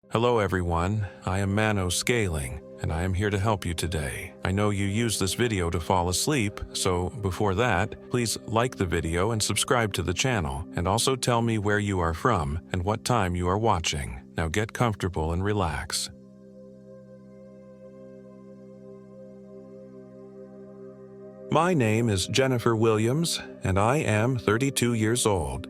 Hello everyone, I am MANO Scaling, and I am here to help you today. I know you use this video to fall asleep, so before that, please like the video and subscribe to the channel, and also tell me where you are from and what time you are watching. Now get comfortable and relax. My name is Jennifer Williams, and I am 32 years old.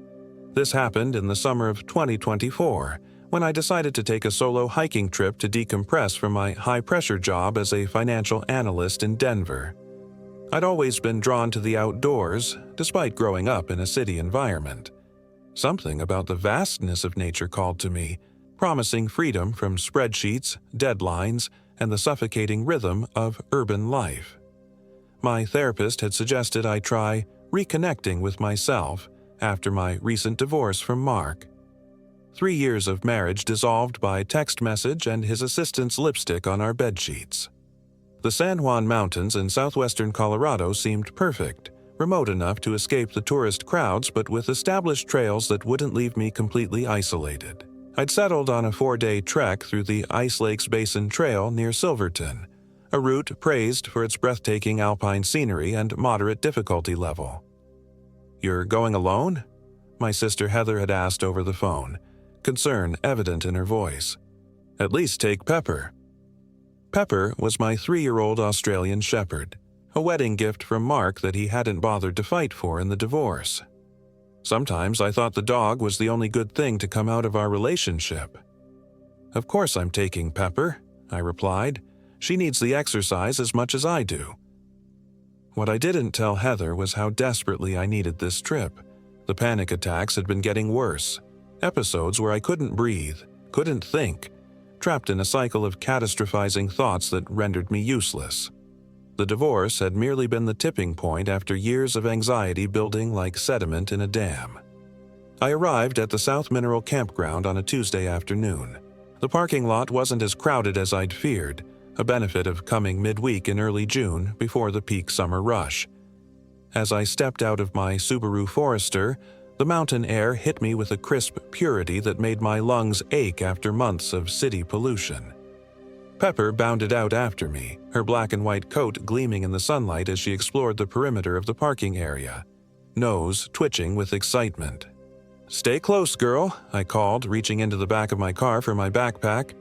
This happened in the summer of 2024, when I decided to take a solo hiking trip to decompress from my high-pressure job as a financial analyst in Denver. I'd always been drawn to the outdoors, despite growing up in a city environment. Something about the vastness of nature called to me, promising freedom from spreadsheets, deadlines, and the suffocating rhythm of urban life. My therapist had suggested I try reconnecting with myself after my recent divorce from Mark. 3 years of marriage dissolved by text message and his assistant's lipstick on our bedsheets. The San Juan Mountains in southwestern Colorado seemed perfect, remote enough to escape the tourist crowds but with established trails that wouldn't leave me completely isolated. I'd settled on a 4-day trek through the Ice Lakes Basin Trail near Silverton, a route praised for its breathtaking alpine scenery and moderate difficulty level. "You're going alone?" my sister Heather had asked over the phone, concern evident in her voice. "At least take Pepper." Pepper was my 3-year-old Australian shepherd, a wedding gift from Mark that he hadn't bothered to fight for in the divorce. Sometimes I thought the dog was the only good thing to come out of our relationship. "Of course I'm taking Pepper," I replied. "She needs the exercise as much as I do." What I didn't tell Heather was how desperately I needed this trip. The panic attacks had been getting worse. Episodes where I couldn't breathe, couldn't think, trapped in a cycle of catastrophizing thoughts that rendered me useless. The divorce had merely been the tipping point after years of anxiety building like sediment in a dam. I arrived at the South Mineral Campground on a Tuesday afternoon. The parking lot wasn't as crowded as I'd feared, a benefit of coming midweek in early June before the peak summer rush. As I stepped out of my Subaru Forester, the mountain air hit me with a crisp purity that made my lungs ache after months of city pollution. Pepper bounded out after me, her black and white coat gleaming in the sunlight as she explored the perimeter of the parking area, nose twitching with excitement. "Stay close, girl," I called, reaching into the back of my car for my backpack.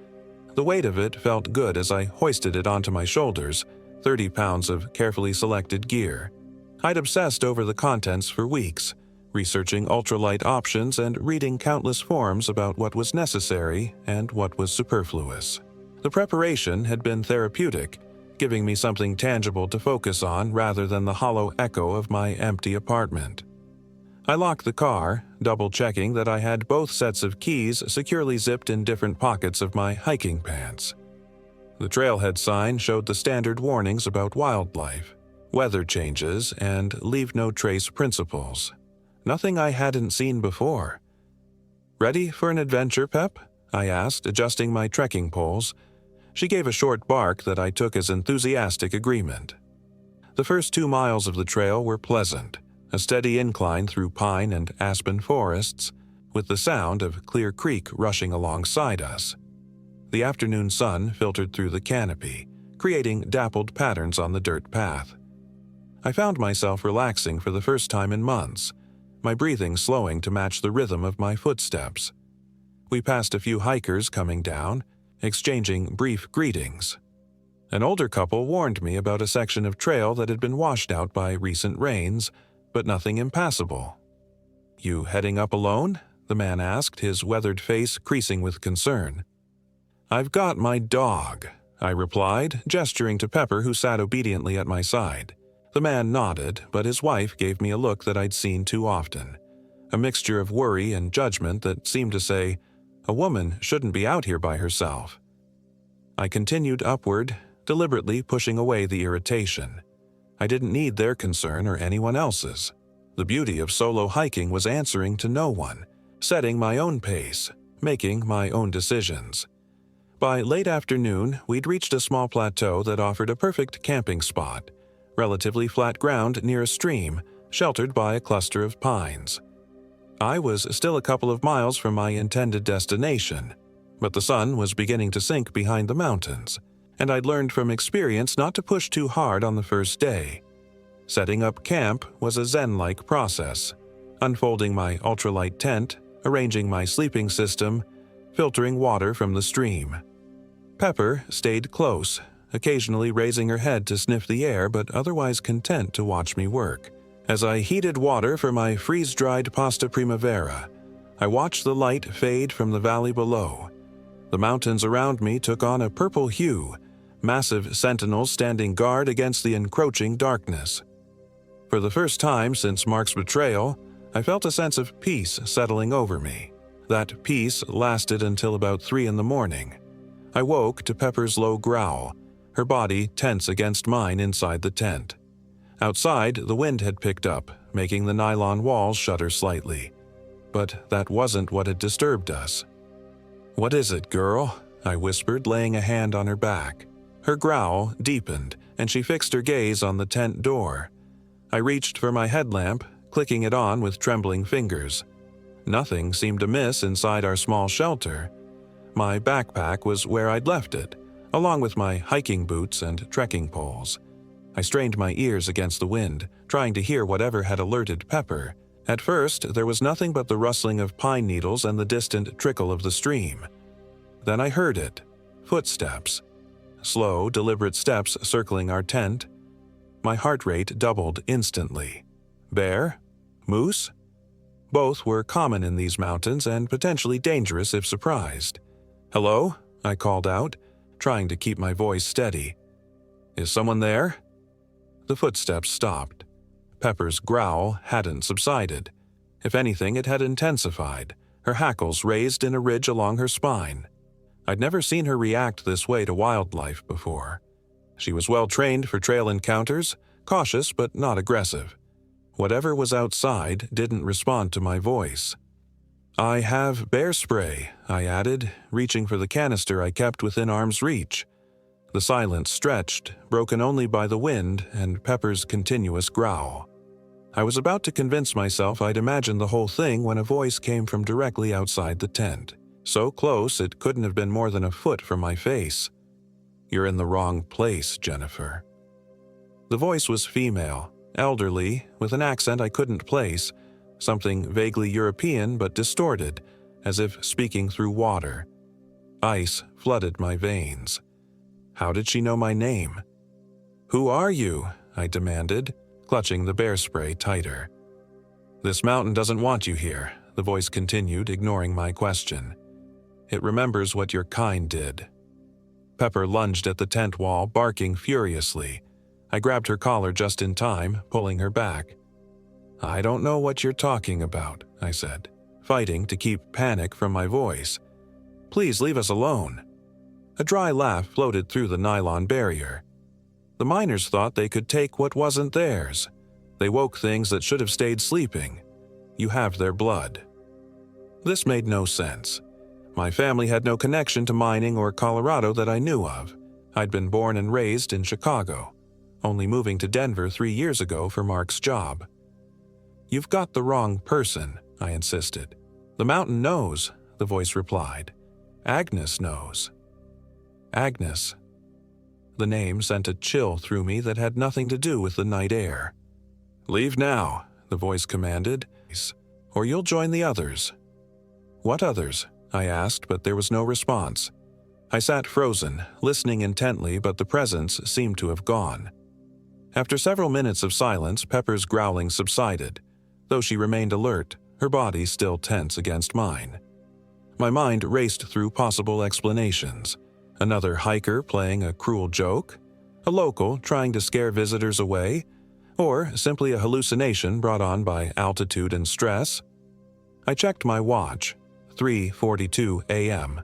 The weight of it felt good as I hoisted it onto my shoulders, 30 pounds of carefully selected gear. I'd obsessed over the contents for weeks, researching ultralight options and reading countless forums about what was necessary and what was superfluous. The preparation had been therapeutic, giving me something tangible to focus on rather than the hollow echo of my empty apartment. I locked the car, double-checking that I had both sets of keys securely zipped in different pockets of my hiking pants. The trailhead sign showed the standard warnings about wildlife, weather changes, and leave-no-trace principles. Nothing I hadn't seen before. "Ready for an adventure, Pep?" I asked, adjusting my trekking poles. She gave a short bark that I took as enthusiastic agreement. The first 2 miles of the trail were pleasant, a steady incline through pine and aspen forests, with the sound of Clear Creek rushing alongside us. The afternoon sun filtered through the canopy, creating dappled patterns on the dirt path. I found myself relaxing for the first time in months, my breathing slowing to match the rhythm of my footsteps. We passed a few hikers coming down, exchanging brief greetings. An older couple warned me about a section of trail that had been washed out by recent rains, but nothing impassable. "You heading up alone?" the man asked, his weathered face creasing with concern. "I've got my dog," I replied, gesturing to Pepper, who sat obediently at my side. The man nodded, but his wife gave me a look that I'd seen too often, a mixture of worry and judgment that seemed to say, "A woman shouldn't be out here by herself." I continued upward, deliberately pushing away the irritation. I didn't need their concern or anyone else's. The beauty of solo hiking was answering to no one, setting my own pace, making my own decisions. By late afternoon, we'd reached a small plateau that offered a perfect camping spot, relatively flat ground near a stream, sheltered by a cluster of pines. I was still a couple of miles from my intended destination, But the sun was beginning to sink behind the mountains, and I'd learned from experience not to push too hard on the first day. Setting up camp was a zen-like process, unfolding my ultralight tent, arranging my sleeping system, filtering water from the stream. Pepper stayed close, occasionally raising her head to sniff the air but otherwise content to watch me work. As I heated water for my freeze-dried pasta primavera, I watched the light fade from the valley below. The mountains around me took on a purple hue, massive sentinels standing guard against the encroaching darkness. For the first time since Mark's betrayal, I felt a sense of peace settling over me. That peace lasted until about 3 in the morning. I woke to Pepper's low growl, her body tense against mine inside the tent. Outside, the wind had picked up, making the nylon walls shudder slightly. But that wasn't what had disturbed us. "What is it, girl?" I whispered, laying a hand on her back. Her growl deepened, and she fixed her gaze on the tent door. I reached for my headlamp, clicking it on with trembling fingers. Nothing seemed amiss inside our small shelter. My backpack was where I'd left it, along with my hiking boots and trekking poles. I strained my ears against the wind, trying to hear whatever had alerted Pepper. At first, there was nothing but the rustling of pine needles and the distant trickle of the stream. Then I heard it. Footsteps. Slow, deliberate steps circling our tent. My heart rate doubled instantly. Bear? Moose? Both were common in these mountains and potentially dangerous if surprised. "Hello?" I called out, trying to keep my voice steady. "Is someone there?" The footsteps stopped. Pepper's growl hadn't subsided. If anything, it had intensified, her hackles raised in a ridge along her spine. I'd never seen her react this way to wildlife before. She was well trained for trail encounters, cautious but not aggressive. Whatever was outside didn't respond to my voice. "I have bear spray," I added, reaching for the canister I kept within arm's reach. The silence stretched, broken only by the wind and Pepper's continuous growl. I was about to convince myself I'd imagined the whole thing when a voice came from directly outside the tent, so close it couldn't have been more than a foot from my face. "You're in the wrong place, Jennifer." The voice was female, elderly, with an accent I couldn't place, something vaguely European but distorted, as if speaking through water. Ice flooded my veins. How did she know my name? "Who are you?" I demanded, clutching the bear spray tighter. "This mountain doesn't want you here," the voice continued, ignoring my question. "It remembers what your kind did." Pepper lunged at the tent wall, barking furiously. I grabbed her collar just in time, pulling her back. "I don't know what you're talking about," I said, fighting to keep panic from my voice. "Please leave us alone." A dry laugh floated through the nylon barrier. "The miners thought they could take what wasn't theirs. They woke things that should have stayed sleeping. You have their blood." This made no sense. My family had no connection to mining or Colorado that I knew of. I'd been born and raised in Chicago, only moving to Denver 3 years ago for Mark's job. "You've got the wrong person," I insisted. "The mountain knows," the voice replied. "Agnes knows." Agnes. The name sent a chill through me that had nothing to do with the night air. "Leave now," the voice commanded, "or you'll join the others." "What others?" I asked, but there was no response. I sat frozen, listening intently, but the presence seemed to have gone. After several minutes of silence, Pepper's growling subsided, though she remained alert, her body still tense against mine. My mind raced through possible explanations. Another hiker playing a cruel joke? A local trying to scare visitors away? Or simply a hallucination brought on by altitude and stress? I checked my watch. 3:42 a.m.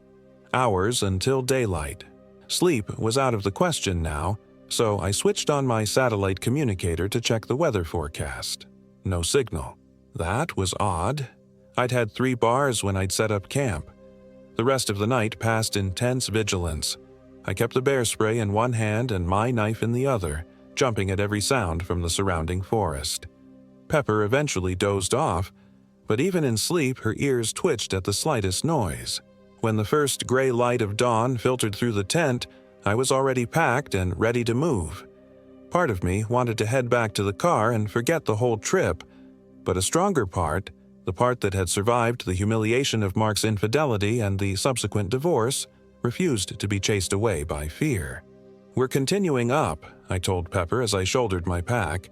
Hours until daylight. Sleep was out of the question now, so I switched on my satellite communicator to check the weather forecast. No signal. That was odd. I'd had 3 bars when I'd set up camp. The rest of the night passed in tense vigilance. I kept the bear spray in one hand and my knife in the other, jumping at every sound from the surrounding forest. Pepper eventually dozed off, but even in sleep her ears twitched at the slightest noise. When the first gray light of dawn filtered through the tent, I was already packed and ready to move. Part of me wanted to head back to the car and forget the whole trip, but a stronger part, the part that had survived the humiliation of Mark's infidelity and the subsequent divorce, refused to be chased away by fear. "We're continuing up," I told Pepper as I shouldered my pack,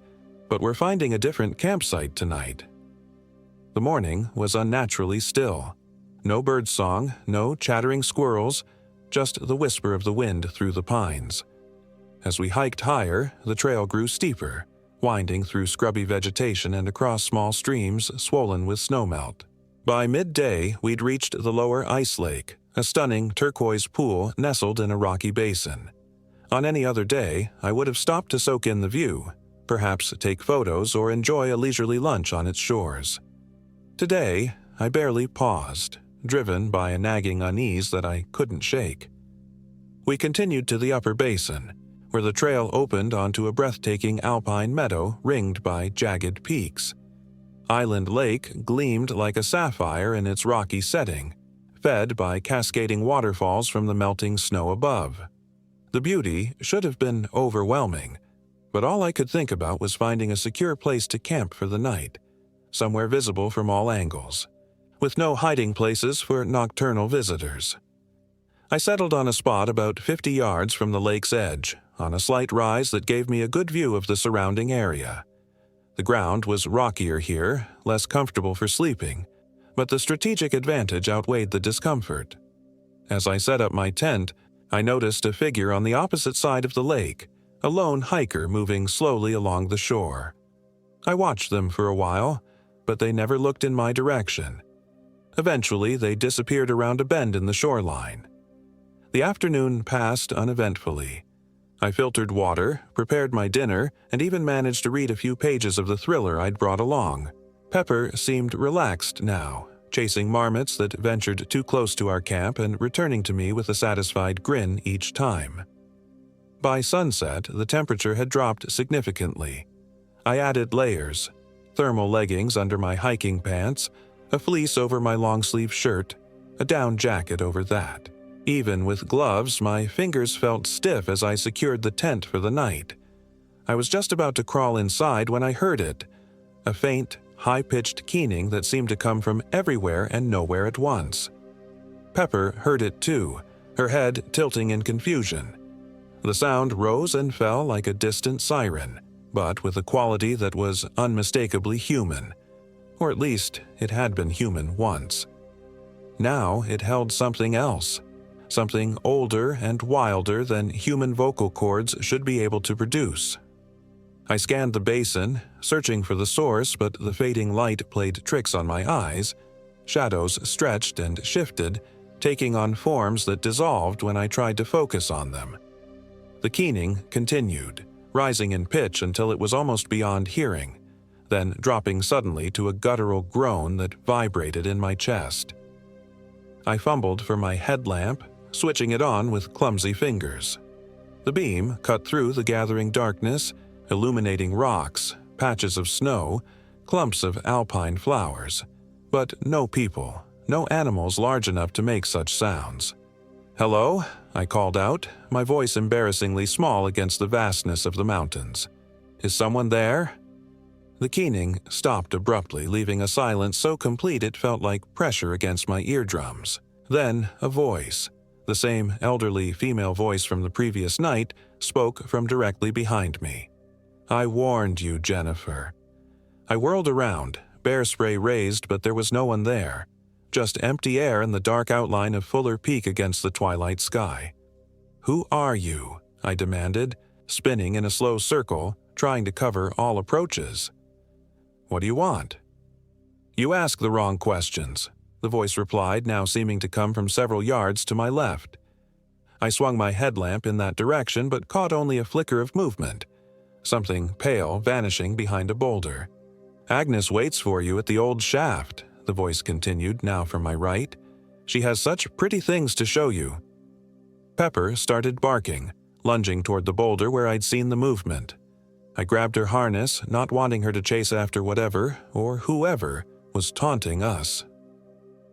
"but we're finding a different campsite tonight." The morning was unnaturally still. No birdsong, no chattering squirrels, just the whisper of the wind through the pines. As we hiked higher, the trail grew steeper, winding through scrubby vegetation and across small streams swollen with snowmelt. By midday, we'd reached the lower ice lake, a stunning turquoise pool nestled in a rocky basin. On any other day, I would have stopped to soak in the view, perhaps take photos or enjoy a leisurely lunch on its shores. Today, I barely paused, driven by a nagging unease that I couldn't shake. We continued to the upper basin, where the trail opened onto a breathtaking alpine meadow ringed by jagged peaks. Island Lake gleamed like a sapphire in its rocky setting, fed by cascading waterfalls from the melting snow above. The beauty should have been overwhelming, but all I could think about was finding a secure place to camp for the night, somewhere visible from all angles, with no hiding places for nocturnal visitors. I settled on a spot about 50 yards from the lake's edge, on a slight rise that gave me a good view of the surrounding area. The ground was rockier here, less comfortable for sleeping, but the strategic advantage outweighed the discomfort. As I set up my tent, I noticed a figure on the opposite side of the lake, a lone hiker moving slowly along the shore. I watched them for a while, but they never looked in my direction. Eventually, they disappeared around a bend in the shoreline. The afternoon passed uneventfully. I filtered water, prepared my dinner, and even managed to read a few pages of the thriller I'd brought along. Pepper seemed relaxed now, chasing marmots that ventured too close to our camp and returning to me with a satisfied grin each time. By sunset, the temperature had dropped significantly. I added layers: thermal leggings under my hiking pants, a fleece over my long-sleeve shirt, a down jacket over that. Even with gloves, my fingers felt stiff as I secured the tent for the night. I was just about to crawl inside when I heard it, a faint, high-pitched keening that seemed to come from everywhere and nowhere at once. Pepper heard it too, her head tilting in confusion. The sound rose and fell like a distant siren, but with a quality that was unmistakably human. Or at least, it had been human once. Now it held something else. Something older and wilder than human vocal cords should be able to produce. I scanned the basin, searching for the source, but the fading light played tricks on my eyes. Shadows stretched and shifted, taking on forms that dissolved when I tried to focus on them. The keening continued, rising in pitch until it was almost beyond hearing, then dropping suddenly to a guttural groan that vibrated in my chest. I fumbled for my headlamp, switching it on with clumsy fingers. The beam cut through the gathering darkness, illuminating rocks, patches of snow, clumps of alpine flowers, but no people, no animals large enough to make such sounds. "Hello?" I called out, my voice embarrassingly small against the vastness of the mountains. "Is someone there?" The keening stopped abruptly, leaving a silence so complete it felt like pressure against my eardrums. Then a voice, the same elderly female voice from the previous night, spoke from directly behind me. "I warned you, Jennifer." I whirled around, bear spray raised, but there was no one there. Just empty air and the dark outline of Fuller Peak against the twilight sky. "Who are you?" I demanded, spinning in a slow circle, trying to cover all approaches. "What do you want?" "You ask the wrong questions," the voice replied, now seeming to come from several yards to my left. I swung my headlamp in that direction but caught only a flicker of movement, something pale vanishing behind a boulder. "Agnes waits for you at the old shaft," the voice continued, now from my right. "She has such pretty things to show you." Pepper started barking, lunging toward the boulder where I'd seen the movement. I grabbed her harness, not wanting her to chase after whatever, or whoever, was taunting us.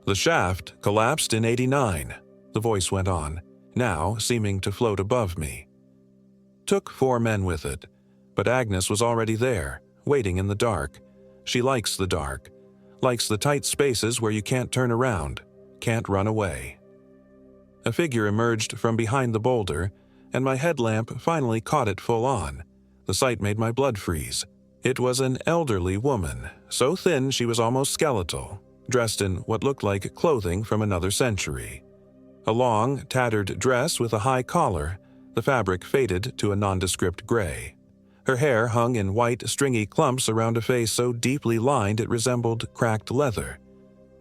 The shaft collapsed in '89, the voice went on, now seeming to float above me. Took 4 men with it, but Agnes was already there, waiting in the dark. She likes the dark, likes the tight spaces where you can't turn around, can't run away. A figure emerged from behind the boulder, and my headlamp finally caught it full on. The sight made my blood freeze. It was an elderly woman, so thin she was almost skeletal, dressed in what looked like clothing from another century. A long, tattered dress with a high collar, the fabric faded to a nondescript gray. Her hair hung in white, stringy clumps around a face so deeply lined it resembled cracked leather.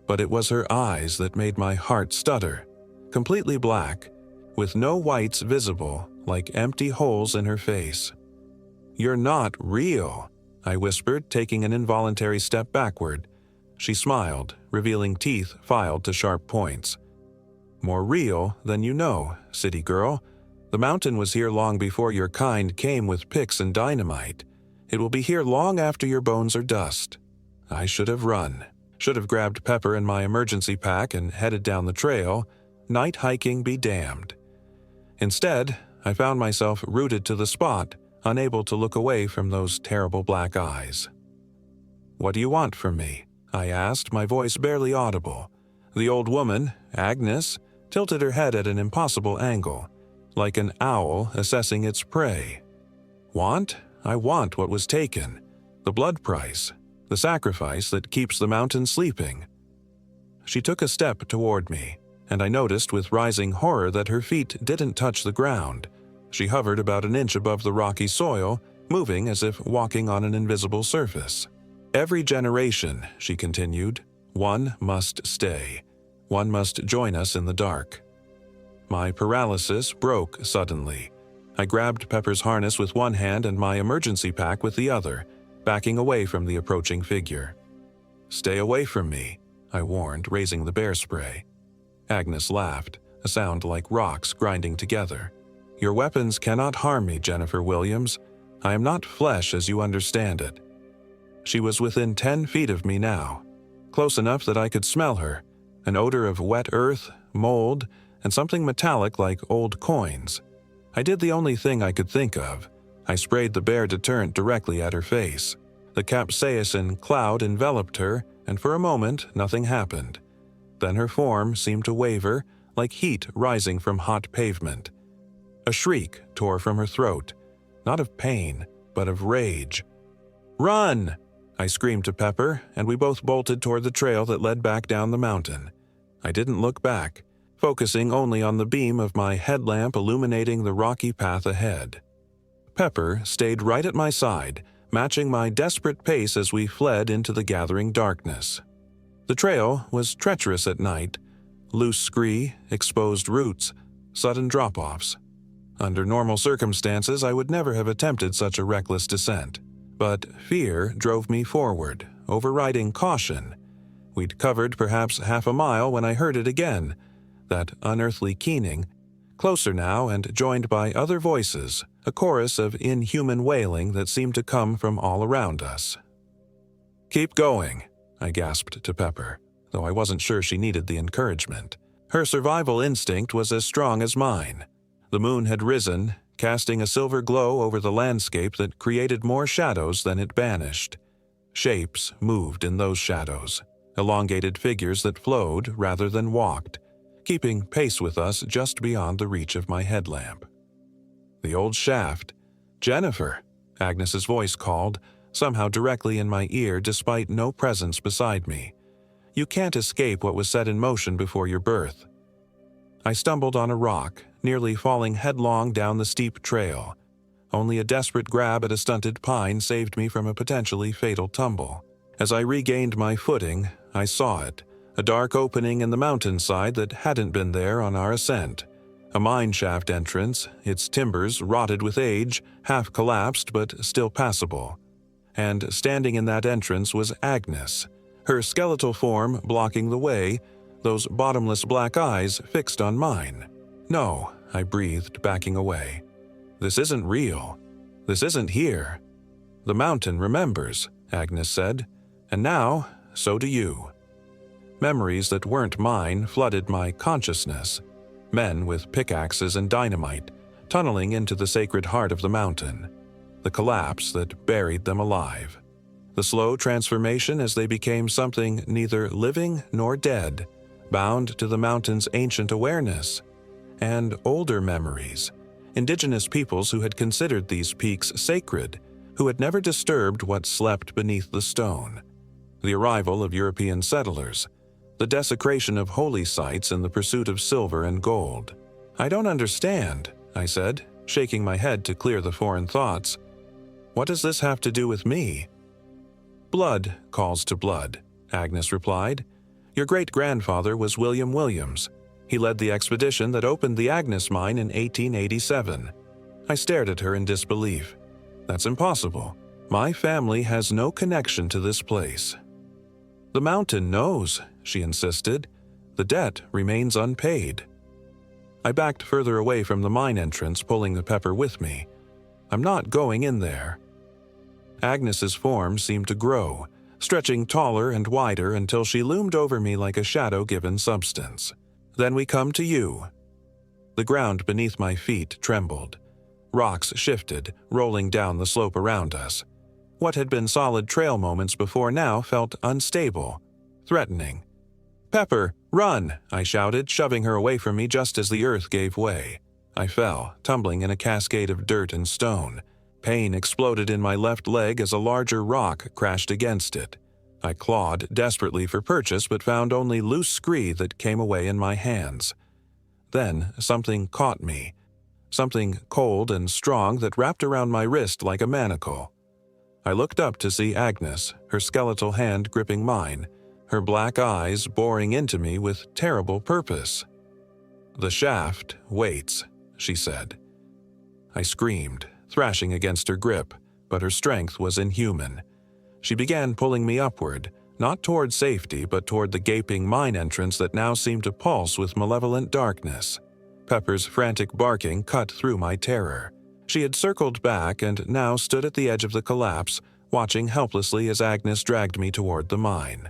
But it was her eyes that made my heart stutter. Completely black, with no whites visible, like empty holes in her face. "You're not real," I whispered, taking an involuntary step backward. She smiled, revealing teeth filed to sharp points. "More real than you know, city girl. The mountain was here long before your kind came with picks and dynamite. It will be here long after your bones are dust." I should have run. Should have grabbed Pepper and my emergency pack and headed down the trail. Night hiking be damned. Instead, I found myself rooted to the spot, unable to look away from those terrible black eyes. "What do you want from me?" I asked, my voice barely audible. The old woman, Agnes, tilted her head at an impossible angle, like an owl assessing its prey. "Want? I want what was taken. The blood price. The sacrifice that keeps the mountain sleeping." She took a step toward me, and I noticed with rising horror that her feet didn't touch the ground. She hovered about an inch above the rocky soil, moving as if walking on an invisible surface. "Every generation," she continued, "one must stay. One must join us in the dark." My paralysis broke suddenly. I grabbed Pepper's harness with one hand and my emergency pack with the other, backing away from the approaching figure. "Stay away from me," I warned, raising the bear spray. Agnes laughed, a sound like rocks grinding together. "Your weapons cannot harm me, Jennifer Williams. I am not flesh as you understand it." She was within 10 feet of me now, close enough that I could smell her, an odor of wet earth, mold, and something metallic like old coins. I did the only thing I could think of. I sprayed the bear deterrent directly at her face. The capsaicin cloud enveloped her, and for a moment nothing happened. Then her form seemed to waver, like heat rising from hot pavement. A shriek tore from her throat, not of pain, but of rage. "Run!" I screamed to Pepper, and we both bolted toward the trail that led back down the mountain. I didn't look back, focusing only on the beam of my headlamp illuminating the rocky path ahead. Pepper stayed right at my side, matching my desperate pace as we fled into the gathering darkness. The trail was treacherous at night, loose scree, exposed roots, sudden drop-offs. Under normal circumstances, I would never have attempted such a reckless descent. But fear drove me forward, overriding caution. We'd covered perhaps half a mile when I heard it again, that unearthly keening, closer now and joined by other voices, a chorus of inhuman wailing that seemed to come from all around us. "Keep going," I gasped to Pepper, though I wasn't sure she needed the encouragement. Her survival instinct was as strong as mine. The moon had risen, casting a silver glow over the landscape that created more shadows than it banished. Shapes moved in those shadows, elongated figures that flowed rather than walked, keeping pace with us just beyond the reach of my headlamp. The old shaft. "Jennifer," Agnes's voice called, somehow directly in my ear despite no presence beside me. "You can't escape what was set in motion before your birth." I stumbled on a rock, nearly falling headlong down the steep trail. Only a desperate grab at a stunted pine saved me from a potentially fatal tumble. As I regained my footing, I saw it, a dark opening in the mountainside that hadn't been there on our ascent. A mine shaft entrance, its timbers rotted with age, half collapsed but still passable. And standing in that entrance was Agnes, her skeletal form blocking the way, those bottomless black eyes fixed on mine. "No," I breathed, backing away. "This isn't real. This isn't here." "The mountain remembers," Agnes said, "and now, so do you." Memories that weren't mine flooded my consciousness. Men with pickaxes and dynamite, tunneling into the sacred heart of the mountain. The collapse that buried them alive. The slow transformation as they became something neither living nor dead, bound to the mountain's ancient awareness. And older memories. Indigenous peoples who had considered these peaks sacred, who had never disturbed what slept beneath the stone. The arrival of European settlers. The desecration of holy sites in the pursuit of silver and gold. "I don't understand," I said, shaking my head to clear the foreign thoughts. "What does this have to do with me?" "Blood calls to blood," Agnes replied. "Your great-grandfather was William Williams. He led the expedition that opened the Agnes mine in 1887. I stared at her in disbelief. "That's impossible. My family has no connection to this place." "The mountain knows," she insisted. "The debt remains unpaid." I backed further away from the mine entrance, pulling the pepper with me. "I'm not going in there." Agnes's form seemed to grow, stretching taller and wider until she loomed over me like a shadow-given substance. "Then we come to you." The ground beneath my feet trembled. Rocks shifted, rolling down the slope around us. What had been solid trail moments before now felt unstable, threatening. "Pepper, run!" I shouted, shoving her away from me just as the earth gave way. I fell, tumbling in a cascade of dirt and stone. Pain exploded in my left leg as a larger rock crashed against it. I clawed desperately for purchase but found only loose scree that came away in my hands. Then something caught me. Something cold and strong that wrapped around my wrist like a manacle. I looked up to see Agnes, her skeletal hand gripping mine, her black eyes boring into me with terrible purpose. "The shaft waits," she said. I screamed, thrashing against her grip, but her strength was inhuman. She began pulling me upward, not toward safety but toward the gaping mine entrance that now seemed to pulse with malevolent darkness. Pepper's frantic barking cut through my terror. She had circled back and now stood at the edge of the collapse, watching helplessly as Agnes dragged me toward the mine.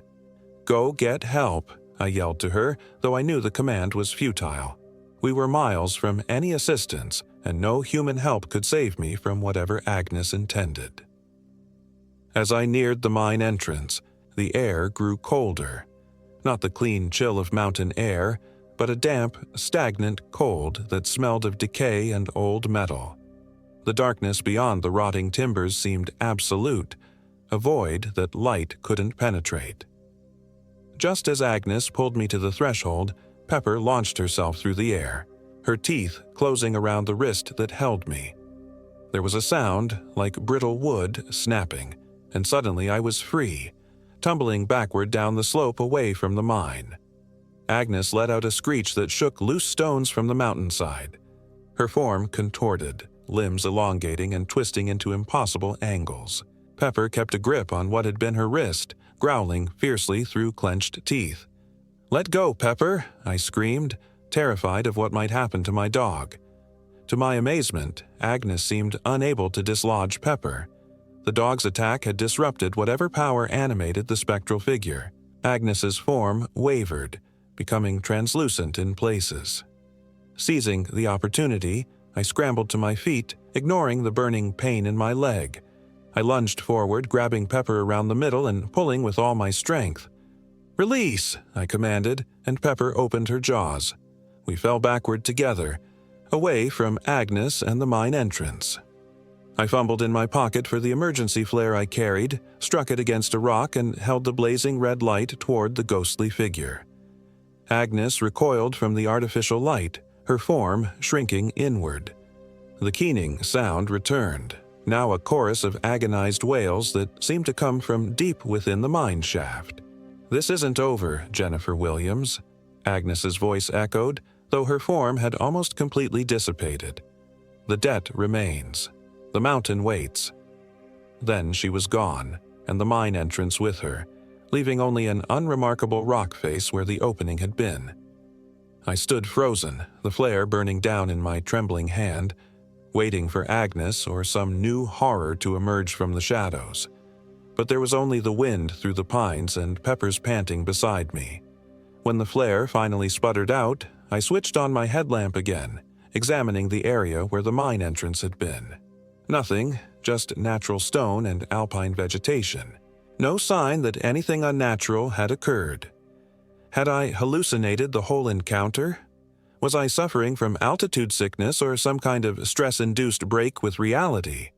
"Go get help," I yelled to her, though I knew the command was futile. We were miles from any assistance, and no human help could save me from whatever Agnes intended. As I neared the mine entrance, the air grew colder. Not the clean chill of mountain air, but a damp, stagnant cold that smelled of decay and old metal. The darkness beyond the rotting timbers seemed absolute, a void that light couldn't penetrate. Just as Agnes pulled me to the threshold, Pepper launched herself through the air, her teeth closing around the wrist that held me. There was a sound like brittle wood snapping, and suddenly I was free, tumbling backward down the slope away from the mine. Agnes let out a screech that shook loose stones from the mountainside. Her form contorted, limbs elongating and twisting into impossible angles. Pepper kept a grip on what had been her wrist, growling fiercely through clenched teeth. "Let go, Pepper!" I screamed, terrified of what might happen to my dog. To my amazement, Agnes seemed unable to dislodge Pepper. The dog's attack had disrupted whatever power animated the spectral figure. Agnes's form wavered, becoming translucent in places. Seizing the opportunity, I scrambled to my feet, ignoring the burning pain in my leg. I lunged forward, grabbing Pepper around the middle and pulling with all my strength. "Release!" I commanded, and Pepper opened her jaws. We fell backward together, away from Agnes and the mine entrance. I fumbled in my pocket for the emergency flare I carried, struck it against a rock, and held the blazing red light toward the ghostly figure. Agnes recoiled from the artificial light, her form shrinking inward. The keening sound returned, now a chorus of agonized wails that seemed to come from deep within the mine shaft. "This isn't over, Jennifer Williams," Agnes's voice echoed, though her form had almost completely dissipated. "The debt remains. The mountain waits." Then she was gone, and the mine entrance with her, leaving only an unremarkable rock face where the opening had been. I stood frozen, the flare burning down in my trembling hand, waiting for Agnes or some new horror to emerge from the shadows. But there was only the wind through the pines and Pepper's panting beside me. When the flare finally sputtered out, I switched on my headlamp again, examining the area where the mine entrance had been. Nothing, just natural stone and alpine vegetation. No sign that anything unnatural had occurred. Had I hallucinated the whole encounter? Was I suffering from altitude sickness or some kind of stress-induced break with reality?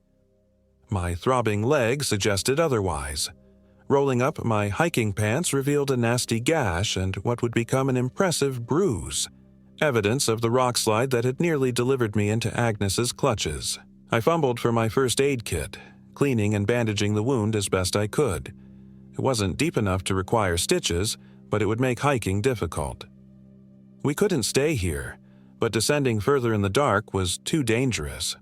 My throbbing leg suggested otherwise. Rolling up my hiking pants revealed a nasty gash and what would become an impressive bruise, evidence of the rockslide that had nearly delivered me into Agnes's clutches. I fumbled for my first aid kit, cleaning and bandaging the wound as best I could. It wasn't deep enough to require stitches, but it would make hiking difficult. We couldn't stay here, but descending further in the dark was too dangerous.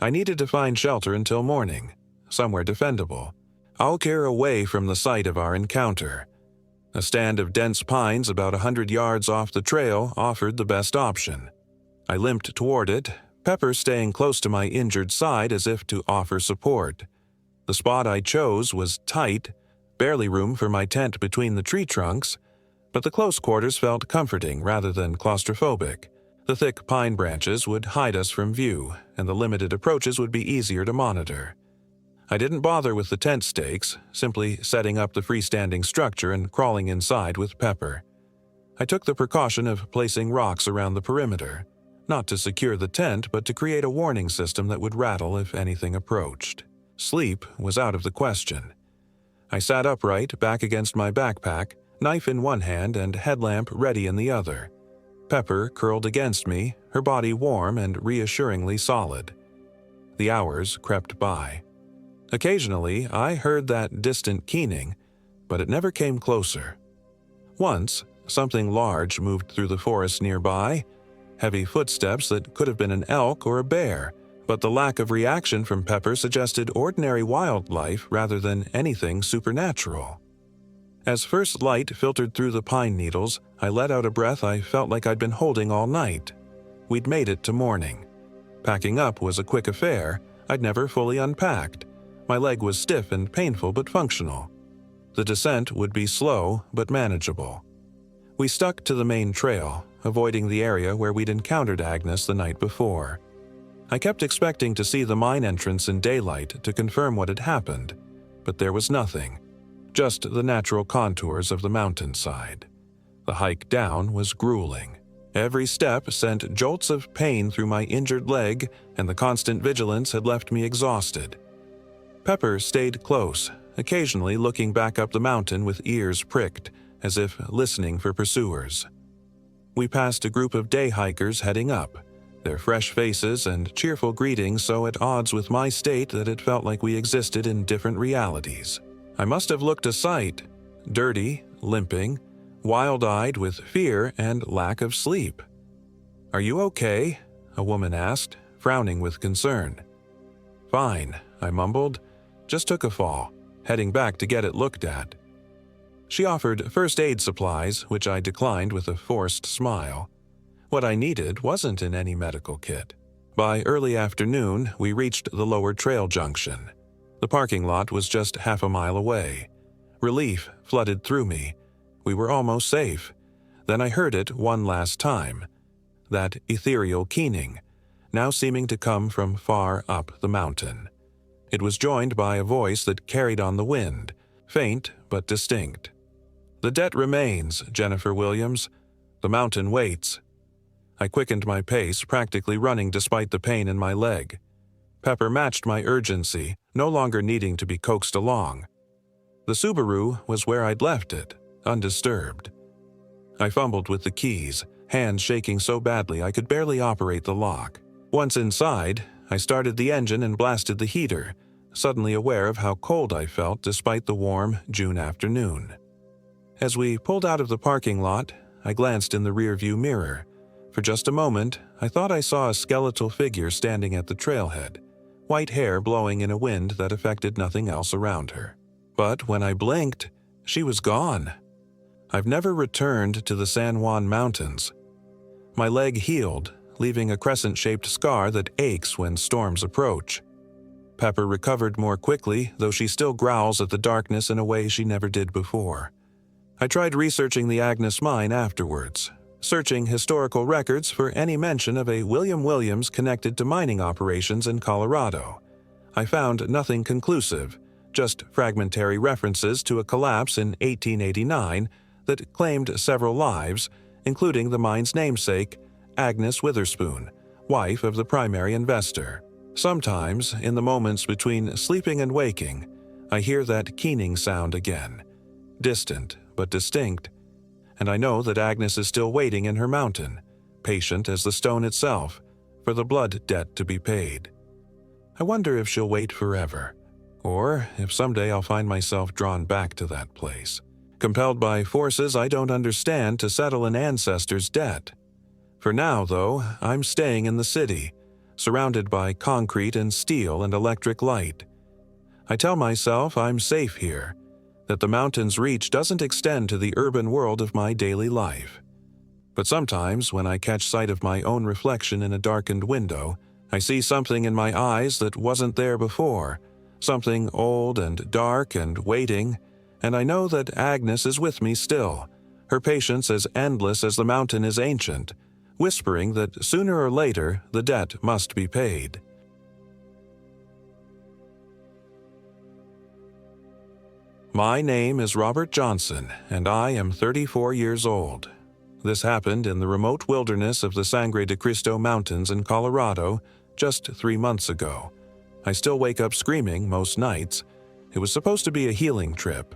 I needed to find shelter until morning, somewhere defendable. I'll care away from the site of our encounter. A stand of dense pines about 100 yards off the trail offered the best option. I limped toward it, Pepper staying close to my injured side as if to offer support. The spot I chose was tight, barely room for my tent between the tree trunks, but the close quarters felt comforting rather than claustrophobic. The thick pine branches would hide us from view, and the limited approaches would be easier to monitor. I didn't bother with the tent stakes, simply setting up the freestanding structure and crawling inside with Pepper. I took the precaution of placing rocks around the perimeter, not to secure the tent but to create a warning system that would rattle if anything approached. Sleep was out of the question. I sat upright, back against my backpack, knife in one hand and headlamp ready in the other. Pepper curled against me, her body warm and reassuringly solid. The hours crept by. Occasionally, I heard that distant keening, but it never came closer. Once, something large moved through the forest nearby, heavy footsteps that could have been an elk or a bear, but the lack of reaction from Pepper suggested ordinary wildlife rather than anything supernatural. As first light filtered through the pine needles, I let out a breath I felt like I'd been holding all night. We'd made it to morning. Packing up was a quick affair. I'd never fully unpacked. My leg was stiff and painful but functional. The descent would be slow but manageable. We stuck to the main trail, avoiding the area where we'd encountered Agnes the night before. I kept expecting to see the mine entrance in daylight to confirm what had happened, but there was nothing, just the natural contours of the mountainside. The hike down was grueling. Every step sent jolts of pain through my injured leg, and the constant vigilance had left me exhausted. Pepper stayed close, occasionally looking back up the mountain with ears pricked, as if listening for pursuers. We passed a group of day hikers heading up, their fresh faces and cheerful greetings so at odds with my state that it felt like we existed in different realities. I must have looked a sight, dirty, limping, wild-eyed with fear and lack of sleep. "Are you okay?" a woman asked, frowning with concern. "Fine," I mumbled. "Just took a fall, heading back to get it looked at." She offered first aid supplies, which I declined with a forced smile. What I needed wasn't in any medical kit. By early afternoon, we reached the lower trail junction. The parking lot was just half a mile away. Relief flooded through me. We were almost safe. Then I heard it one last time. That ethereal keening, now seeming to come from far up the mountain. It was joined by a voice that carried on the wind, faint but distinct. "The debt remains, Jennifer Williams. The mountain waits." I quickened my pace, practically running despite the pain in my leg. Pepper matched my urgency, no longer needing to be coaxed along. The Subaru was where I'd left it, undisturbed. I fumbled with the keys, hands shaking so badly I could barely operate the lock. Once inside, I started the engine and blasted the heater, suddenly aware of how cold I felt despite the warm June afternoon. As we pulled out of the parking lot, I glanced in the rearview mirror. For just a moment, I thought I saw a skeletal figure standing at the trailhead, white hair blowing in a wind that affected nothing else around her. But when I blinked, she was gone. I've never returned to the San Juan Mountains. My leg healed, leaving a crescent-shaped scar that aches when storms approach. Pepper recovered more quickly, though she still growls at the darkness in a way she never did before. I tried researching the Agnes mine afterwards, searching historical records for any mention of a William Williams connected to mining operations in Colorado. I found nothing conclusive, just fragmentary references to a collapse in 1889 that claimed several lives, including the mine's namesake, Agnes Witherspoon, wife of the primary investor. Sometimes, in the moments between sleeping and waking, I hear that keening sound again, distant but distinct, and I know that Agnes is still waiting in her mountain, patient as the stone itself, for the blood debt to be paid. I wonder if she'll wait forever, or if someday I'll find myself drawn back to that place, compelled by forces I don't understand to settle an ancestor's debt. For now, though, I'm staying in the city, surrounded by concrete and steel and electric light. I tell myself I'm safe here, that the mountain's reach doesn't extend to the urban world of my daily life. But sometimes, when I catch sight of my own reflection in a darkened window, I see something in my eyes that wasn't there before, something old and dark and waiting, and I know that Agnes is with me still, her patience as endless as the mountain is ancient, whispering that sooner or later the debt must be paid. My name is Robert Johnson, and I am 34 years old. This happened in the remote wilderness of the Sangre de Cristo Mountains in Colorado just 3 months ago. I still wake up screaming most nights. It was supposed to be a healing trip,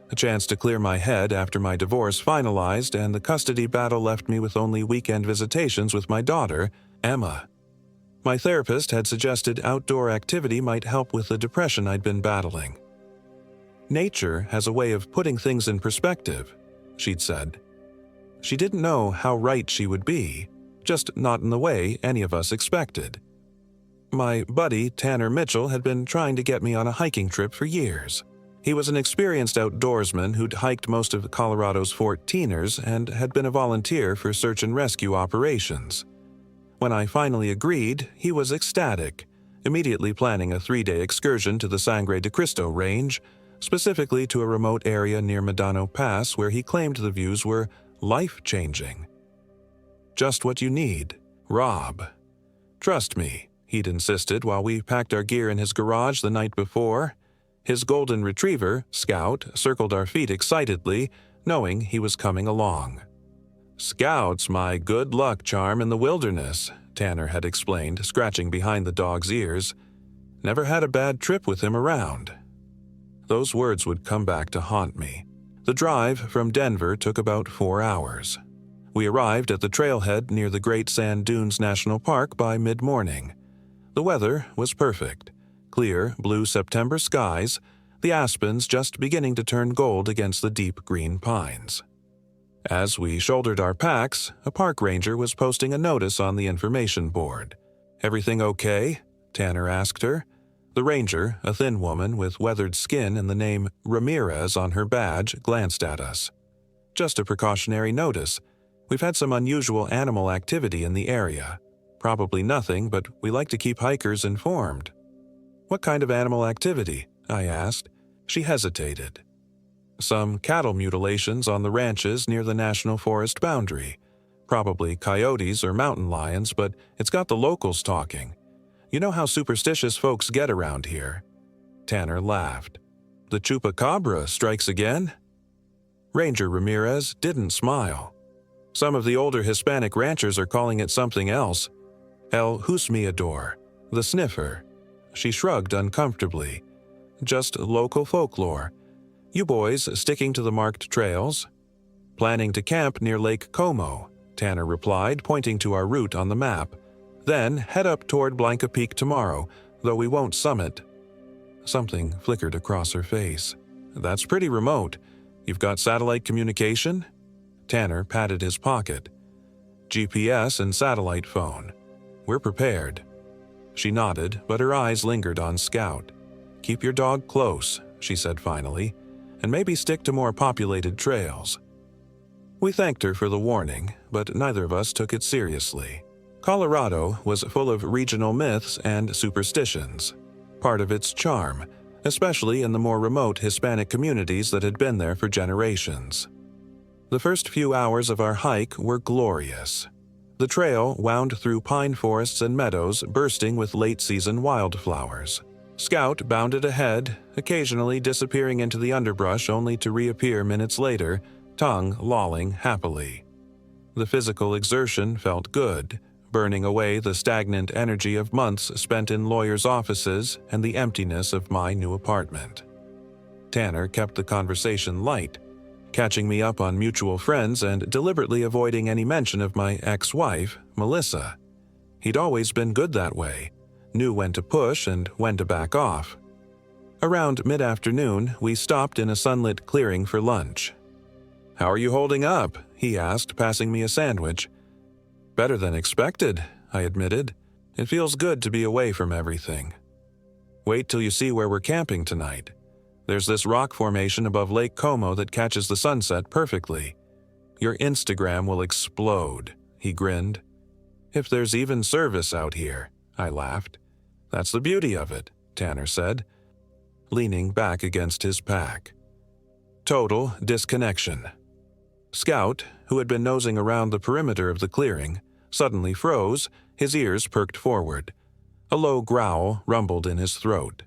a chance to clear my head after my divorce finalized and the custody battle left me with only weekend visitations with my daughter, Emma. My therapist had suggested outdoor activity might help with the depression I'd been battling. Nature has a way of putting things in perspective, she'd said. She didn't know how right she would be, just not in the way any of us expected. My buddy, Tanner Mitchell, had been trying to get me on a hiking trip for years. He was an experienced outdoorsman who'd hiked most of Colorado's 14ers and had been a volunteer for search and rescue operations. When I finally agreed, he was ecstatic, immediately planning a 3-day excursion to the Sangre de Cristo Range, specifically to a remote area near Medano Pass where he claimed the views were life-changing. Just what you need, Rob. Trust me, he'd insisted while we packed our gear in his garage the night before. His golden retriever, Scout, circled our feet excitedly, knowing he was coming along. Scout's my good luck charm in the wilderness, Tanner had explained, scratching behind the dog's ears. Never had a bad trip with him around. Those words would come back to haunt me. The drive from Denver took about 4 hours. We arrived at the trailhead near the Great Sand Dunes National Park by mid-morning. The weather was perfect. Clear, blue September skies, the aspens just beginning to turn gold against the deep green pines. As we shouldered our packs, a park ranger was posting a notice on the information board. "Everything okay?" Tanner asked her. The ranger, a thin woman with weathered skin and the name Ramirez on her badge, glanced at us. "Just a precautionary notice. We've had some unusual animal activity in the area. Probably nothing, but we like to keep hikers informed." "What kind of animal activity?" I asked. She hesitated. "Some cattle mutilations on the ranches near the national forest boundary. Probably coyotes or mountain lions, but it's got the locals talking. You know how superstitious folks get around here." Tanner laughed. "The chupacabra strikes again?" Ranger Ramirez didn't smile. "Some of the older Hispanic ranchers are calling it something else. El Husmeador, the sniffer." She shrugged uncomfortably. "Just local folklore. You boys sticking to the marked trails?" "Planning to camp near Lake Como," Tanner replied, pointing to our route on the map. "Then head up toward Blanca Peak tomorrow, though we won't summit." Something flickered across her face. "That's pretty remote. You've got satellite communication?" Tanner patted his pocket. "GPS and satellite phone. We're prepared." She nodded, but her eyes lingered on Scout. "Keep your dog close," she said finally, "and maybe stick to more populated trails." We thanked her for the warning, but neither of us took it seriously. Colorado was full of regional myths and superstitions, part of its charm, especially in the more remote Hispanic communities that had been there for generations. The first few hours of our hike were glorious. The trail wound through pine forests and meadows bursting with late-season wildflowers. Scout bounded ahead, occasionally disappearing into the underbrush only to reappear minutes later, tongue lolling happily. The physical exertion felt good, burning away the stagnant energy of months spent in lawyers' offices and the emptiness of my new apartment. Tanner kept the conversation light, catching me up on mutual friends and deliberately avoiding any mention of my ex-wife, Melissa. He'd always been good that way, knew when to push and when to back off. Around mid-afternoon, we stopped in a sunlit clearing for lunch. "How are you holding up?" he asked, passing me a sandwich. "Better than expected," I admitted. "It feels good to be away from everything." "Wait till you see where we're camping tonight. There's this rock formation above Lake Como that catches the sunset perfectly. Your Instagram will explode," he grinned. "If there's even service out here," I laughed. "That's the beauty of it," Tanner said, leaning back against his pack. Total disconnection. Scout, who had been nosing around the perimeter of the clearing, suddenly froze, his ears perked forward. A low growl rumbled in his throat.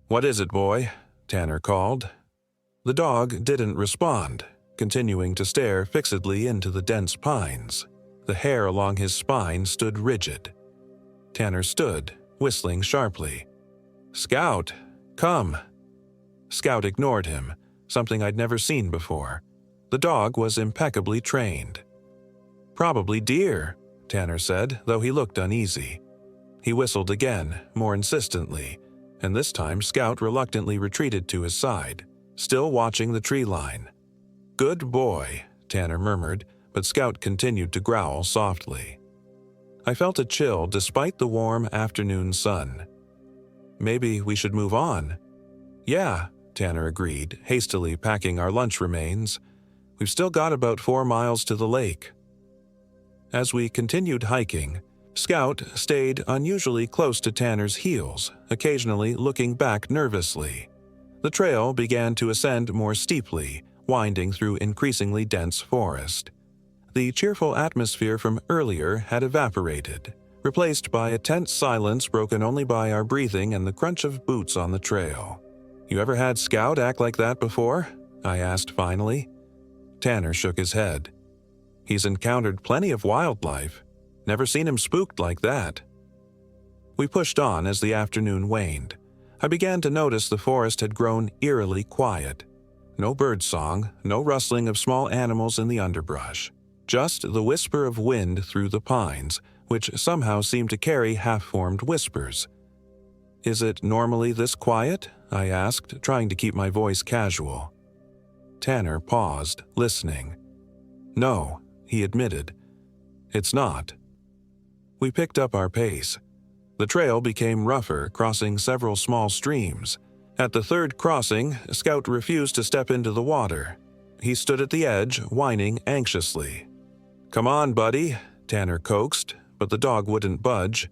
"What is it, boy?" Tanner called. The dog didn't respond, continuing to stare fixedly into the dense pines. The hair along his spine stood rigid. Tanner stood, whistling sharply. "Scout, come." Scout ignored him, something I'd never seen before. The dog was impeccably trained. "Probably deer," Tanner said, though he looked uneasy. He whistled again, more insistently, and this time Scout reluctantly retreated to his side, still watching the tree line. "Good boy," Tanner murmured, but Scout continued to growl softly. I felt a chill despite the warm afternoon sun. "Maybe we should move on." "Yeah," Tanner agreed, hastily packing our lunch remains. "We've still got about 4 miles to the lake." As we continued hiking, Scout stayed unusually close to Tanner's heels, occasionally looking back nervously. The trail began to ascend more steeply, winding through increasingly dense forest. The cheerful atmosphere from earlier had evaporated, replaced by a tense silence broken only by our breathing and the crunch of boots on the trail. "You ever had Scout act like that before?" I asked finally. Tanner shook his head. "He's encountered plenty of wildlife. Never seen him spooked like that." We pushed on as the afternoon waned. I began to notice the forest had grown eerily quiet. No birdsong, no rustling of small animals in the underbrush. Just the whisper of wind through the pines, which somehow seemed to carry half-formed whispers. "Is it normally this quiet?" I asked, trying to keep my voice casual. Tanner paused, listening. "No," he admitted. "It's not." We picked up our pace. The trail became rougher, crossing several small streams. At the third crossing, Scout refused to step into the water. He stood at the edge, whining anxiously. "Come on, buddy," Tanner coaxed, but the dog wouldn't budge.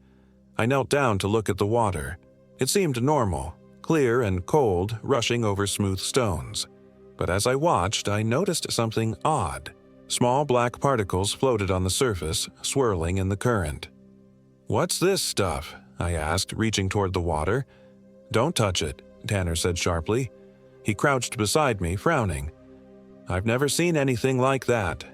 I knelt down to look at the water. It seemed normal, clear and cold, rushing over smooth stones. But as I watched, I noticed something odd. Small black particles floated on the surface, swirling in the current. "What's this stuff?" I asked, reaching toward the water. "Don't touch it," Tanner said sharply. He crouched beside me, frowning. "I've never seen anything like that."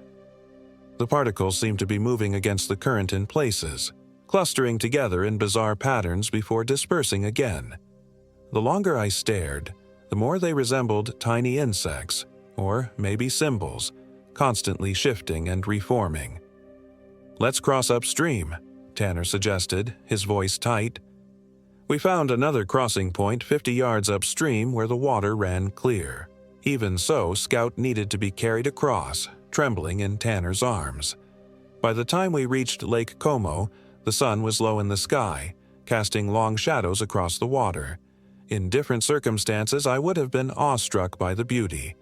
The particles seemed to be moving against the current in places, clustering together in bizarre patterns before dispersing again. The longer I stared, the more they resembled tiny insects, or maybe symbols, constantly shifting and reforming. "Let's cross upstream," Tanner suggested, his voice tight. We found another crossing point 50 yards upstream where the water ran clear. Even so, Scout needed to be carried across, trembling in Tanner's arms. By the time we reached Lake Como, the sun was low in the sky, casting long shadows across the water. In different circumstances, I would have been awestruck by the beauty.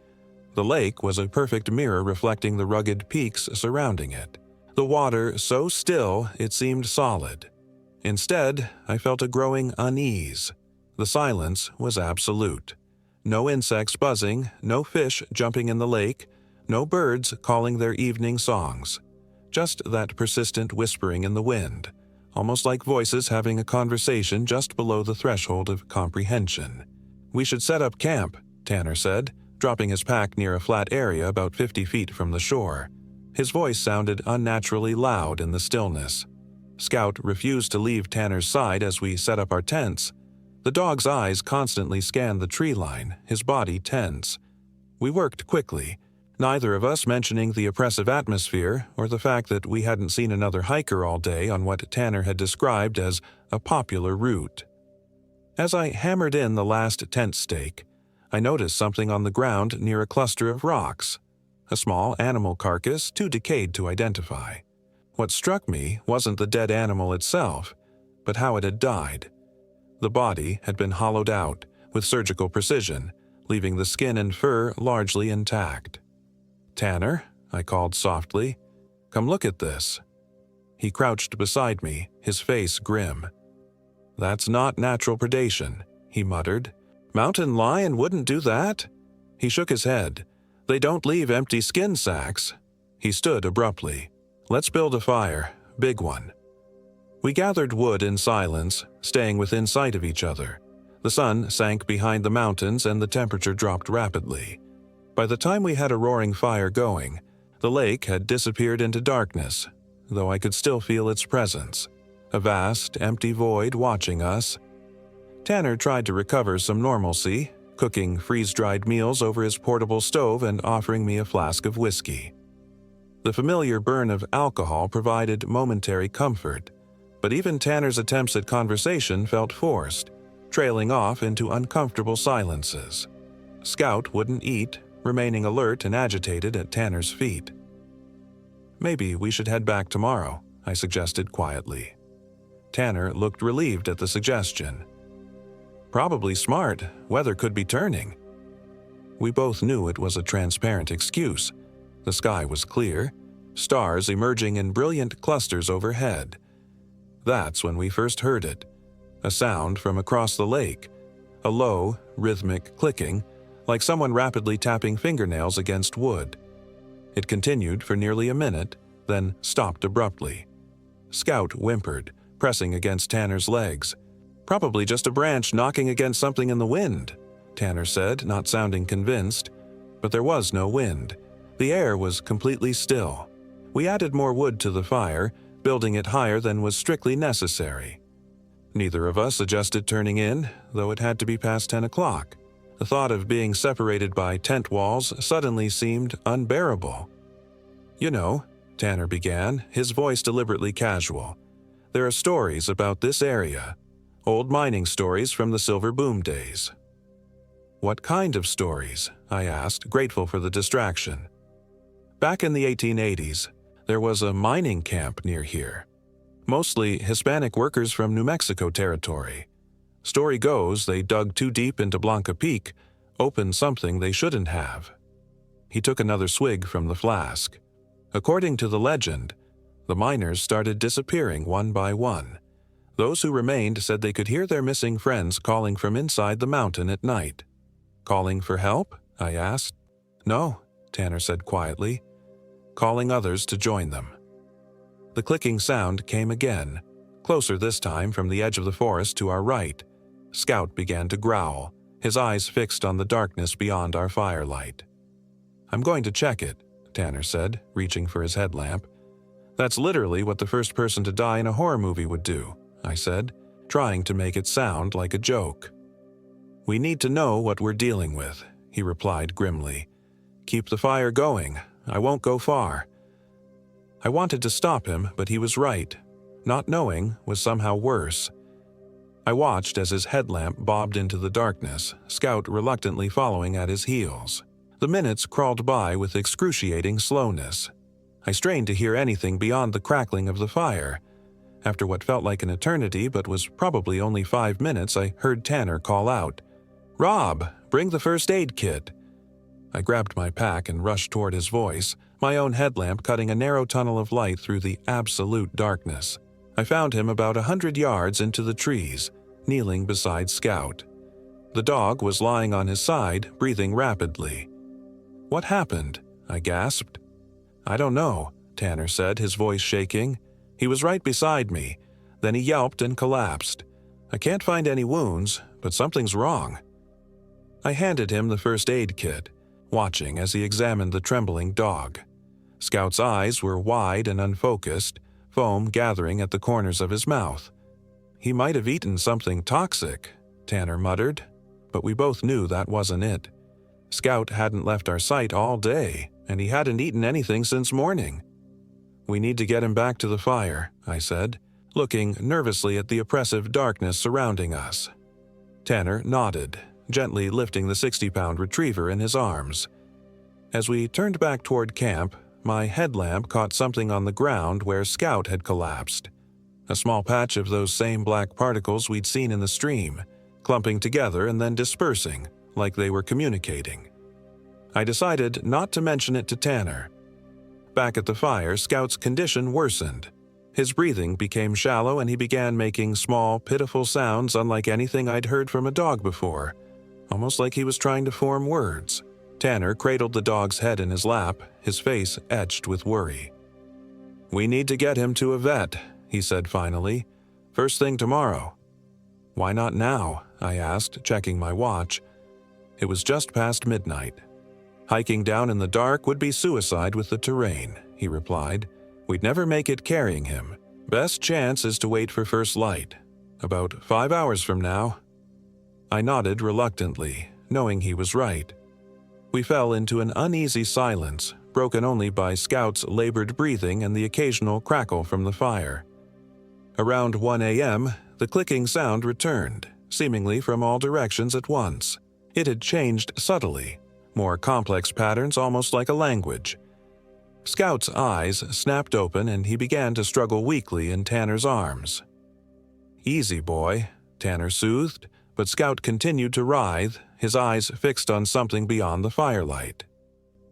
The lake was a perfect mirror reflecting the rugged peaks surrounding it. The water so still it seemed solid. Instead, I felt a growing unease. The silence was absolute. No insects buzzing, no fish jumping in the lake, No birds calling their evening songs. Just that persistent whispering in the wind, almost like voices having a conversation just below the threshold of comprehension. "We should set up camp," Tanner said, dropping his pack near a flat area about 50 feet from the shore. His voice sounded unnaturally loud in the stillness. Scout refused to leave Tanner's side as we set up our tents. The dog's eyes constantly scanned the tree line, his body tense. We worked quickly, neither of us mentioning the oppressive atmosphere or the fact that we hadn't seen another hiker all day on what Tanner had described as a popular route. As I hammered in the last tent stake, I noticed something on the ground near a cluster of rocks, a small animal carcass too decayed to identify. What struck me wasn't the dead animal itself, but how it had died. The body had been hollowed out with surgical precision, leaving the skin and fur largely intact. "Tanner," I called softly, "come look at this." He crouched beside me, his face grim. "That's not natural predation," he muttered. "Mountain lion wouldn't do that." He shook his head. "They don't leave empty skin sacks." He stood abruptly. "Let's build a fire, big one." We gathered wood in silence, staying within sight of each other. The sun sank behind the mountains and the temperature dropped rapidly. By the time we had a roaring fire going, the lake had disappeared into darkness, though I could still feel its presence, a vast, empty void watching us. Tanner tried to recover some normalcy, cooking freeze-dried meals over his portable stove and offering me a flask of whiskey. The familiar burn of alcohol provided momentary comfort, but even Tanner's attempts at conversation felt forced, trailing off into uncomfortable silences. Scout wouldn't eat, remaining alert and agitated at Tanner's feet. "Maybe we should head back tomorrow," I suggested quietly. Tanner looked relieved at the suggestion. "Probably smart. Weather could be turning." We both knew it was a transparent excuse. The sky was clear, stars emerging in brilliant clusters overhead. That's when we first heard it. A sound from across the lake, a low, rhythmic clicking, like someone rapidly tapping fingernails against wood. It continued for nearly a minute, then stopped abruptly. Scout whimpered, pressing against Tanner's legs. "Probably just a branch knocking against something in the wind," Tanner said, not sounding convinced. But there was no wind. The air was completely still. We added more wood to the fire, building it higher than was strictly necessary. Neither of us suggested turning in, though it had to be past 10 o'clock. The thought of being separated by tent walls suddenly seemed unbearable. "You know," Tanner began, his voice deliberately casual, "there are stories about this area. Old mining stories from the silver boom days." "What kind of stories?" I asked, grateful for the distraction. "Back in the 1880s, there was a mining camp near here. Mostly Hispanic workers from New Mexico territory. Story goes they dug too deep into Blanca Peak, opened something they shouldn't have." He took another swig from the flask. "According to the legend, the miners started disappearing one by one. Those who remained said they could hear their missing friends calling from inside the mountain at night." "Calling for help?" I asked. "No," Tanner said quietly. "Calling others to join them." The clicking sound came again, closer this time from the edge of the forest to our right. Scout began to growl, his eyes fixed on the darkness beyond our firelight. "I'm going to check it," Tanner said, reaching for his headlamp. "That's literally what the first person to die in a horror movie would do," I said, trying to make it sound like a joke. "We need to know what we're dealing with," he replied grimly. "Keep the fire going. I won't go far." I wanted to stop him, but he was right. Not knowing was somehow worse. I watched as his headlamp bobbed into the darkness, Scout reluctantly following at his heels. The minutes crawled by with excruciating slowness. I strained to hear anything beyond the crackling of the fire. After what felt like an eternity but was probably only 5 minutes, I heard Tanner call out, "Rob, bring the first aid kit." I grabbed my pack and rushed toward his voice, my own headlamp cutting a narrow tunnel of light through the absolute darkness. I found him about 100 yards into the trees, kneeling beside Scout. The dog was lying on his side, breathing rapidly. "What happened?" I gasped. I don't know, Tanner said, his voice shaking. He was right beside me. Then he yelped and collapsed. I can't find any wounds, but something's wrong. I handed him the first aid kit, watching as he examined the trembling dog. Scout's eyes were wide and unfocused, foam gathering at the corners of his mouth. He might have eaten something toxic, Tanner muttered, but we both knew that wasn't it. Scout hadn't left our sight all day, and he hadn't eaten anything since morning. We need to get him back to the fire, I said, looking nervously at the oppressive darkness surrounding us. Tanner nodded, gently lifting the 60-pound retriever in his arms. As we turned back toward camp, my headlamp caught something on the ground where Scout had collapsed. A small patch of those same black particles we'd seen in the stream, clumping together and then dispersing, like they were communicating. I decided not to mention it to Tanner. Back at the fire, Scout's condition worsened. His breathing became shallow and he began making small, pitiful sounds unlike anything I'd heard from a dog before, almost like he was trying to form words. Tanner cradled the dog's head in his lap, his face etched with worry. "We need to get him to a vet," he said finally. "First thing tomorrow." "Why not now?" I asked, checking my watch. It was just past midnight. "Hiking down in the dark would be suicide with the terrain," he replied. "We'd never make it carrying him. Best chance is to wait for first light. About 5 hours from now." I nodded reluctantly, knowing he was right. We fell into an uneasy silence, broken only by Scout's labored breathing and the occasional crackle from the fire. Around 1 a.m., the clicking sound returned, seemingly from all directions at once. It had changed subtly, more complex patterns almost like a language. Scout's eyes snapped open and he began to struggle weakly in Tanner's arms. "Easy, boy," Tanner soothed, but Scout continued to writhe, his eyes fixed on something beyond the firelight.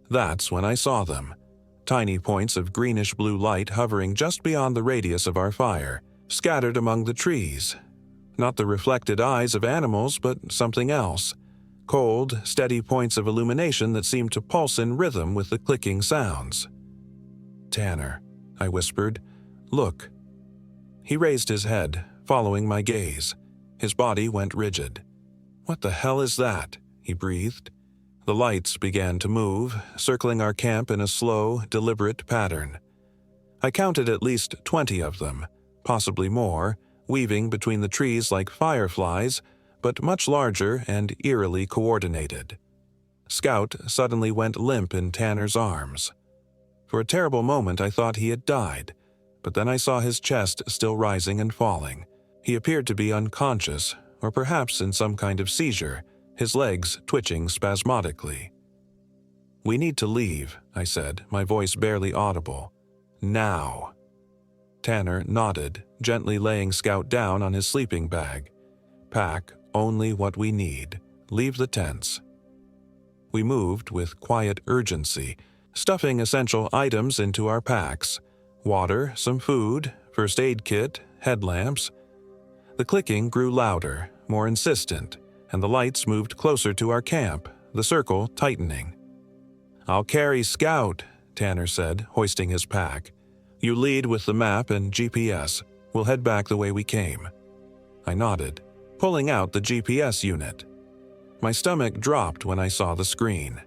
That's when I saw them. Tiny points of greenish-blue light hovering just beyond the radius of our fire, scattered among the trees. Not the reflected eyes of animals, but something else. Cold, steady points of illumination that seemed to pulse in rhythm with the clicking sounds. "Tanner," I whispered, "look." He raised his head, following my gaze. His body went rigid. "What the hell is that?" he breathed. The lights began to move, circling our camp in a slow, deliberate pattern. I counted at least 20 of them, possibly more, weaving between the trees like fireflies, but much larger and eerily coordinated. Scout suddenly went limp in Tanner's arms. For a terrible moment I thought he had died, but then I saw his chest still rising and falling. He appeared to be unconscious, or perhaps in some kind of seizure, his legs twitching spasmodically. "We need to leave," I said, my voice barely audible. "Now." Tanner nodded, gently laying Scout down on his sleeping bag. "Pack only what we need. Leave the tents." We moved with quiet urgency, stuffing essential items into our packs. Water, some food, first aid kit, headlamps. The clicking grew louder, more insistent, and the lights moved closer to our camp, the circle tightening. "I'll carry Scout," Tanner said, hoisting his pack. "You lead with the map and GPS. We'll head back the way we came." I nodded, pulling out the GPS unit. My stomach dropped when I saw the screen.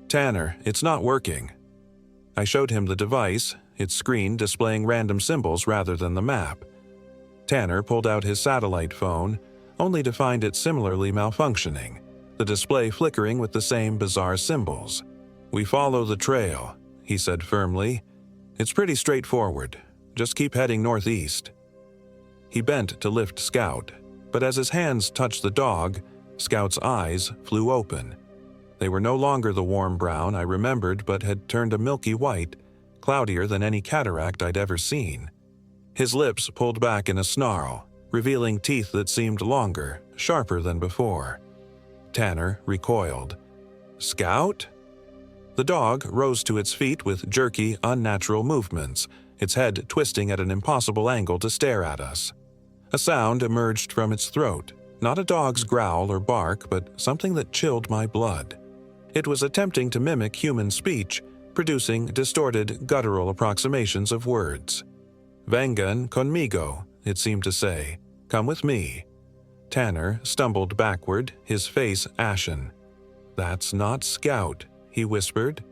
"Tanner, it's not working." I showed him the device, its screen displaying random symbols rather than the map. Tanner pulled out his satellite phone, only to find it similarly malfunctioning, the display flickering with the same bizarre symbols. "We follow the trail," he said firmly. "It's pretty straightforward. Just keep heading northeast." He bent to lift Scout, but as his hands touched the dog, Scout's eyes flew open. They were no longer the warm brown I remembered, but had turned a milky white, cloudier than any cataract I'd ever seen. His lips pulled back in a snarl, revealing teeth that seemed longer, sharper than before. Tanner recoiled. "Scout?" The dog rose to its feet with jerky, unnatural movements, its head twisting at an impossible angle to stare at us. A sound emerged from its throat, not a dog's growl or bark, but something that chilled my blood. It was attempting to mimic human speech, producing distorted, guttural approximations of words. "Vengan conmigo," it seemed to say. "Come with me." Tanner stumbled backward, his face ashen. "That's not Scout," he whispered.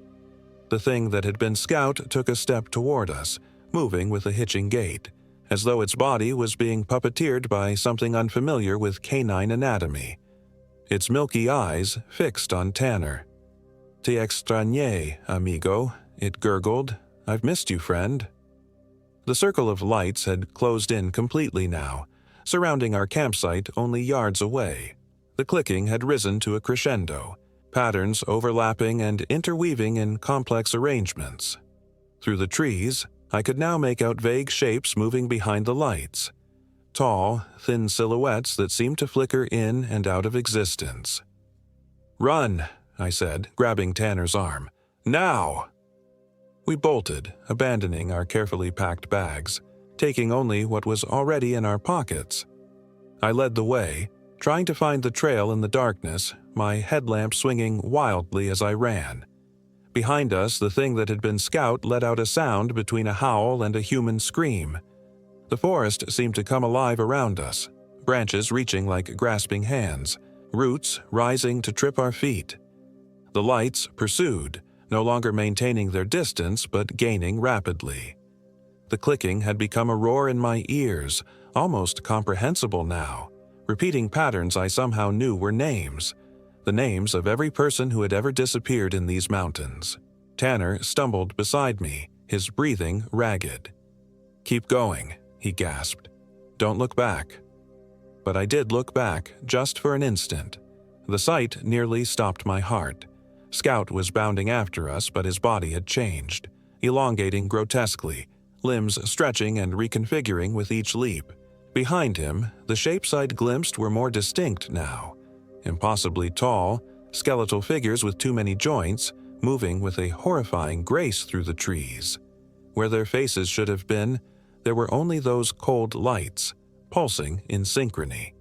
The thing that had been Scout took a step toward us, moving with a hitching gait, as though its body was being puppeteered by something unfamiliar with canine anatomy. Its milky eyes fixed on Tanner. "Te extrañé, amigo," it gurgled. "I've missed you, friend." The circle of lights had closed in completely now, surrounding our campsite only yards away. The clicking had risen to a crescendo, patterns overlapping and interweaving in complex arrangements. Through the trees, I could now make out vague shapes moving behind the lights. Tall, thin silhouettes that seemed to flicker in and out of existence. "Run," I said, grabbing Tanner's arm. "Now!" We bolted, abandoning our carefully packed bags, taking only what was already in our pockets. I led the way, trying to find the trail in the darkness, my headlamp swinging wildly as I ran. Behind us, the thing that had been Scout let out a sound between a howl and a human scream. The forest seemed to come alive around us, branches reaching like grasping hands, roots rising to trip our feet. The lights pursued, no longer maintaining their distance but gaining rapidly. The clicking had become a roar in my ears, almost comprehensible now, repeating patterns I somehow knew were names, the names of every person who had ever disappeared in these mountains. Tanner stumbled beside me, his breathing ragged. "Keep going," he gasped. "Don't look back." But I did look back, just for an instant. The sight nearly stopped my heart. Scout was bounding after us, but his body had changed, elongating grotesquely, limbs stretching and reconfiguring with each leap. Behind him, the shapes I'd glimpsed were more distinct now. Impossibly tall, skeletal figures with too many joints, moving with a horrifying grace through the trees. Where their faces should have been, there were only those cold lights, pulsing in synchrony.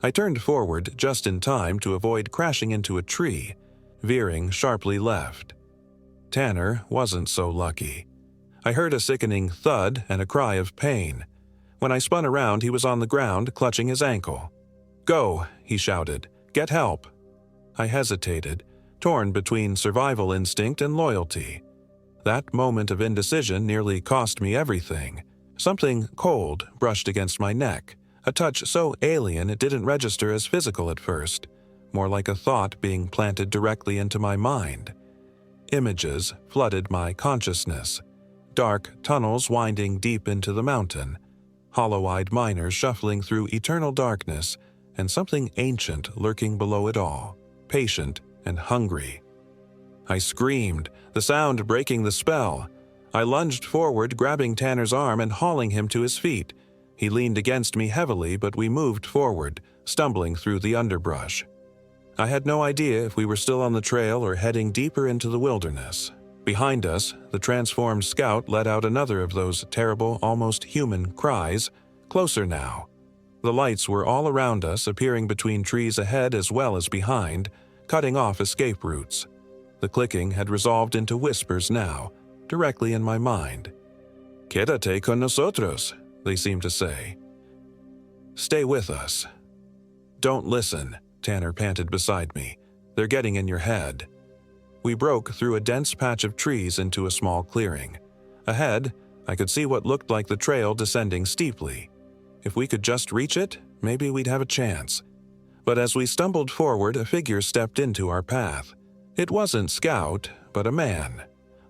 I turned forward just in time to avoid crashing into a tree, veering sharply left. Tanner wasn't so lucky. I heard a sickening thud and a cry of pain. When I spun around, he was on the ground, clutching his ankle. "Go," he shouted. "Get help." I hesitated, torn between survival instinct and loyalty. That moment of indecision nearly cost me everything. Something cold brushed against my neck, a touch so alien it didn't register as physical at first, more like a thought being planted directly into my mind. Images flooded my consciousness. Dark tunnels winding deep into the mountain, hollow-eyed miners shuffling through eternal darkness, and something ancient lurking below it all, patient and hungry. I screamed, the sound breaking the spell. I lunged forward, grabbing Tanner's arm and hauling him to his feet. He leaned against me heavily, but we moved forward, stumbling through the underbrush. I had no idea if we were still on the trail or heading deeper into the wilderness. Behind us, the transformed Scout let out another of those terrible, almost human cries, closer now. The lights were all around us, appearing between trees ahead as well as behind, cutting off escape routes. The clicking had resolved into whispers now, directly in my mind. "Quédate con nosotros," they seemed to say. "Stay with us." "Don't listen," Tanner panted beside me. "They're getting in your head." We broke through a dense patch of trees into a small clearing. Ahead, I could see what looked like the trail descending steeply. If we could just reach it, maybe we'd have a chance. But as we stumbled forward, a figure stepped into our path. It wasn't Scout, but a man,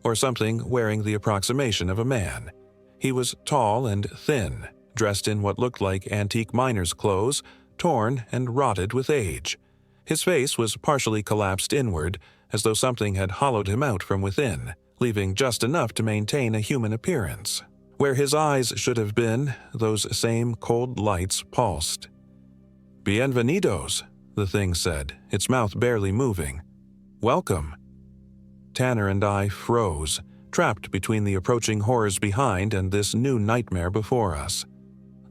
or something wearing the approximation of a man. He was tall and thin, dressed in what looked like antique miner's clothes, torn and rotted with age. His face was partially collapsed inward, as though something had hollowed him out from within, leaving just enough to maintain a human appearance. Where his eyes should have been, those same cold lights pulsed. "Bienvenidos," the thing said, its mouth barely moving. "Welcome." Tanner and I froze, trapped between the approaching horrors behind and this new nightmare before us.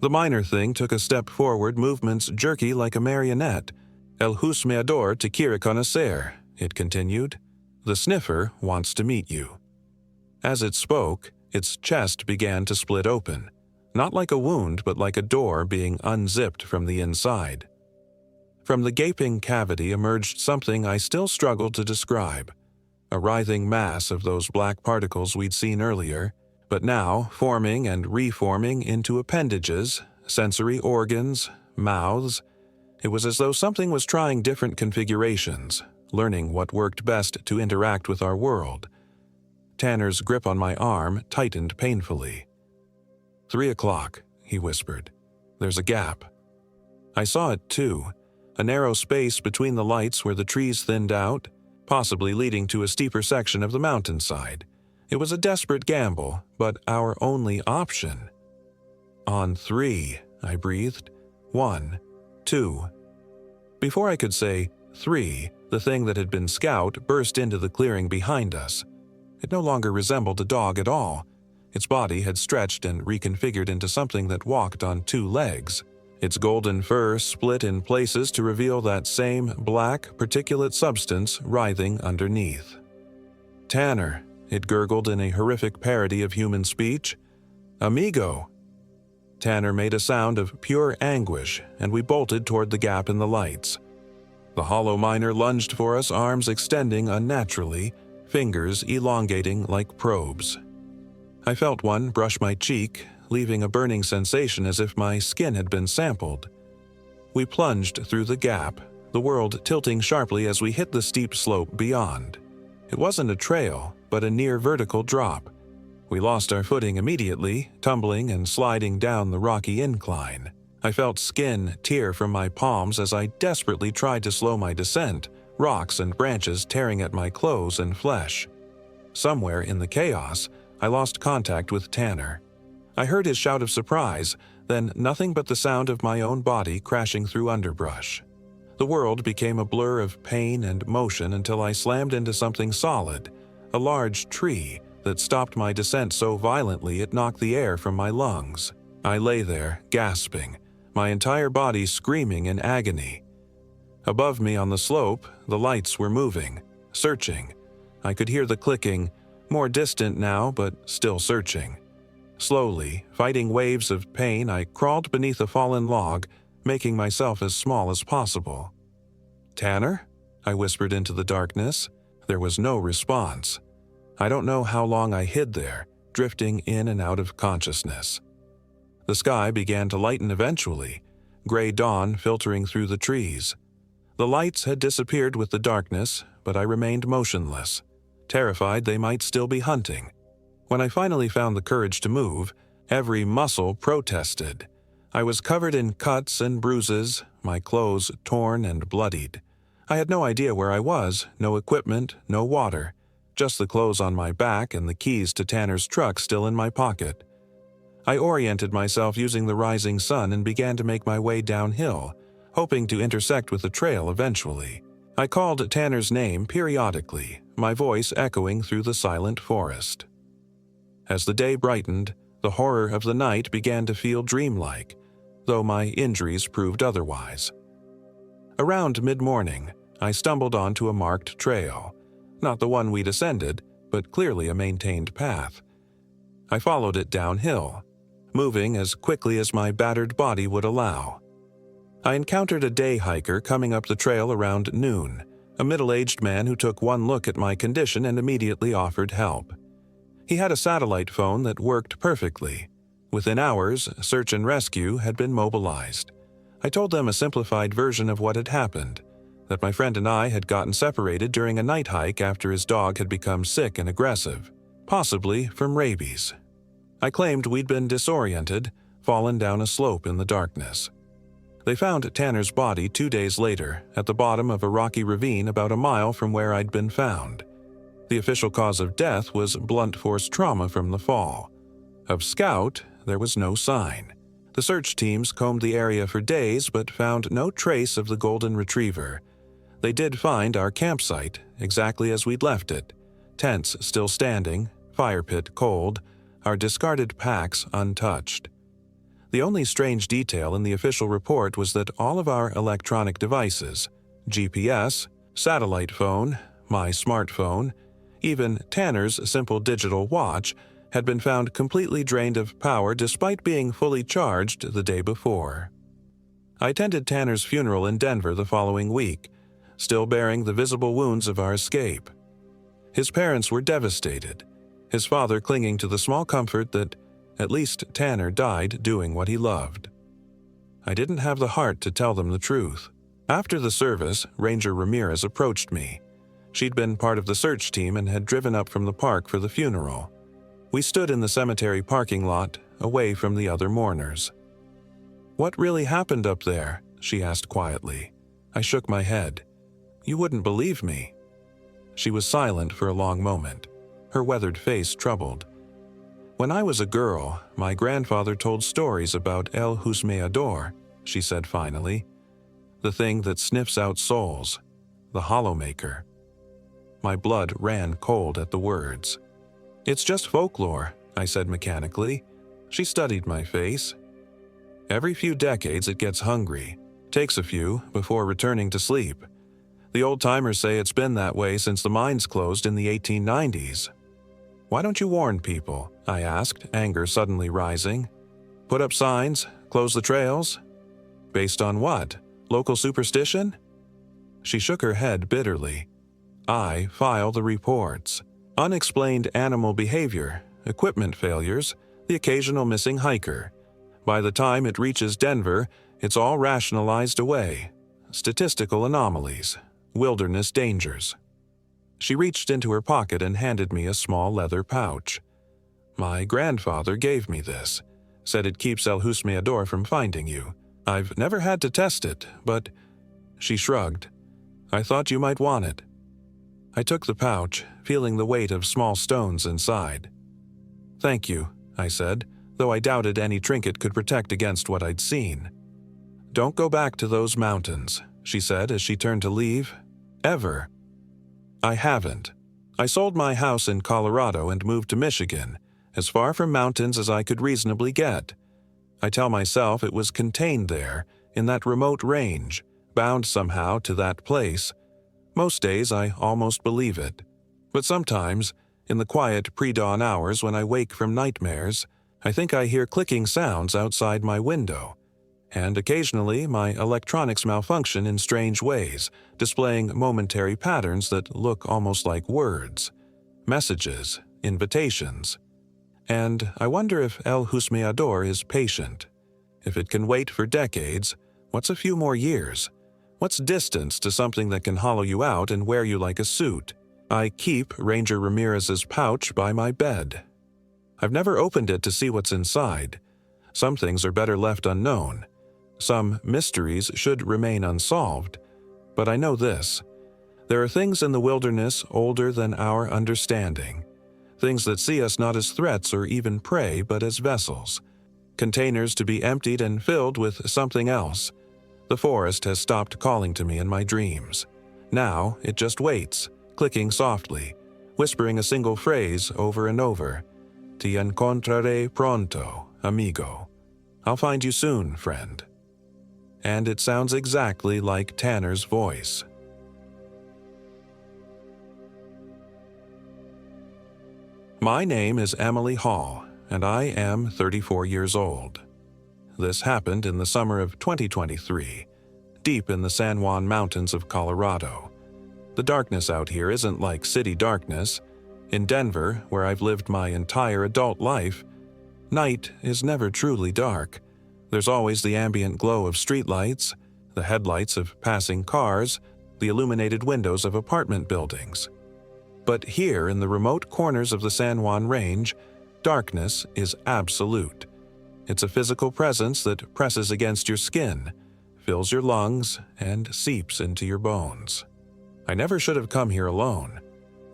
The miner thing took a step forward, movements jerky like a marionette. "El husmeador te quiere conocer," it continued. "The sniffer wants to meet you." As it spoke, its chest began to split open, not like a wound but like a door being unzipped from the inside. From the gaping cavity emerged something I still struggled to describe, a writhing mass of those black particles we'd seen earlier, but now forming and reforming into appendages, sensory organs, mouths. It was as though something was trying different configurations, learning what worked best to interact with our world. Tanner's grip on my arm tightened painfully. 3:00, he whispered. "There's a gap." I saw it too, a narrow space between the lights where the trees thinned out, possibly leading to a steeper section of the mountainside. It was a desperate gamble, but our only option. "On 3, I breathed. 1, 2. Before I could say 3, the thing that had been Scout burst into the clearing behind us. It no longer resembled a dog at all. Its body had stretched and reconfigured into something that walked on 2 legs. Its golden fur split in places to reveal that same black, particulate substance writhing underneath. "Tanner," it gurgled in a horrific parody of human speech. "Amigo." Tanner made a sound of pure anguish, and we bolted toward the gap in the lights. The hollow miner lunged for us, arms extending unnaturally, fingers elongating like probes. I felt one brush my cheek, leaving a burning sensation as if my skin had been sampled. We plunged through the gap, the world tilting sharply as we hit the steep slope beyond. It wasn't a trail, but a near vertical drop. We lost our footing immediately, tumbling and sliding down the rocky incline. I felt skin tear from my palms as I desperately tried to slow my descent, rocks and branches tearing at my clothes and flesh. Somewhere in the chaos, I lost contact with Tanner. I heard his shout of surprise, then nothing but the sound of my own body crashing through underbrush. The world became a blur of pain and motion until I slammed into something solid, a large tree that stopped my descent so violently it knocked the air from my lungs. I lay there, gasping, my entire body screaming in agony. Above me on the slope, the lights were moving, searching. I could hear the clicking, more distant now but still searching. Slowly, fighting waves of pain, I crawled beneath a fallen log, making myself as small as possible. "Tanner?" I whispered into the darkness. There was no response. I don't know how long I hid there, drifting in and out of consciousness. The sky began to lighten eventually, gray dawn filtering through the trees. The lights had disappeared with the darkness, but I remained motionless, terrified they might still be hunting. When I finally found the courage to move, every muscle protested. I was covered in cuts and bruises, my clothes torn and bloodied. I had no idea where I was, no equipment, no water, just the clothes on my back and the keys to Tanner's truck still in my pocket. I oriented myself using the rising sun and began to make my way downhill, hoping to intersect with the trail eventually. I called Tanner's name periodically, my voice echoing through the silent forest. As the day brightened, the horror of the night began to feel dreamlike, though my injuries proved otherwise. Around mid-morning, I stumbled onto a marked trail, not the one we'd ascended, but clearly a maintained path. I followed it downhill, moving as quickly as my battered body would allow. I encountered a day hiker coming up the trail around noon, a middle-aged man who took one look at my condition and immediately offered help. He had a satellite phone that worked perfectly. Within hours, search and rescue had been mobilized. I told them a simplified version of what had happened, that my friend and I had gotten separated during a night hike after his dog had become sick and aggressive, possibly from rabies. I claimed we'd been disoriented, fallen down a slope in the darkness. They found Tanner's body 2 days later at the bottom of a rocky ravine about a mile from where I'd been found. The official cause of death was blunt force trauma from the fall. Of Scout, there was no sign. The search teams combed the area for days but found no trace of the golden retriever. They did find our campsite, exactly as we'd left it. Tents still standing, fire pit cold, our discarded packs untouched. The only strange detail in the official report was that all of our electronic devices, GPS, satellite phone, my smartphone, even Tanner's simple digital watch, had been found completely drained of power despite being fully charged the day before. I attended Tanner's funeral in Denver the following week, still bearing the visible wounds of our escape. His parents were devastated, his father clinging to the small comfort that at least Tanner died doing what he loved. I didn't have the heart to tell them the truth. After the service, Ranger Ramirez approached me. She'd been part of the search team and had driven up from the park for the funeral. We stood in the cemetery parking lot, away from the other mourners. "What really happened up there?" she asked quietly. I shook my head. "You wouldn't believe me." She was silent for a long moment, her weathered face troubled. "When I was a girl, my grandfather told stories about El Husmeador," she said finally. "The thing that sniffs out souls, the Hollow Maker." My blood ran cold at the words. "It's just folklore," I said mechanically. She studied my face. "Every few decades it gets hungry. Takes a few before returning to sleep. The old-timers say it's been that way since the mines closed in the 1890s. "Why don't you warn people?" I asked, anger suddenly rising. "Put up signs? Close the trails?" "Based on what? Local superstition?" She shook her head bitterly. "I file the reports. Unexplained animal behavior, equipment failures, the occasional missing hiker. By the time it reaches Denver, it's all rationalized away. Statistical anomalies, wilderness dangers." She reached into her pocket and handed me a small leather pouch. "My grandfather gave me this. Said it keeps El Husmeador from finding you. I've never had to test it, but..." She shrugged. "I thought you might want it." I took the pouch, feeling the weight of small stones inside. "Thank you," I said, though I doubted any trinket could protect against what I'd seen. "Don't go back to those mountains," she said as she turned to leave. "Ever." I haven't. I sold my house in Colorado and moved to Michigan, as far from mountains as I could reasonably get. I tell myself it was contained there, in that remote range, bound somehow to that place. Most days I almost believe it. But sometimes, in the quiet pre-dawn hours when I wake from nightmares, I think I hear clicking sounds outside my window. And occasionally my electronics malfunction in strange ways, displaying momentary patterns that look almost like words, messages, invitations. And I wonder if El Husmeador is patient. If it can wait for decades, what's a few more years? What's distance to something that can hollow you out and wear you like a suit? I keep Ranger Ramirez's pouch by my bed. I've never opened it to see what's inside. Some things are better left unknown. Some mysteries should remain unsolved. But I know this. There are things in the wilderness older than our understanding. Things that see us not as threats or even prey, but as vessels. Containers to be emptied and filled with something else. The forest has stopped calling to me in my dreams. Now it just waits, clicking softly, whispering a single phrase over and over. "Te encontraré pronto, amigo." I'll find you soon, friend. And it sounds exactly like Tanner's voice. My name is Emily Hall, and I am 34 years old. This happened in the summer of 2023, deep in the San Juan Mountains of Colorado. The darkness out here isn't like city darkness. In Denver, where I've lived my entire adult life, night is never truly dark. There's always the ambient glow of streetlights, the headlights of passing cars, the illuminated windows of apartment buildings. But here in the remote corners of the San Juan Range, darkness is absolute. It's a physical presence that presses against your skin, fills your lungs, and seeps into your bones. I never should have come here alone.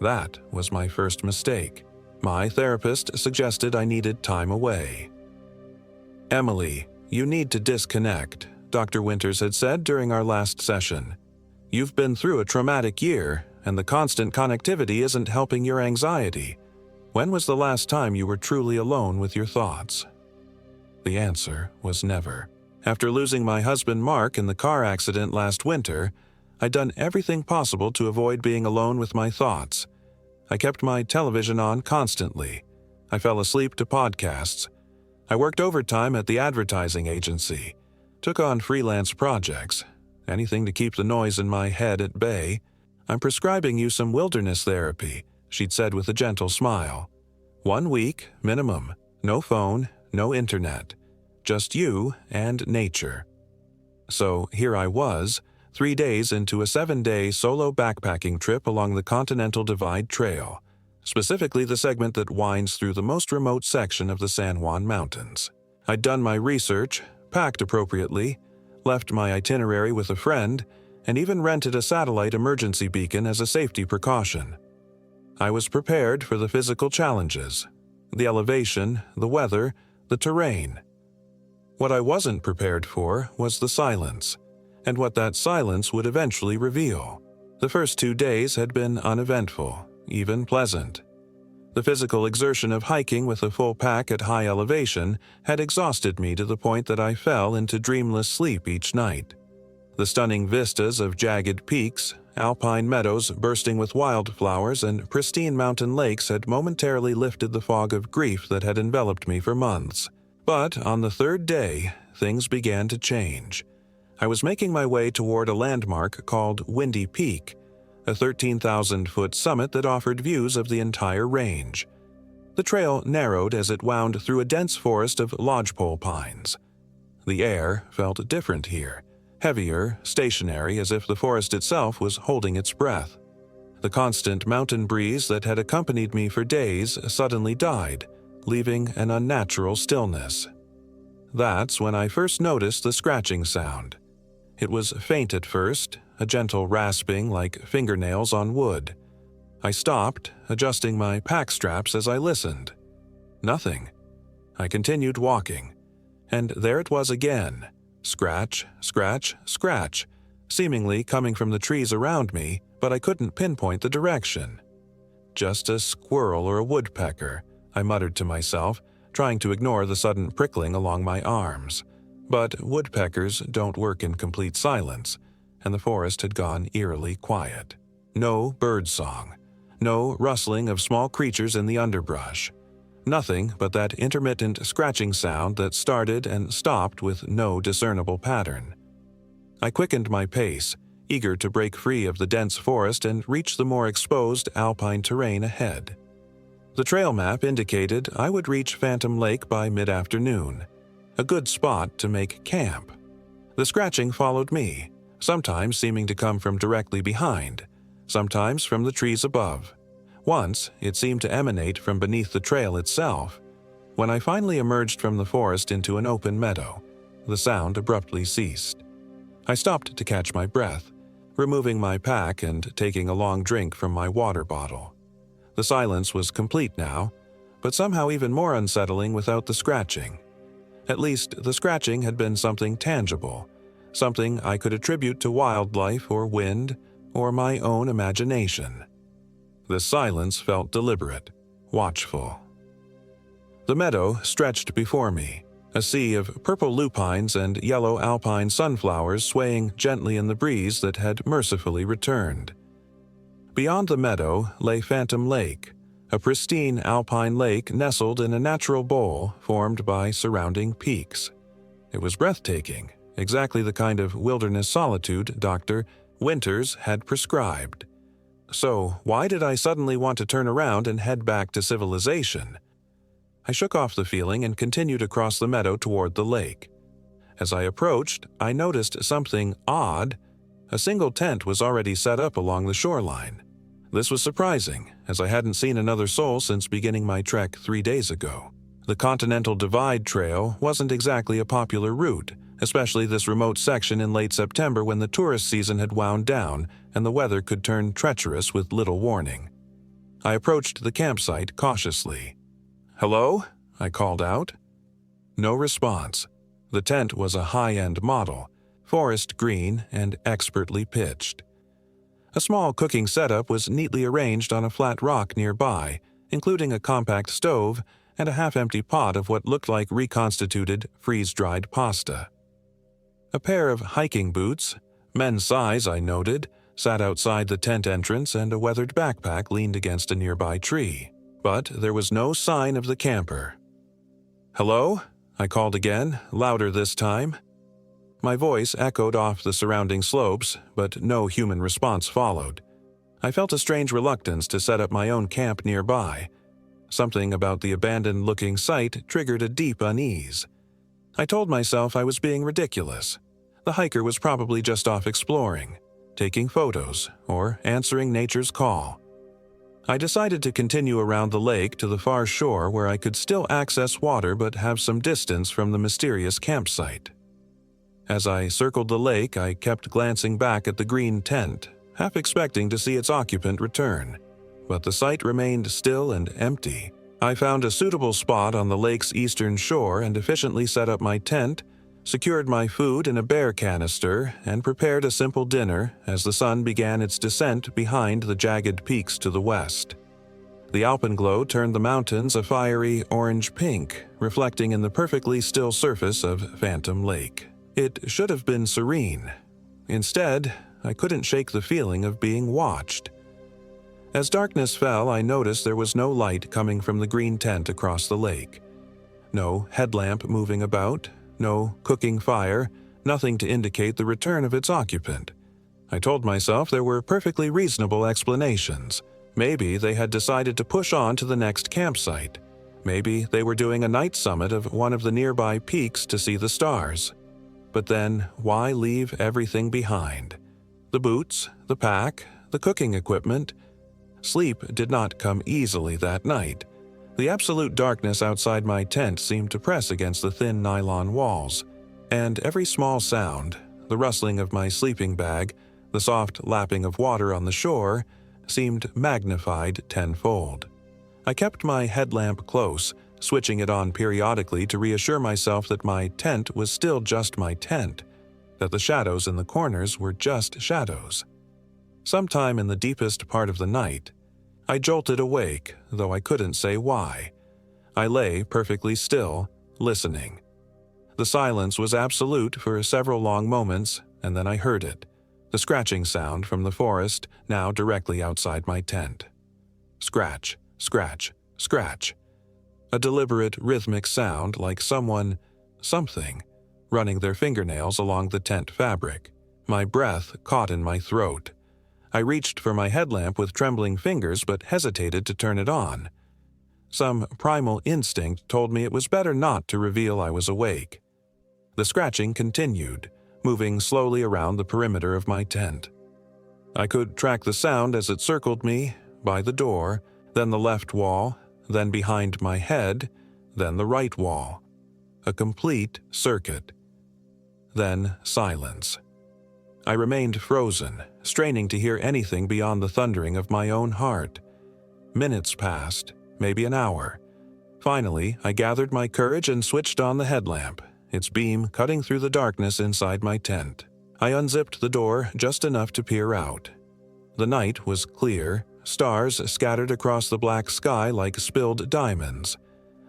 That was my first mistake. My therapist suggested I needed time away. "Emily, you need to disconnect," Dr. Winters had said during our last session. "You've been through a traumatic year, and the constant connectivity isn't helping your anxiety. When was the last time you were truly alone with your thoughts?" The answer was never. After losing my husband Mark in the car accident last winter, I'd done everything possible to avoid being alone with my thoughts. I kept my television on constantly. I fell asleep to podcasts. I worked overtime at the advertising agency, took on freelance projects, anything to keep the noise in my head at bay. "I'm prescribing you some wilderness therapy," she'd said with a gentle smile. 1 week, minimum. No phone, no internet. Just you and nature. So here I was, 3 days into a 7-day solo backpacking trip along the Continental Divide Trail, specifically the segment that winds through the most remote section of the San Juan Mountains. I'd done my research, packed appropriately, left my itinerary with a friend, and even rented a satellite emergency beacon as a safety precaution. I was prepared for the physical challenges, the elevation, the weather, the terrain. What I wasn't prepared for was the silence, and what that silence would eventually reveal. The first 2 days had been uneventful, even pleasant. The physical exertion of hiking with a full pack at high elevation had exhausted me to the point that I fell into dreamless sleep each night. The stunning vistas of jagged peaks, alpine meadows bursting with wildflowers, and pristine mountain lakes had momentarily lifted the fog of grief that had enveloped me for months. But on the 3rd day, things began to change. I was making my way toward a landmark called Windy Peak, a 13,000-foot summit that offered views of the entire range. The trail narrowed as it wound through a dense forest of lodgepole pines. The air felt different here, heavier, stationary, as if the forest itself was holding its breath. The constant mountain breeze that had accompanied me for days suddenly died, leaving an unnatural stillness. That's when I first noticed the scratching sound. It was faint at first, a gentle rasping like fingernails on wood. I stopped, adjusting my pack straps as I listened. Nothing. I continued walking, and there it was again. Scratch, scratch, scratch, seemingly coming from the trees around me, but I couldn't pinpoint the direction. "Just a squirrel or a woodpecker," I muttered to myself, trying to ignore the sudden prickling along my arms. But woodpeckers don't work in complete silence, and the forest had gone eerily quiet. No bird song, no rustling of small creatures in the underbrush. Nothing but that intermittent scratching sound that started and stopped with no discernible pattern. I quickened my pace, eager to break free of the dense forest and reach the more exposed alpine terrain ahead. The trail map indicated I would reach Phantom Lake by mid-afternoon, a good spot to make camp. The scratching followed me, sometimes seeming to come from directly behind, sometimes from the trees above. Once, it seemed to emanate from beneath the trail itself. When I finally emerged from the forest into an open meadow, the sound abruptly ceased. I stopped to catch my breath, removing my pack and taking a long drink from my water bottle. The silence was complete now, but somehow even more unsettling without the scratching. At least, the scratching had been something tangible, something I could attribute to wildlife or wind or my own imagination. The silence felt deliberate, watchful. The meadow stretched before me, a sea of purple lupines and yellow alpine sunflowers swaying gently in the breeze that had mercifully returned. Beyond the meadow lay Phantom Lake, a pristine alpine lake nestled in a natural bowl formed by surrounding peaks. It was breathtaking, exactly the kind of wilderness solitude Dr. Winters had prescribed. So why did I suddenly want to turn around and head back to civilization? I shook off the feeling and continued across the meadow toward the lake. As I approached, I noticed something odd. A single tent was already set up along the shoreline. This was surprising, as I hadn't seen another soul since beginning my trek 3 days ago. The Continental Divide Trail wasn't exactly a popular route, especially this remote section in late September when the tourist season had wound down and the weather could turn treacherous with little warning. I approached the campsite cautiously. "Hello?" I called out. No response. The tent was a high-end model, forest green and expertly pitched. A small cooking setup was neatly arranged on a flat rock nearby, including a compact stove and a half-empty pot of what looked like reconstituted, freeze-dried pasta. A pair of hiking boots, men's size, I noted, sat outside the tent entrance and a weathered backpack leaned against a nearby tree. But there was no sign of the camper. "Hello?" I called again, louder this time. My voice echoed off the surrounding slopes, but no human response followed. I felt a strange reluctance to set up my own camp nearby. Something about the abandoned-looking site triggered a deep unease. I told myself I was being ridiculous. The hiker was probably just off exploring, taking photos, or answering nature's call. I decided to continue around the lake to the far shore where I could still access water but have some distance from the mysterious campsite. As I circled the lake, I kept glancing back at the green tent, half expecting to see its occupant return. But the site remained still and empty. I found a suitable spot on the lake's eastern shore and efficiently set up my tent, secured my food in a bear canister, and prepared a simple dinner as the sun began its descent behind the jagged peaks to the west. The alpenglow turned the mountains a fiery orange-pink, reflecting in the perfectly still surface of Phantom Lake. It should have been serene. Instead, I couldn't shake the feeling of being watched. As darkness fell, I noticed there was no light coming from the green tent across the lake. No headlamp moving about, no cooking fire, nothing to indicate the return of its occupant. I told myself there were perfectly reasonable explanations. Maybe they had decided to push on to the next campsite. Maybe they were doing a night summit of one of the nearby peaks to see the stars. But then, why leave everything behind? The boots, the pack, the cooking equipment. Sleep did not come easily that night. The absolute darkness outside my tent seemed to press against the thin nylon walls, and every small sound, the rustling of my sleeping bag, the soft lapping of water on the shore, seemed magnified tenfold. I kept my headlamp close, switching it on periodically to reassure myself that my tent was still just my tent, that the shadows in the corners were just shadows. Sometime in the deepest part of the night, I jolted awake, though I couldn't say why. I lay perfectly still, listening. The silence was absolute for several long moments, and then I heard it, the scratching sound from the forest now directly outside my tent. Scratch, scratch, scratch. A deliberate, rhythmic sound like something, running their fingernails along the tent fabric. My breath caught in my throat. I reached for my headlamp with trembling fingers but hesitated to turn it on. Some primal instinct told me it was better not to reveal I was awake. The scratching continued, moving slowly around the perimeter of my tent. I could track the sound as it circled me, by the door, then the left wall, then behind my head, then the right wall. A complete circuit. Then silence. I remained frozen, straining to hear anything beyond the thundering of my own heart. Minutes passed, maybe an hour. Finally, I gathered my courage and switched on the headlamp, its beam cutting through the darkness inside my tent. I unzipped the door just enough to peer out. The night was clear, stars scattered across the black sky like spilled diamonds.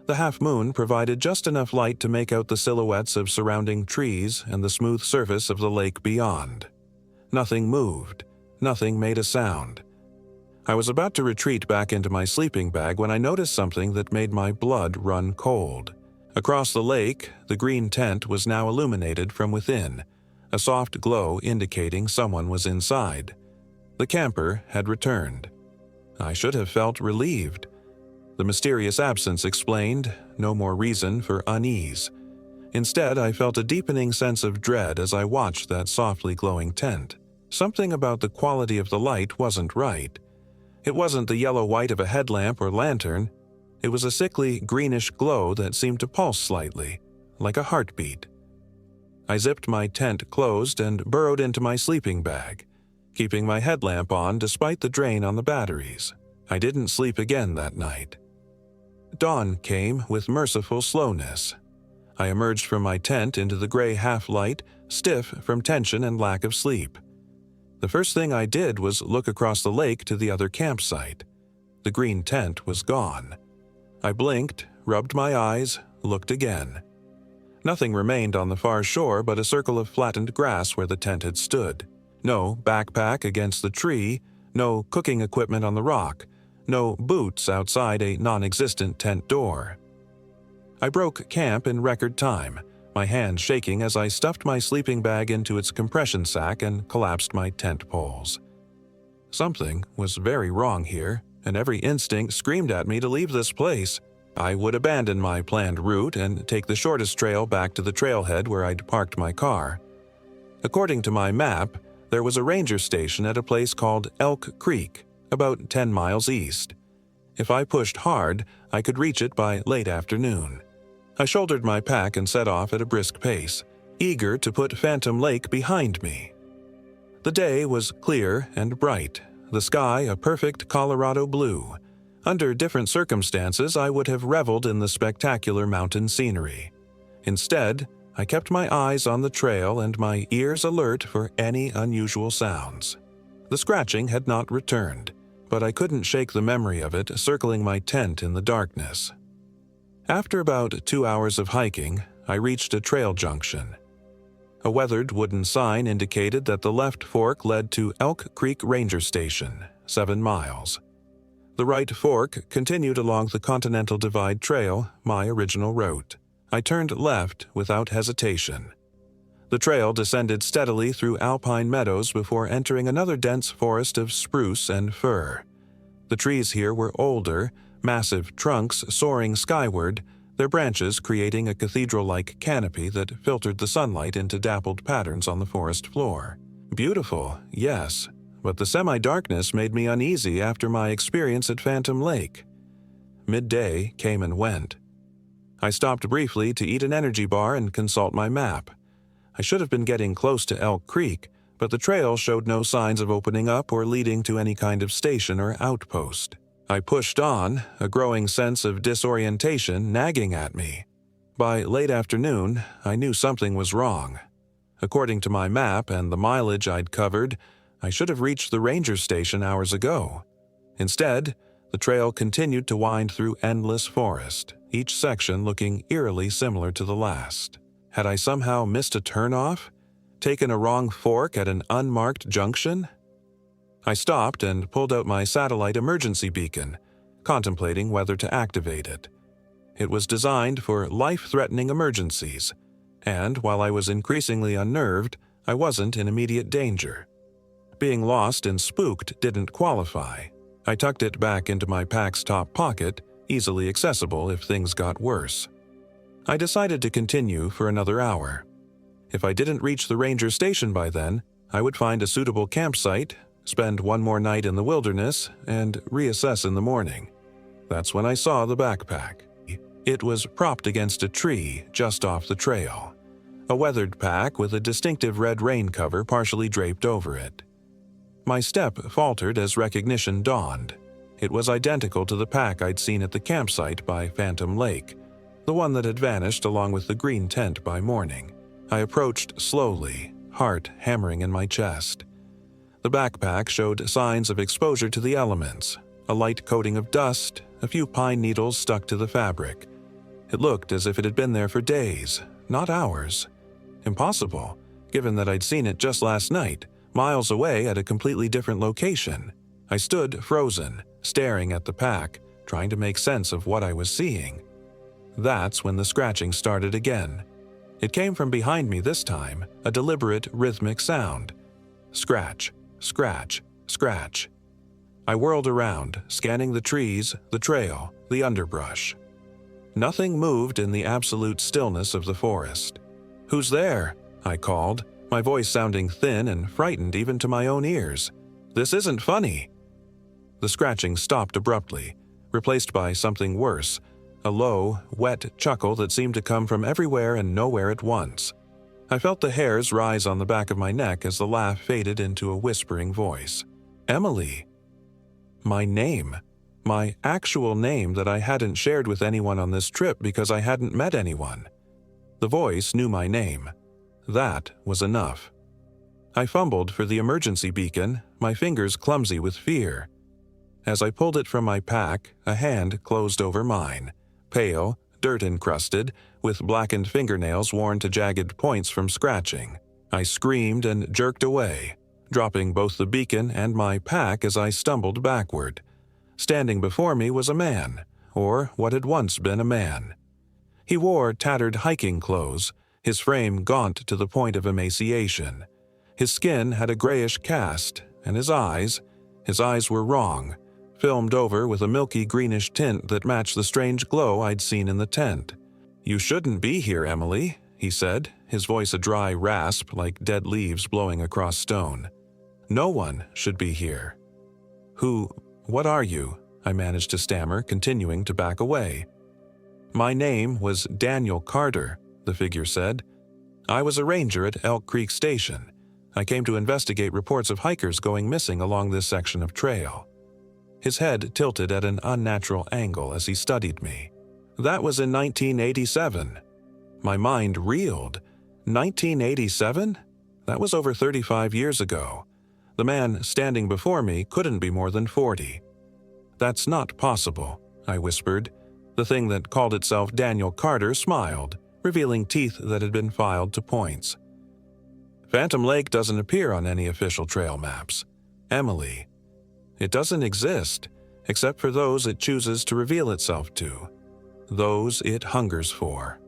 The half-moon provided just enough light to make out the silhouettes of surrounding trees and the smooth surface of the lake beyond. Nothing moved. Nothing made a sound. I was about to retreat back into my sleeping bag when I noticed something that made my blood run cold. Across the lake, the green tent was now illuminated from within, a soft glow indicating someone was inside. The camper had returned. I should have felt relieved. The mysterious absence explained, no more reason for unease. Instead, I felt a deepening sense of dread as I watched that softly glowing tent. Something about the quality of the light wasn't right. It wasn't the yellow-white of a headlamp or lantern. It was a sickly, greenish glow that seemed to pulse slightly, like a heartbeat. I zipped my tent closed and burrowed into my sleeping bag, keeping my headlamp on despite the drain on the batteries. I didn't sleep again that night. Dawn came with merciful slowness. I emerged from my tent into the gray half-light, stiff from tension and lack of sleep. The first thing I did was look across the lake to the other campsite. The green tent was gone. I blinked, rubbed my eyes, looked again. Nothing remained on the far shore but a circle of flattened grass where the tent had stood. No backpack against the tree, no cooking equipment on the rock, no boots outside a non-existent tent door. I broke camp in record time, my hand shaking as I stuffed my sleeping bag into its compression sack and collapsed my tent poles. Something was very wrong here, and every instinct screamed at me to leave this place. I would abandon my planned route and take the shortest trail back to the trailhead where I'd parked my car. According to my map, there was a ranger station at a place called Elk Creek, about 10 miles east. If I pushed hard, I could reach it by late afternoon. I shouldered my pack and set off at a brisk pace, eager to put Phantom Lake behind me. The day was clear and bright, the sky a perfect Colorado blue. Under different circumstances, I would have reveled in the spectacular mountain scenery. Instead, I kept my eyes on the trail and my ears alert for any unusual sounds. The scratching had not returned, but I couldn't shake the memory of it circling my tent in the darkness. After about 2 hours of hiking, I reached a trail junction. A weathered wooden sign indicated that the left fork led to Elk Creek Ranger Station, 7 miles. The right fork continued along the Continental Divide Trail, my original route. I turned left without hesitation. The trail descended steadily through alpine meadows before entering another dense forest of spruce and fir. The trees here were older, massive trunks soaring skyward, their branches creating a cathedral-like canopy that filtered the sunlight into dappled patterns on the forest floor. Beautiful, yes, but the semi-darkness made me uneasy after my experience at Phantom Lake. Midday came and went. I stopped briefly to eat an energy bar and consult my map. I should have been getting close to Elk Creek, but the trail showed no signs of opening up or leading to any kind of station or outpost. I pushed on, a growing sense of disorientation nagging at me. By late afternoon, I knew something was wrong. According to my map and the mileage I'd covered, I should have reached the ranger station hours ago. Instead, the trail continued to wind through endless forest, each section looking eerily similar to the last. Had I somehow missed a turnoff? Taken a wrong fork at an unmarked junction? I stopped and pulled out my satellite emergency beacon, contemplating whether to activate it. It was designed for life-threatening emergencies, and while I was increasingly unnerved, I wasn't in immediate danger. Being lost and spooked didn't qualify. I tucked it back into my pack's top pocket, easily accessible if things got worse. I decided to continue for another hour. If I didn't reach the ranger station by then, I would find a suitable campsite, spend one more night in the wilderness, and reassess in the morning. That's when I saw the backpack. It was propped against a tree just off the trail, a weathered pack with a distinctive red rain cover partially draped over it. My step faltered as recognition dawned. It was identical to the pack I'd seen at the campsite by Phantom Lake, the one that had vanished along with the green tent by morning. I approached slowly, heart hammering in my chest. The backpack showed signs of exposure to the elements, a light coating of dust, a few pine needles stuck to the fabric. It looked as if it had been there for days, not hours. Impossible, given that I'd seen it just last night, miles away at a completely different location. I stood frozen, staring at the pack, trying to make sense of what I was seeing. That's when the scratching started again. It came from behind me this time, a deliberate, rhythmic sound. Scratch, scratch, scratch. I whirled around, scanning the trees, the trail, the underbrush. Nothing moved in the absolute stillness of the forest. "Who's there?" I called, my voice sounding thin and frightened even to my own ears. "This isn't funny." The scratching stopped abruptly, replaced by something worse, a low, wet chuckle that seemed to come from everywhere and nowhere at once. I felt the hairs rise on the back of my neck as the laugh faded into a whispering voice. Emily. My name. My actual name that I hadn't shared with anyone on this trip because I hadn't met anyone. The voice knew my name. That was enough. I fumbled for the emergency beacon, my fingers clumsy with fear. As I pulled it from my pack, a hand closed over mine, pale, dirt-encrusted, with blackened fingernails worn to jagged points from scratching. I screamed and jerked away, dropping both the beacon and my pack as I stumbled backward. Standing before me was a man, or what had once been a man. He wore tattered hiking clothes, his frame gaunt to the point of emaciation. His skin had a grayish cast, and his eyes were wrong, filmed over with a milky greenish tint that matched the strange glow I'd seen in the tent. "You shouldn't be here, Emily," he said, his voice a dry rasp like dead leaves blowing across stone. "No one should be here." What are you?" I managed to stammer, continuing to back away. "My name was Daniel Carter," the figure said. "I was a ranger at Elk Creek Station. I came to investigate reports of hikers going missing along this section of trail." His head tilted at an unnatural angle as he studied me. "That was in 1987. My mind reeled. 1987? That was over 35 years ago. The man standing before me couldn't be more than 40. "That's not possible," I whispered. The thing that called itself Daniel Carter smiled, revealing teeth that had been filed to points. "Phantom Lake doesn't appear on any official trail maps. Emily. It doesn't exist, except for those it chooses to reveal itself to, those it hungers for."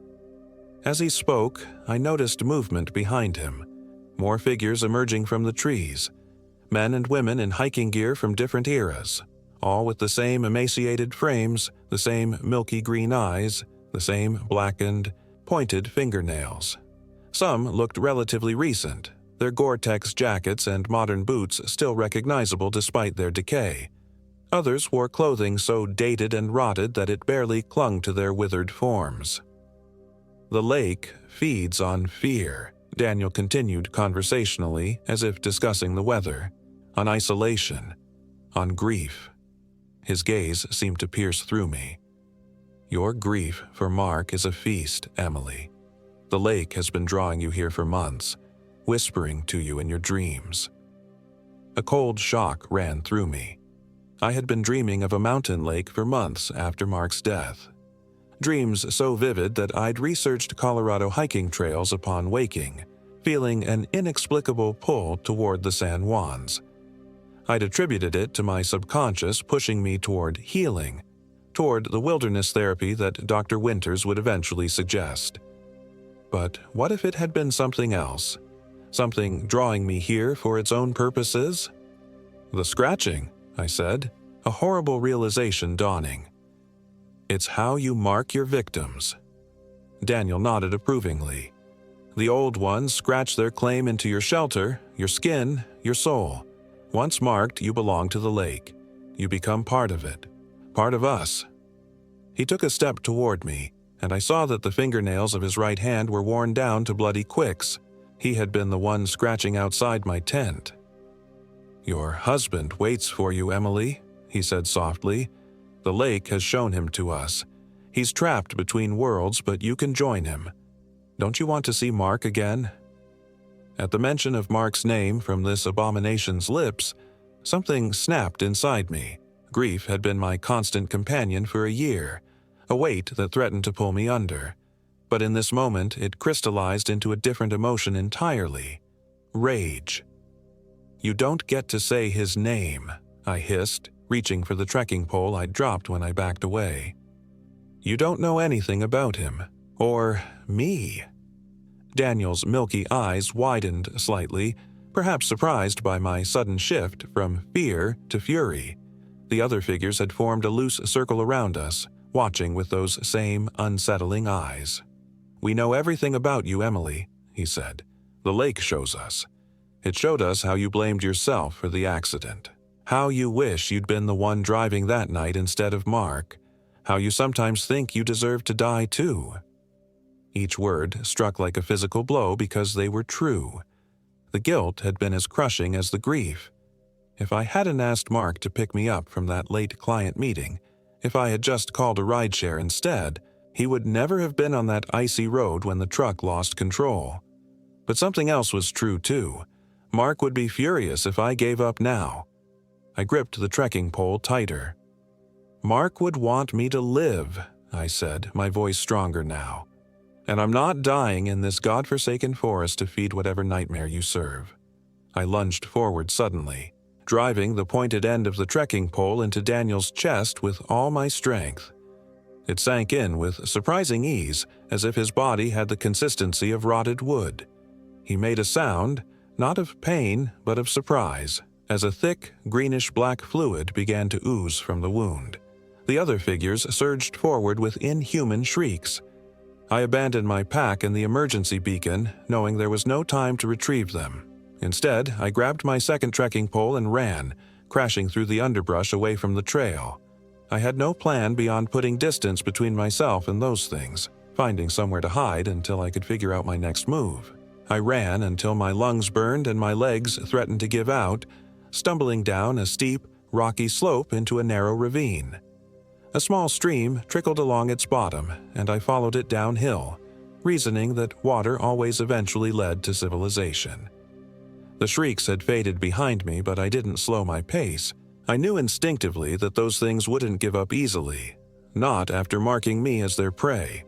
As he spoke, I noticed movement behind him, more figures emerging from the trees, men and women in hiking gear from different eras, all with the same emaciated frames, the same milky green eyes, the same blackened, pointed fingernails. Some looked relatively recent, their Gore-Tex jackets and modern boots still recognizable despite their decay. Others wore clothing so dated and rotted that it barely clung to their withered forms. "The lake feeds on fear," Daniel continued conversationally, as if discussing the weather, "on isolation, on grief." His gaze seemed to pierce through me. "Your grief for Mark is a feast, Emily. The lake has been drawing you here for months, whispering to you in your dreams." A cold shock ran through me. I had been dreaming of a mountain lake for months after Mark's death. Dreams so vivid that I'd researched Colorado hiking trails upon waking, feeling an inexplicable pull toward the San Juans. I'd attributed it to my subconscious pushing me toward healing, toward the wilderness therapy that Dr. Winters would eventually suggest. But what if it had been something else? Something drawing me here for its own purposes? "The scratching," I said, a horrible realization dawning. "It's how you mark your victims." Daniel nodded approvingly. "The old ones scratch their claim into your shelter, your skin, your soul. Once marked, you belong to the lake. You become part of it, part of us." He took a step toward me, and I saw that the fingernails of his right hand were worn down to bloody quicks. He had been the one scratching outside my tent. "Your husband waits for you, Emily," he said softly. "The lake has shown him to us. He's trapped between worlds, but you can join him. Don't you want to see Mark again?" At the mention of Mark's name from this abomination's lips, something snapped inside me. Grief had been my constant companion for a year, a weight that threatened to pull me under. But in this moment, it crystallized into a different emotion entirely: rage. "You don't get to say his name," I hissed, reaching for the trekking pole I'd dropped when I backed away. "You don't know anything about him, or me." Daniel's milky eyes widened slightly, perhaps surprised by my sudden shift from fear to fury. The other figures had formed a loose circle around us, watching with those same unsettling eyes. "We know everything about you, Emily," he said. "The lake shows us. It showed us how you blamed yourself for the accident. How you wish you'd been the one driving that night instead of Mark. How you sometimes think you deserve to die too." Each word struck like a physical blow because they were true. The guilt had been as crushing as the grief. If I hadn't asked Mark to pick me up from that late client meeting, if I had just called a rideshare instead, he would never have been on that icy road when the truck lost control. But something else was true too. Mark would be furious if I gave up now. I gripped the trekking pole tighter. "Mark would want me to live," I said, my voice stronger now. "And I'm not dying in this godforsaken forest to feed whatever nightmare you serve. I lunged forward suddenly, driving the pointed end of the trekking pole into Daniel's chest with all my strength. It sank in with surprising ease, as if his body had the consistency of rotted wood. He made a sound, not of pain, but of surprise, as a thick, greenish-black fluid began to ooze from the wound. The other figures surged forward with inhuman shrieks. I abandoned my pack and the emergency beacon, knowing there was no time to retrieve them. Instead, I grabbed my second trekking pole and ran, crashing through the underbrush away from the trail. I had no plan beyond putting distance between myself and those things, finding somewhere to hide until I could figure out my next move. I ran until my lungs burned and my legs threatened to give out, stumbling down a steep, rocky slope into a narrow ravine. A small stream trickled along its bottom, and I followed it downhill, reasoning that water always eventually led to civilization. The shrieks had faded behind me, but I didn't slow my pace. I knew instinctively that those things wouldn't give up easily, not after marking me as their prey.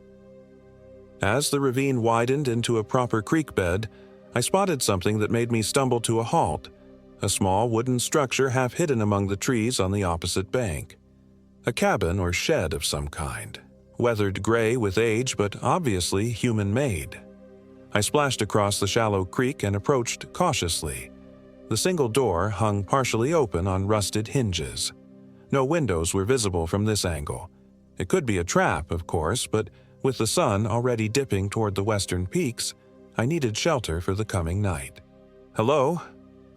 As the ravine widened into a proper creek bed, I spotted something that made me stumble to a halt, a small wooden structure half hidden among the trees on the opposite bank. A cabin or shed of some kind, weathered gray with age but obviously human-made. I splashed across the shallow creek and approached cautiously. The single door hung partially open on rusted hinges. No windows were visible from this angle. It could be a trap, of course, but with the sun already dipping toward the western peaks, I needed shelter for the coming night. "Hello?"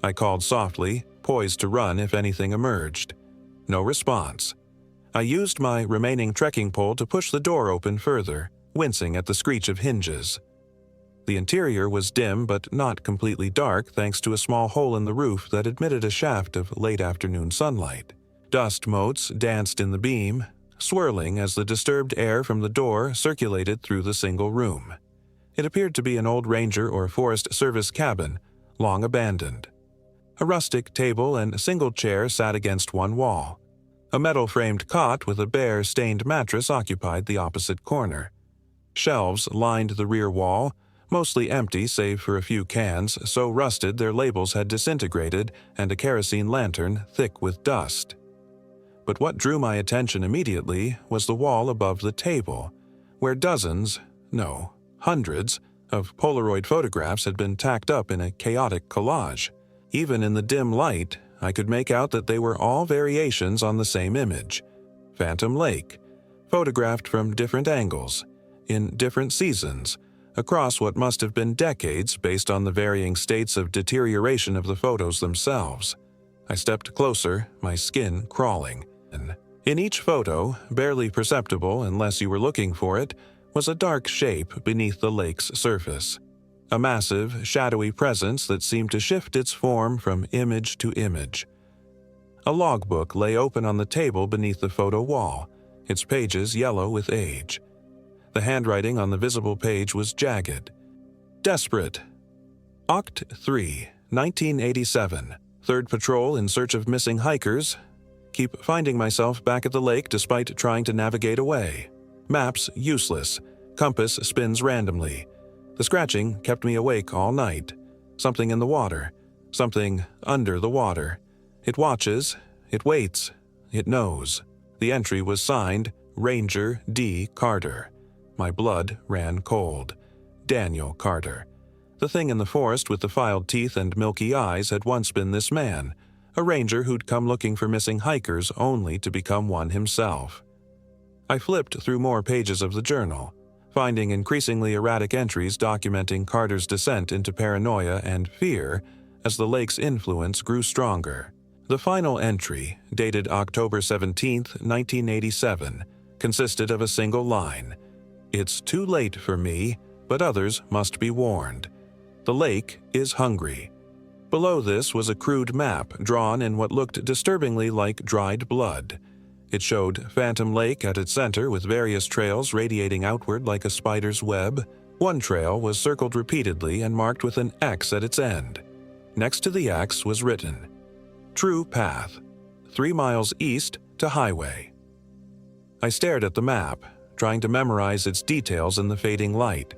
I called softly, poised to run if anything emerged. No response. I used my remaining trekking pole to push the door open further, wincing at the screech of hinges. The interior was dim but not completely dark thanks to a small hole in the roof that admitted a shaft of late afternoon sunlight. Dust motes danced in the beam, swirling as the disturbed air from the door circulated through the single room. It appeared to be an old ranger or Forest Service cabin, long abandoned. A rustic table and a single chair sat against one wall. A metal-framed cot with a bare, stained mattress occupied the opposite corner. Shelves lined the rear wall, mostly empty save for a few cans so rusted their labels had disintegrated and a kerosene lantern thick with dust. But what drew my attention immediately was the wall above the table, where dozens, no, hundreds, of Polaroid photographs had been tacked up in a chaotic collage. Even in the dim light, I could make out that they were all variations on the same image. Phantom Lake, photographed from different angles, in different seasons, across what must have been decades based on the varying states of deterioration of the photos themselves. I stepped closer, my skin crawling. In each photo, barely perceptible unless you were looking for it, was a dark shape beneath the lake's surface. A massive, shadowy presence that seemed to shift its form from image to image. A logbook lay open on the table beneath the photo wall, its pages yellow with age. The handwriting on the visible page was jagged. Desperate. Oct. 3, 1987. 3rd Patrol in search of missing hikers. Keep finding myself back at the lake despite trying to navigate away. Maps useless. Compass spins randomly. The scratching kept me awake all night. Something in the water. Something under the water. It watches. It waits. It knows. The entry was signed Ranger D. Carter. My blood ran cold. Daniel Carter. The thing in the forest with the filed teeth and milky eyes had once been this man, a ranger who'd come looking for missing hikers only to become one himself. I flipped through more pages of the journal, finding increasingly erratic entries documenting Carter's descent into paranoia and fear as the lake's influence grew stronger. The final entry, dated October 17, 1987, consisted of a single line. "It's too late for me, but others must be warned. The lake is hungry." Below this was a crude map drawn in what looked disturbingly like dried blood. It showed Phantom Lake at its center with various trails radiating outward like a spider's web. One trail was circled repeatedly and marked with an X at its end. Next to the X was written, "True path, 3 miles east to highway." I stared at the map, trying to memorize its details in the fading light.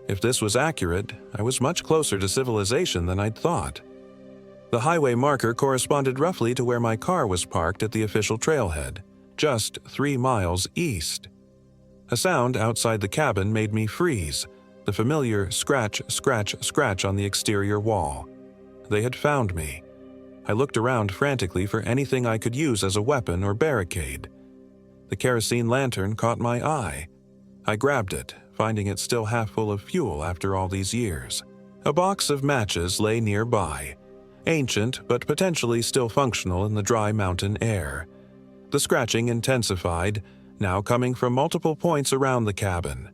If this was accurate, I was much closer to civilization than I'd thought. The highway marker corresponded roughly to where my car was parked at the official trailhead, just 3 miles east. A sound outside the cabin made me freeze, the familiar scratch, scratch, scratch on the exterior wall. They had found me. I looked around frantically for anything I could use as a weapon or barricade. The kerosene lantern caught my eye. I grabbed it, finding it still half full of fuel after all these years. A box of matches lay nearby, ancient but potentially still functional in the dry mountain air. The scratching intensified, now coming from multiple points around the cabin.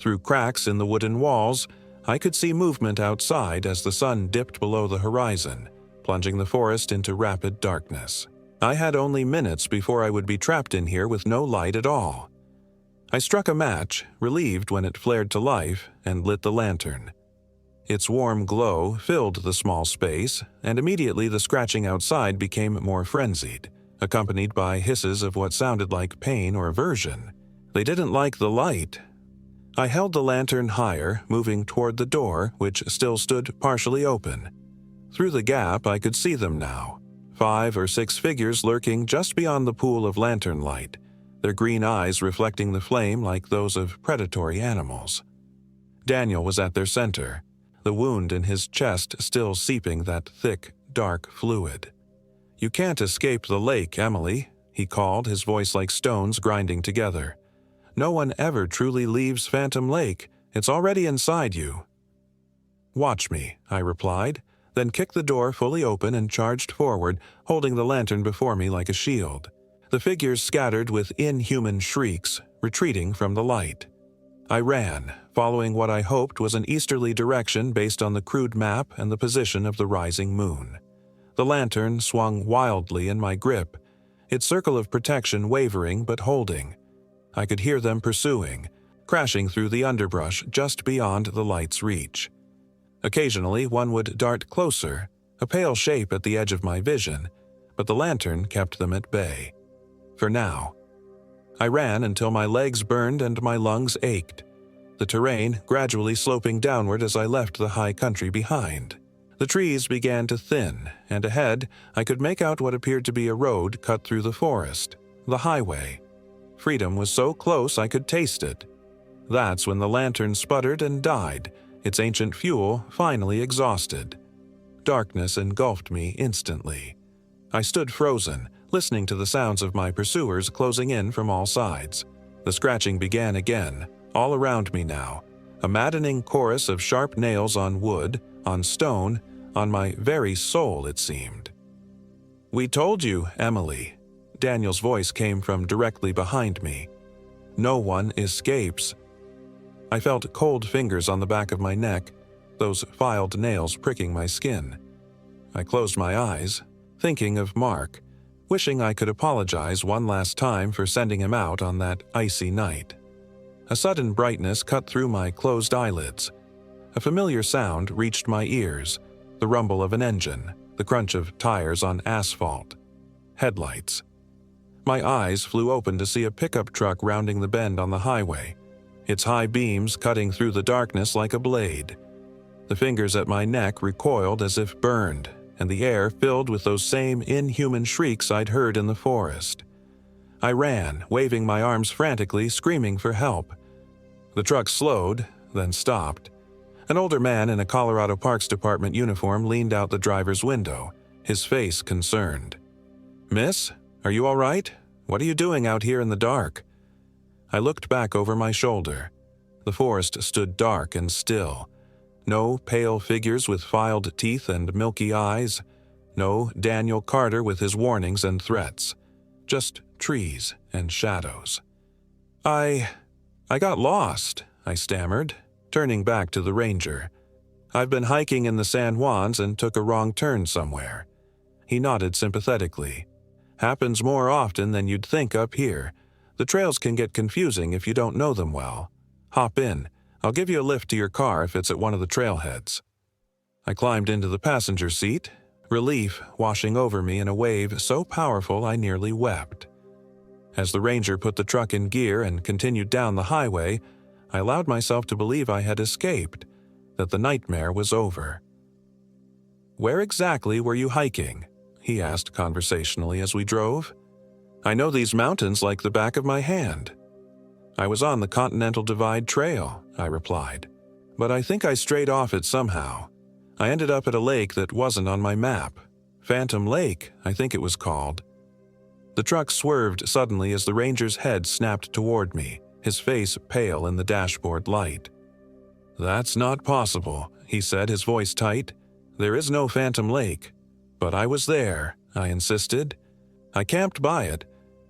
Through cracks in the wooden walls, I could see movement outside as the sun dipped below the horizon, plunging the forest into rapid darkness. I had only minutes before I would be trapped in here with no light at all. I struck a match, relieved when it flared to life, and lit the lantern. Its warm glow filled the small space, and immediately the scratching outside became more frenzied, accompanied by hisses of what sounded like pain or aversion. They didn't like the light. I held the lantern higher, moving toward the door, which still stood partially open. Through the gap, I could see them now, 5 or 6 figures lurking just beyond the pool of lantern light, their green eyes reflecting the flame like those of predatory animals. Daniel was at their center, the wound in his chest still seeping that thick, dark fluid. "You can't escape the lake, Emily," he called, his voice like stones grinding together. "No one ever truly leaves Phantom Lake. It's already inside you." "Watch me," I replied, then kicked the door fully open and charged forward, holding the lantern before me like a shield. The figures scattered with inhuman shrieks, retreating from the light. I ran, following what I hoped was an easterly direction based on the crude map and the position of the rising moon. The lantern swung wildly in my grip, its circle of protection wavering but holding. I could hear them pursuing, crashing through the underbrush just beyond the light's reach. Occasionally, one would dart closer, a pale shape at the edge of my vision, but the lantern kept them at bay. For now. I ran until my legs burned and my lungs ached, the terrain gradually sloping downward as I left the high country behind. The trees began to thin, and ahead I could make out what appeared to be a road cut through the forest, the highway. Freedom was so close I could taste it. That's when the lantern sputtered and died, its ancient fuel finally exhausted. Darkness engulfed me instantly. I stood frozen, listening to the sounds of my pursuers closing in from all sides. The scratching began again, all around me now, a maddening chorus of sharp nails on wood, on stone, on my very soul, it seemed. "We told you, Emily." Daniel's voice came from directly behind me. "No one escapes." I felt cold fingers on the back of my neck, those filed nails pricking my skin. I closed my eyes, thinking of Mark, wishing I could apologize one last time for sending him out on that icy night. A sudden brightness cut through my closed eyelids. A familiar sound reached my ears, the rumble of an engine, the crunch of tires on asphalt. Headlights. My eyes flew open to see a pickup truck rounding the bend on the highway, its high beams cutting through the darkness like a blade. The fingers at my neck recoiled as if burned, and the air filled with those same inhuman shrieks I'd heard in the forest. I ran, waving my arms frantically, screaming for help. The truck slowed, then stopped. An older man in a Colorado Parks Department uniform leaned out the driver's window, his face concerned. "Miss, are you all right? What are you doing out here in the dark?" I looked back over my shoulder. The forest stood dark and still. No pale figures with filed teeth and milky eyes. No Daniel Carter with his warnings and threats. Just trees and shadows. I got lost," I stammered, turning back to the ranger. "I've been hiking in the San Juans and took a wrong turn somewhere." He nodded sympathetically. "Happens more often than you'd think up here. The trails can get confusing if you don't know them well. Hop in. I'll give you a lift to your car if it's at one of the trailheads." I climbed into the passenger seat, relief washing over me in a wave so powerful I nearly wept. As the ranger put the truck in gear and continued down the highway, I allowed myself to believe I had escaped, that the nightmare was over. "Where exactly were you hiking?" he asked conversationally as we drove. "I know these mountains like the back of my hand." "I was on the Continental Divide Trail," I replied, "but I think I strayed off it somehow. I ended up at a lake that wasn't on my map. Phantom Lake, I think it was called." The truck swerved suddenly as the ranger's head snapped toward me, his face pale in the dashboard light. "That's not possible," he said, his voice tight. "There is no Phantom Lake." "But I was there," I insisted. "I camped by it.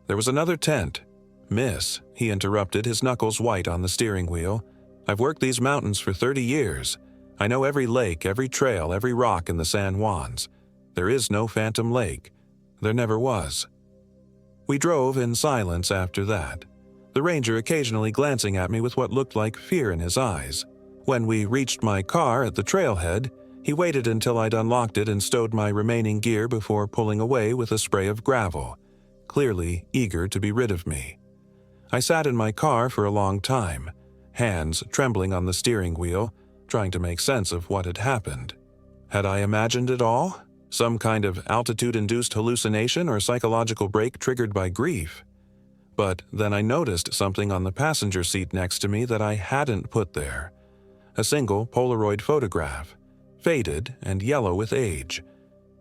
There was another tent." "Miss," he interrupted, his knuckles white on the steering wheel, "I've worked these mountains for 30 years. I know every lake, every trail, every rock in the San Juans. There is no Phantom Lake. There never was." We drove in silence after that, the ranger occasionally glancing at me with what looked like fear in his eyes. When we reached my car at the trailhead, he waited until I'd unlocked it and stowed my remaining gear before pulling away with a spray of gravel, clearly eager to be rid of me. I sat in my car for a long time, hands trembling on the steering wheel, trying to make sense of what had happened. Had I imagined it all? Some kind of altitude-induced hallucination or psychological break triggered by grief? But then I noticed something on the passenger seat next to me that I hadn't put there. A single Polaroid photograph, faded and yellow with age.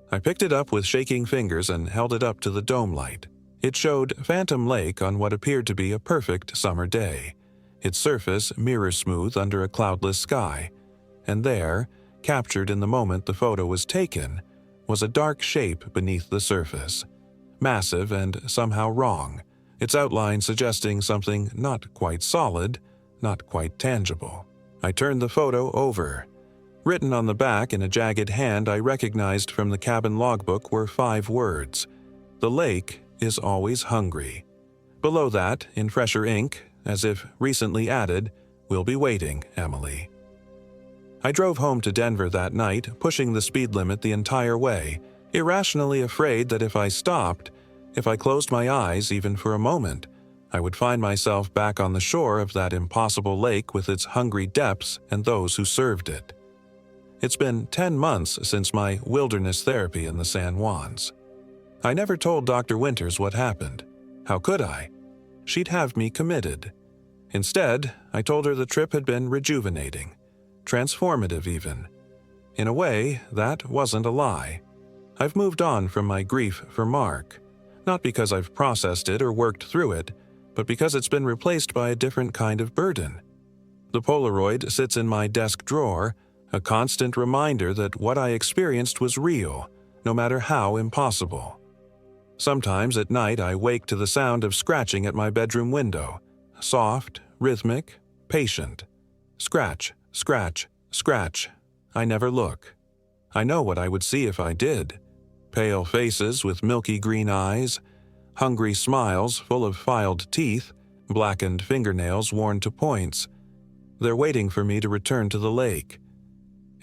I picked it up with shaking fingers and held it up to the dome light. It showed Phantom Lake on what appeared to be a perfect summer day, its surface mirror-smooth under a cloudless sky. And there, captured in the moment the photo was taken, was a dark shape beneath the surface, massive and somehow wrong, its outline suggesting something not quite solid, not quite tangible. I turned the photo over. Written on the back in a jagged hand I recognized from the cabin logbook were 5 words: "The lake is always hungry." Below that, in fresher ink, as if recently added, "We'll be waiting, Emily." I drove home to Denver that night, pushing the speed limit the entire way, irrationally afraid that if I stopped, if I closed my eyes even for a moment, I would find myself back on the shore of that impossible lake with its hungry depths and those who served it. It's been 10 months since my wilderness therapy in the San Juans. I never told Dr. Winters what happened. How could I? She'd have me committed. Instead, I told her the trip had been rejuvenating, transformative even. In a way, that wasn't a lie. I've moved on from my grief for Mark, not because I've processed it or worked through it, but because it's been replaced by a different kind of burden. The Polaroid sits in my desk drawer, a constant reminder that what I experienced was real, no matter how impossible. Sometimes at night I wake to the sound of scratching at my bedroom window, soft, rhythmic, patient. Scratch, scratch, scratch. I never look. I know what I would see if I did. Pale faces with milky green eyes, hungry smiles full of filed teeth, blackened fingernails worn to points. They're waiting for me to return to the lake.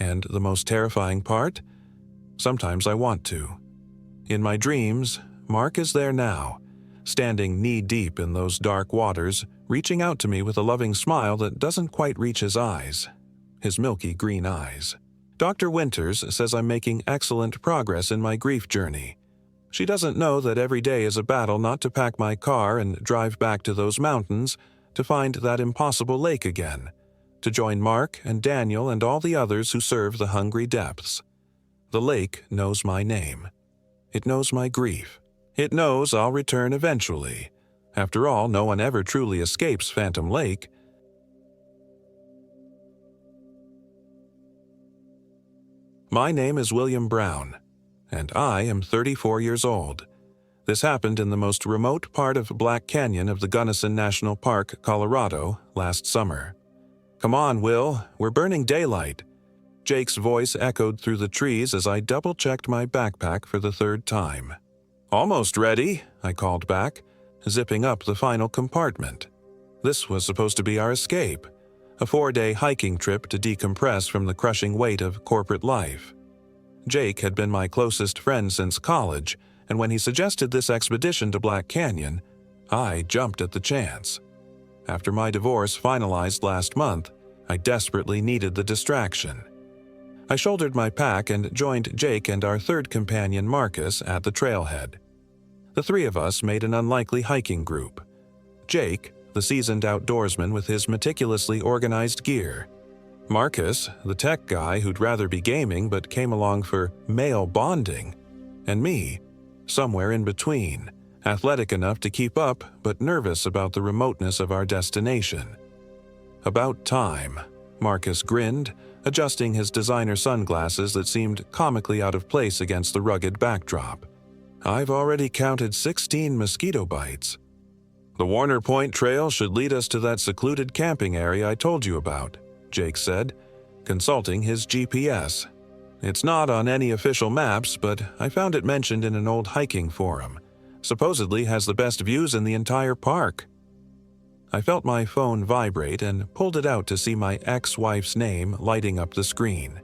And the most terrifying part? Sometimes I want to. In my dreams, Mark is there now, standing knee-deep in those dark waters, reaching out to me with a loving smile that doesn't quite reach his eyes, his milky green eyes. Dr. Winters says I'm making excellent progress in my grief journey. She doesn't know that every day is a battle not to pack my car and drive back to those mountains to find that impossible lake again, to join Mark and Daniel and all the others who serve the hungry depths. The lake knows my name. It knows my grief. It knows I'll return eventually. After all, no one ever truly escapes Phantom Lake. My name is William Brown, and I am 34 years old. This happened in the most remote part of Black Canyon of the Gunnison National Park, Colorado, last summer. "Come on, Will, we're burning daylight." Jake's voice echoed through the trees as I double-checked my backpack for the 3rd time. "Almost ready," I called back, zipping up the final compartment. This was supposed to be our escape, a 4-day hiking trip to decompress from the crushing weight of corporate life. Jake had been my closest friend since college, and when he suggested this expedition to Black Canyon, I jumped at the chance. After my divorce finalized last month, I desperately needed the distraction. I shouldered my pack and joined Jake and our third companion Marcus at the trailhead. The three of us made an unlikely hiking group. Jake, the seasoned outdoorsman with his meticulously organized gear. Marcus, the tech guy who'd rather be gaming but came along for male bonding. And me, somewhere in between, athletic enough to keep up but nervous about the remoteness of our destination. About time, Marcus grinned, adjusting his designer sunglasses that seemed comically out of place against the rugged backdrop. I've already counted 16 mosquito bites. The Warner Point Trail should lead us to that secluded camping area I told you about, Jake said, consulting his GPS. It's not on any official maps, but I found it mentioned in an old hiking forum. Supposedly has the best views in the entire park. I felt my phone vibrate and pulled it out to see my ex-wife's name lighting up the screen.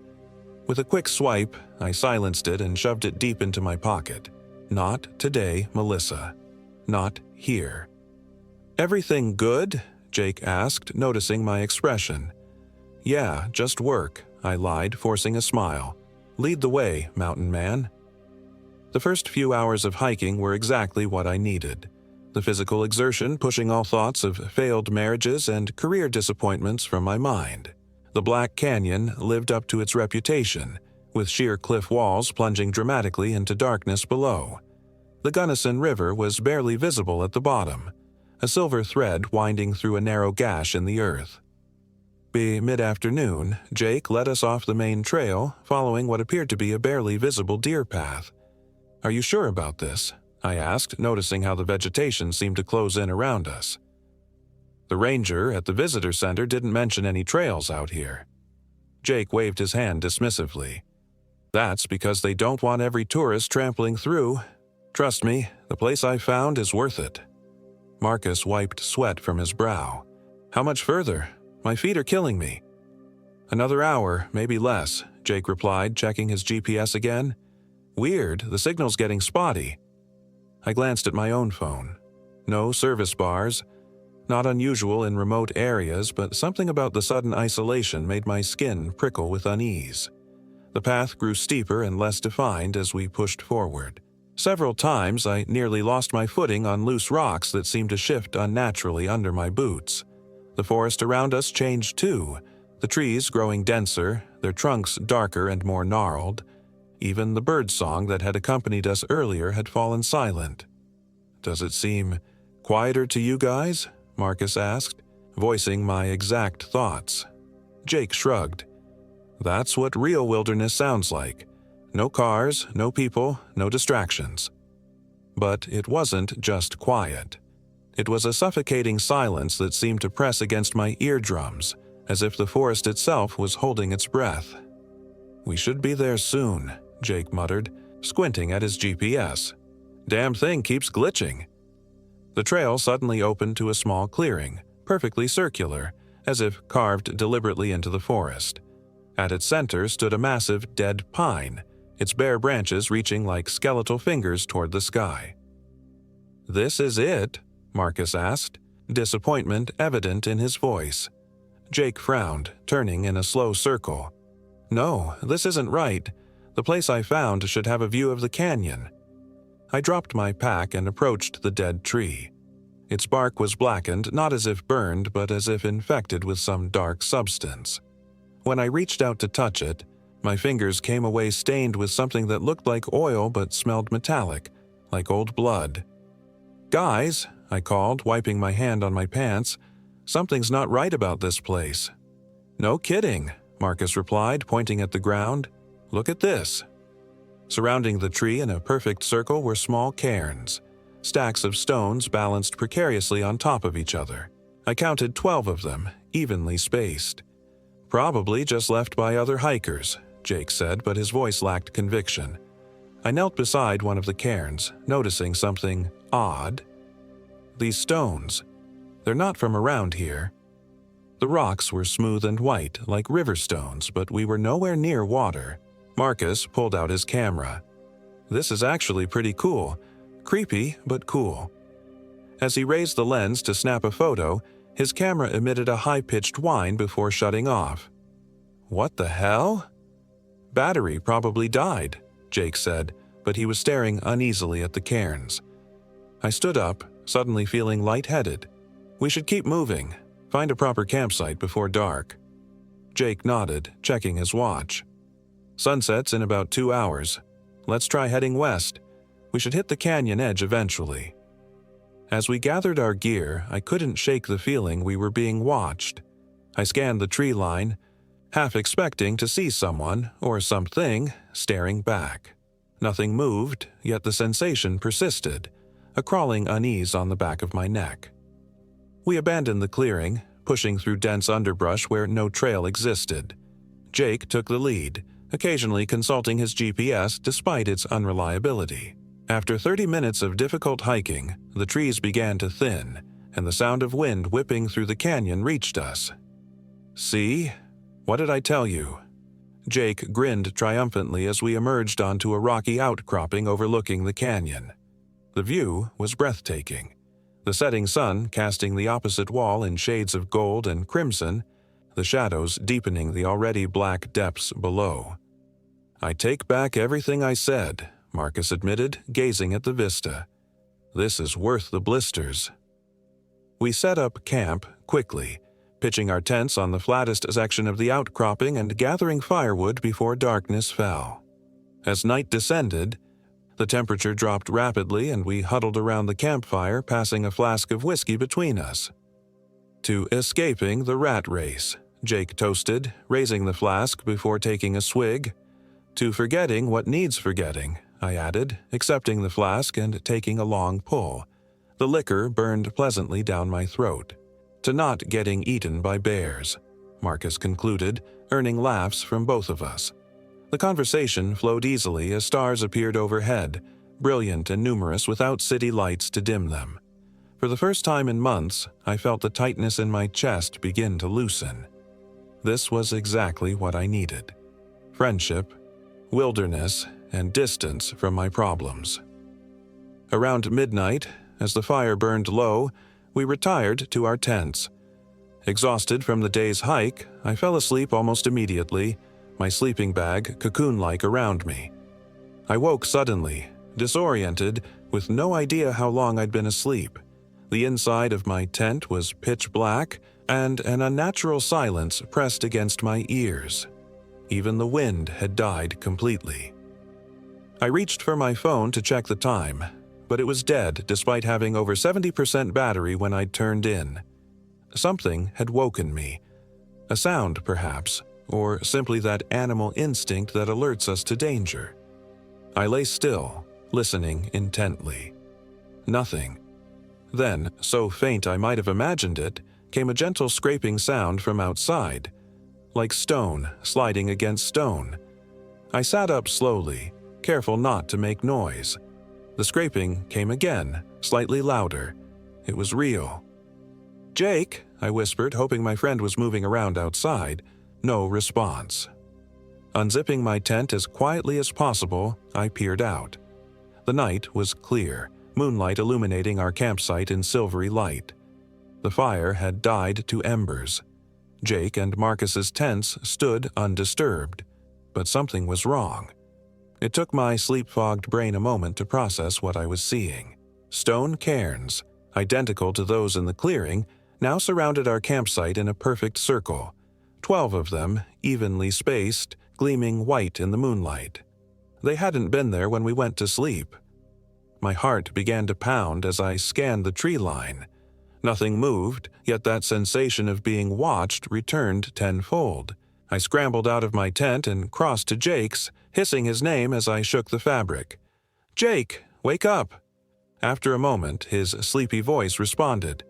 With a quick swipe, I silenced it and shoved it deep into my pocket. Not today, Melissa. Not here. Everything good? Jake asked, noticing my expression. Yeah, just work, I lied, forcing a smile. Lead the way, mountain man. The first few hours of hiking were exactly what I needed. The physical exertion pushing all thoughts of failed marriages and career disappointments from my mind. The Black Canyon lived up to its reputation, with sheer cliff walls plunging dramatically into darkness below. The Gunnison River was barely visible at the bottom, a silver thread winding through a narrow gash in the earth. By mid-afternoon, Jake led us off the main trail, following what appeared to be a barely visible deer path. Are you sure about this? I asked, noticing how the vegetation seemed to close in around us. The ranger at the visitor center didn't mention any trails out here. Jake waved his hand dismissively. That's because they don't want every tourist trampling through. Trust me, the place I found is worth it. Marcus wiped sweat from his brow. How much further? My feet are killing me. Another hour, maybe less, Jake replied, checking his GPS again. Weird, the signal's getting spotty. I glanced at my own phone. No service bars. Not unusual in remote areas, but something about the sudden isolation made my skin prickle with unease. The path grew steeper and less defined as we pushed forward. Several times I nearly lost my footing on loose rocks that seemed to shift unnaturally under my boots. The forest around us changed too, the trees growing denser, their trunks darker and more gnarled. Even the birdsong that had accompanied us earlier had fallen silent. Does it seem quieter to you guys? Marcus asked, voicing my exact thoughts. Jake shrugged. That's what real wilderness sounds like. No cars, no people, no distractions. But it wasn't just quiet. It was a suffocating silence that seemed to press against my eardrums, as if the forest itself was holding its breath. We should be there soon, Jake muttered, squinting at his GPS. Damn thing keeps glitching. The trail suddenly opened to a small clearing, perfectly circular, as if carved deliberately into the forest. At its center stood a massive dead pine, its bare branches reaching like skeletal fingers toward the sky. This is it? Marcus asked, disappointment evident in his voice. Jake frowned, turning in a slow circle. No, this isn't right. The place I found should have a view of the canyon. I dropped my pack and approached the dead tree. Its bark was blackened, not as if burned, but as if infected with some dark substance. When I reached out to touch it, my fingers came away stained with something that looked like oil but smelled metallic, like old blood. Guys, I called, wiping my hand on my pants, something's not right about this place. No kidding, Marcus replied, pointing at the ground. Look at this. Surrounding the tree in a perfect circle were small cairns, stacks of stones balanced precariously on top of each other. I counted 12 of them, evenly spaced. Probably just left by other hikers, Jake said, but his voice lacked conviction. I knelt beside one of the cairns, noticing something odd. These stones, they're not from around here. The rocks were smooth and white, like river stones, but we were nowhere near water. Marcus pulled out his camera. This is actually pretty cool. Creepy, but cool. As he raised the lens to snap a photo, his camera emitted a high-pitched whine before shutting off. What the hell? "Battery probably died," Jake said, but he was staring uneasily at the cairns. I stood up, suddenly feeling lightheaded. "We should keep moving. Find a proper campsite before dark." Jake nodded, checking his watch. "Sunset's in about 2 hours. Let's try heading west. We should hit the canyon edge eventually." As we gathered our gear, I couldn't shake the feeling we were being watched. I scanned the tree line, half expecting to see someone or something staring back. Nothing moved, yet the sensation persisted, a crawling unease on the back of my neck. We abandoned the clearing, pushing through dense underbrush where no trail existed. Jake took the lead, occasionally consulting his GPS despite its unreliability. After 30 minutes of difficult hiking, the trees began to thin, and the sound of wind whipping through the canyon reached us. "See? What did I tell you?" Jake grinned triumphantly as we emerged onto a rocky outcropping overlooking the canyon. The view was breathtaking. The setting sun casting the opposite wall in shades of gold and crimson, the shadows deepening the already black depths below. "I take back everything I said," Marcus admitted, gazing at the vista. "This is worth the blisters." We set up camp quickly, pitching our tents on the flattest section of the outcropping and gathering firewood before darkness fell. As night descended, the temperature dropped rapidly and we huddled around the campfire, passing a flask of whiskey between us. "To escaping the rat race," Jake toasted, raising the flask before taking a swig. "To forgetting what needs forgetting," I added, accepting the flask and taking a long pull. The liquor burned pleasantly down my throat. "To not getting eaten by bears," Marcus concluded, earning laughs from both of us. The conversation flowed easily as stars appeared overhead, brilliant and numerous without city lights to dim them. For the first time in months, I felt the tightness in my chest begin to loosen. This was exactly what I needed. Friendship, wilderness, and distance from my problems. Around midnight, as the fire burned low, we retired to our tents. Exhausted from the day's hike, I fell asleep almost immediately, my sleeping bag cocoon-like around me. I woke suddenly, disoriented, with no idea how long I'd been asleep. The inside of my tent was pitch black, and an unnatural silence pressed against my ears. Even the wind had died completely. I reached for my phone to check the time, but it was dead despite having over 70% battery when I'd turned in. Something had woken me. A sound, perhaps, or simply that animal instinct that alerts us to danger. I lay still, listening intently. Nothing. Then, so faint I might have imagined it, came a gentle scraping sound from outside, like stone sliding against stone. I sat up slowly, careful not to make noise. The scraping came again, slightly louder. It was real. "Jake," I whispered, hoping my friend was moving around outside. No response. Unzipping my tent as quietly as possible, I peered out. The night was clear, moonlight illuminating our campsite in silvery light. The fire had died to embers. Jake and Marcus's tents stood undisturbed, but something was wrong. It took my sleep-fogged brain a moment to process what I was seeing. Stone cairns, identical to those in the clearing, now surrounded our campsite in a perfect circle. 12 of them, evenly spaced, gleaming white in the moonlight. They hadn't been there when we went to sleep. My heart began to pound as I scanned the tree line. Nothing moved, yet that sensation of being watched returned tenfold. I scrambled out of my tent and crossed to Jake's, hissing his name as I shook the fabric. "Jake, wake up!" After a moment, his sleepy voice responded.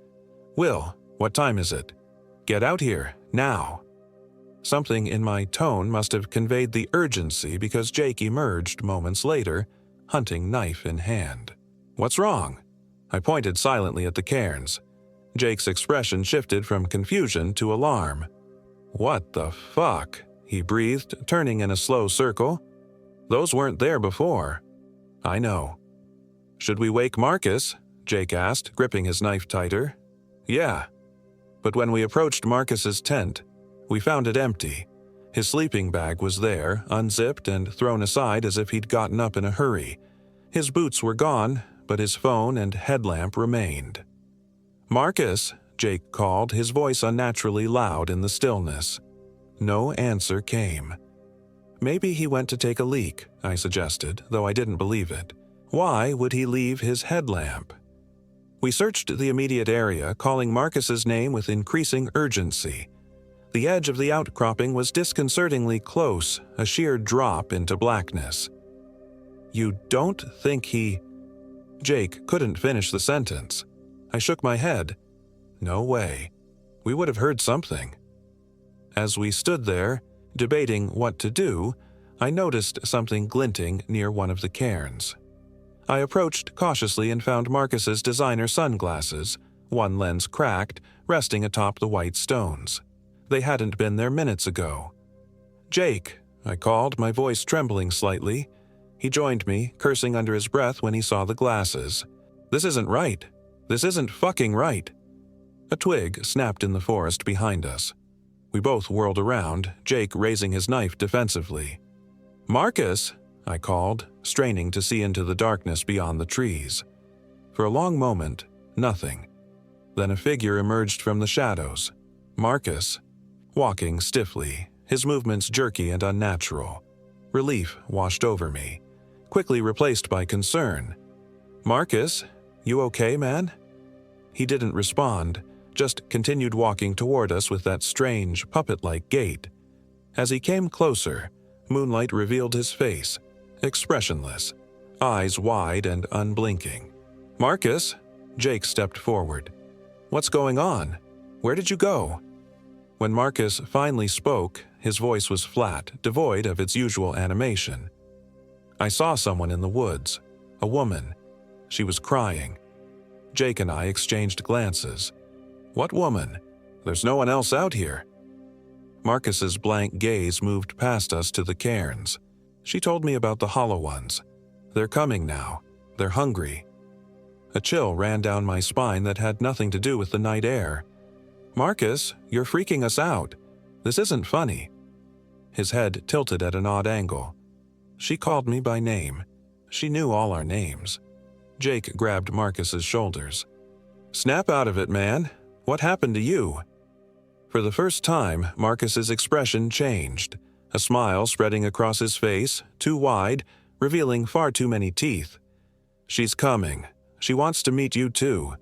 "Will, what time is it? Get out here, now." Something in my tone must have conveyed the urgency because Jake emerged moments later, hunting knife in hand. "What's wrong?" I pointed silently at the cairns. Jake's expression shifted from confusion to alarm. "What the fuck?" he breathed, turning in a slow circle. "Those weren't there before." "I know." "Should we wake Marcus?" Jake asked, gripping his knife tighter. "Yeah." But when we approached Marcus's tent, we found it empty. His sleeping bag was there, unzipped and thrown aside as if he'd gotten up in a hurry. His boots were gone, but his phone and headlamp remained. "Marcus," Jake called, his voice unnaturally loud in the stillness. No answer came. "Maybe he went to take a leak," I suggested, though I didn't believe it. Why would he leave his headlamp? We searched the immediate area, calling Marcus's name with increasing urgency. The edge of the outcropping was disconcertingly close, a sheer drop into blackness. "You don't think he—" Jake couldn't finish the sentence. I shook my head. No way. We would have heard something. As we stood there, debating what to do, I noticed something glinting near one of the cairns. I approached cautiously and found Marcus's designer sunglasses, one lens cracked, resting atop the white stones. They hadn't been there minutes ago. "Jake," I called, my voice trembling slightly. He joined me, cursing under his breath when he saw the glasses. "This isn't right. This isn't fucking right." A twig snapped in the forest behind us. We both whirled around, Jake raising his knife defensively. "Marcus," I called, straining to see into the darkness beyond the trees. For a long moment, nothing. Then a figure emerged from the shadows. Marcus, walking stiffly, his movements jerky and unnatural. Relief washed over me, quickly replaced by concern. "Marcus, you okay, man?" He didn't respond, just continued walking toward us with that strange, puppet-like gait. As he came closer, moonlight revealed his face, expressionless, eyes wide and unblinking. "Marcus," Jake stepped forward. "What's going on? Where did you go?" When Marcus finally spoke, his voice was flat, devoid of its usual animation. "I saw someone in the woods, a woman. She was crying." Jake and I exchanged glances. "What woman? There's no one else out here." Marcus's blank gaze moved past us to the cairns. "She told me about the hollow ones. They're coming now. They're hungry." A chill ran down my spine that had nothing to do with the night air. "Marcus, you're freaking us out. This isn't funny." His head tilted at an odd angle. "She called me by name. She knew all our names." Jake grabbed Marcus's shoulders. "Snap out of it, man. What happened to you?" For the first time, Marcus's expression changed, a smile spreading across his face, too wide, revealing far too many teeth. "She's coming. She wants to meet you too."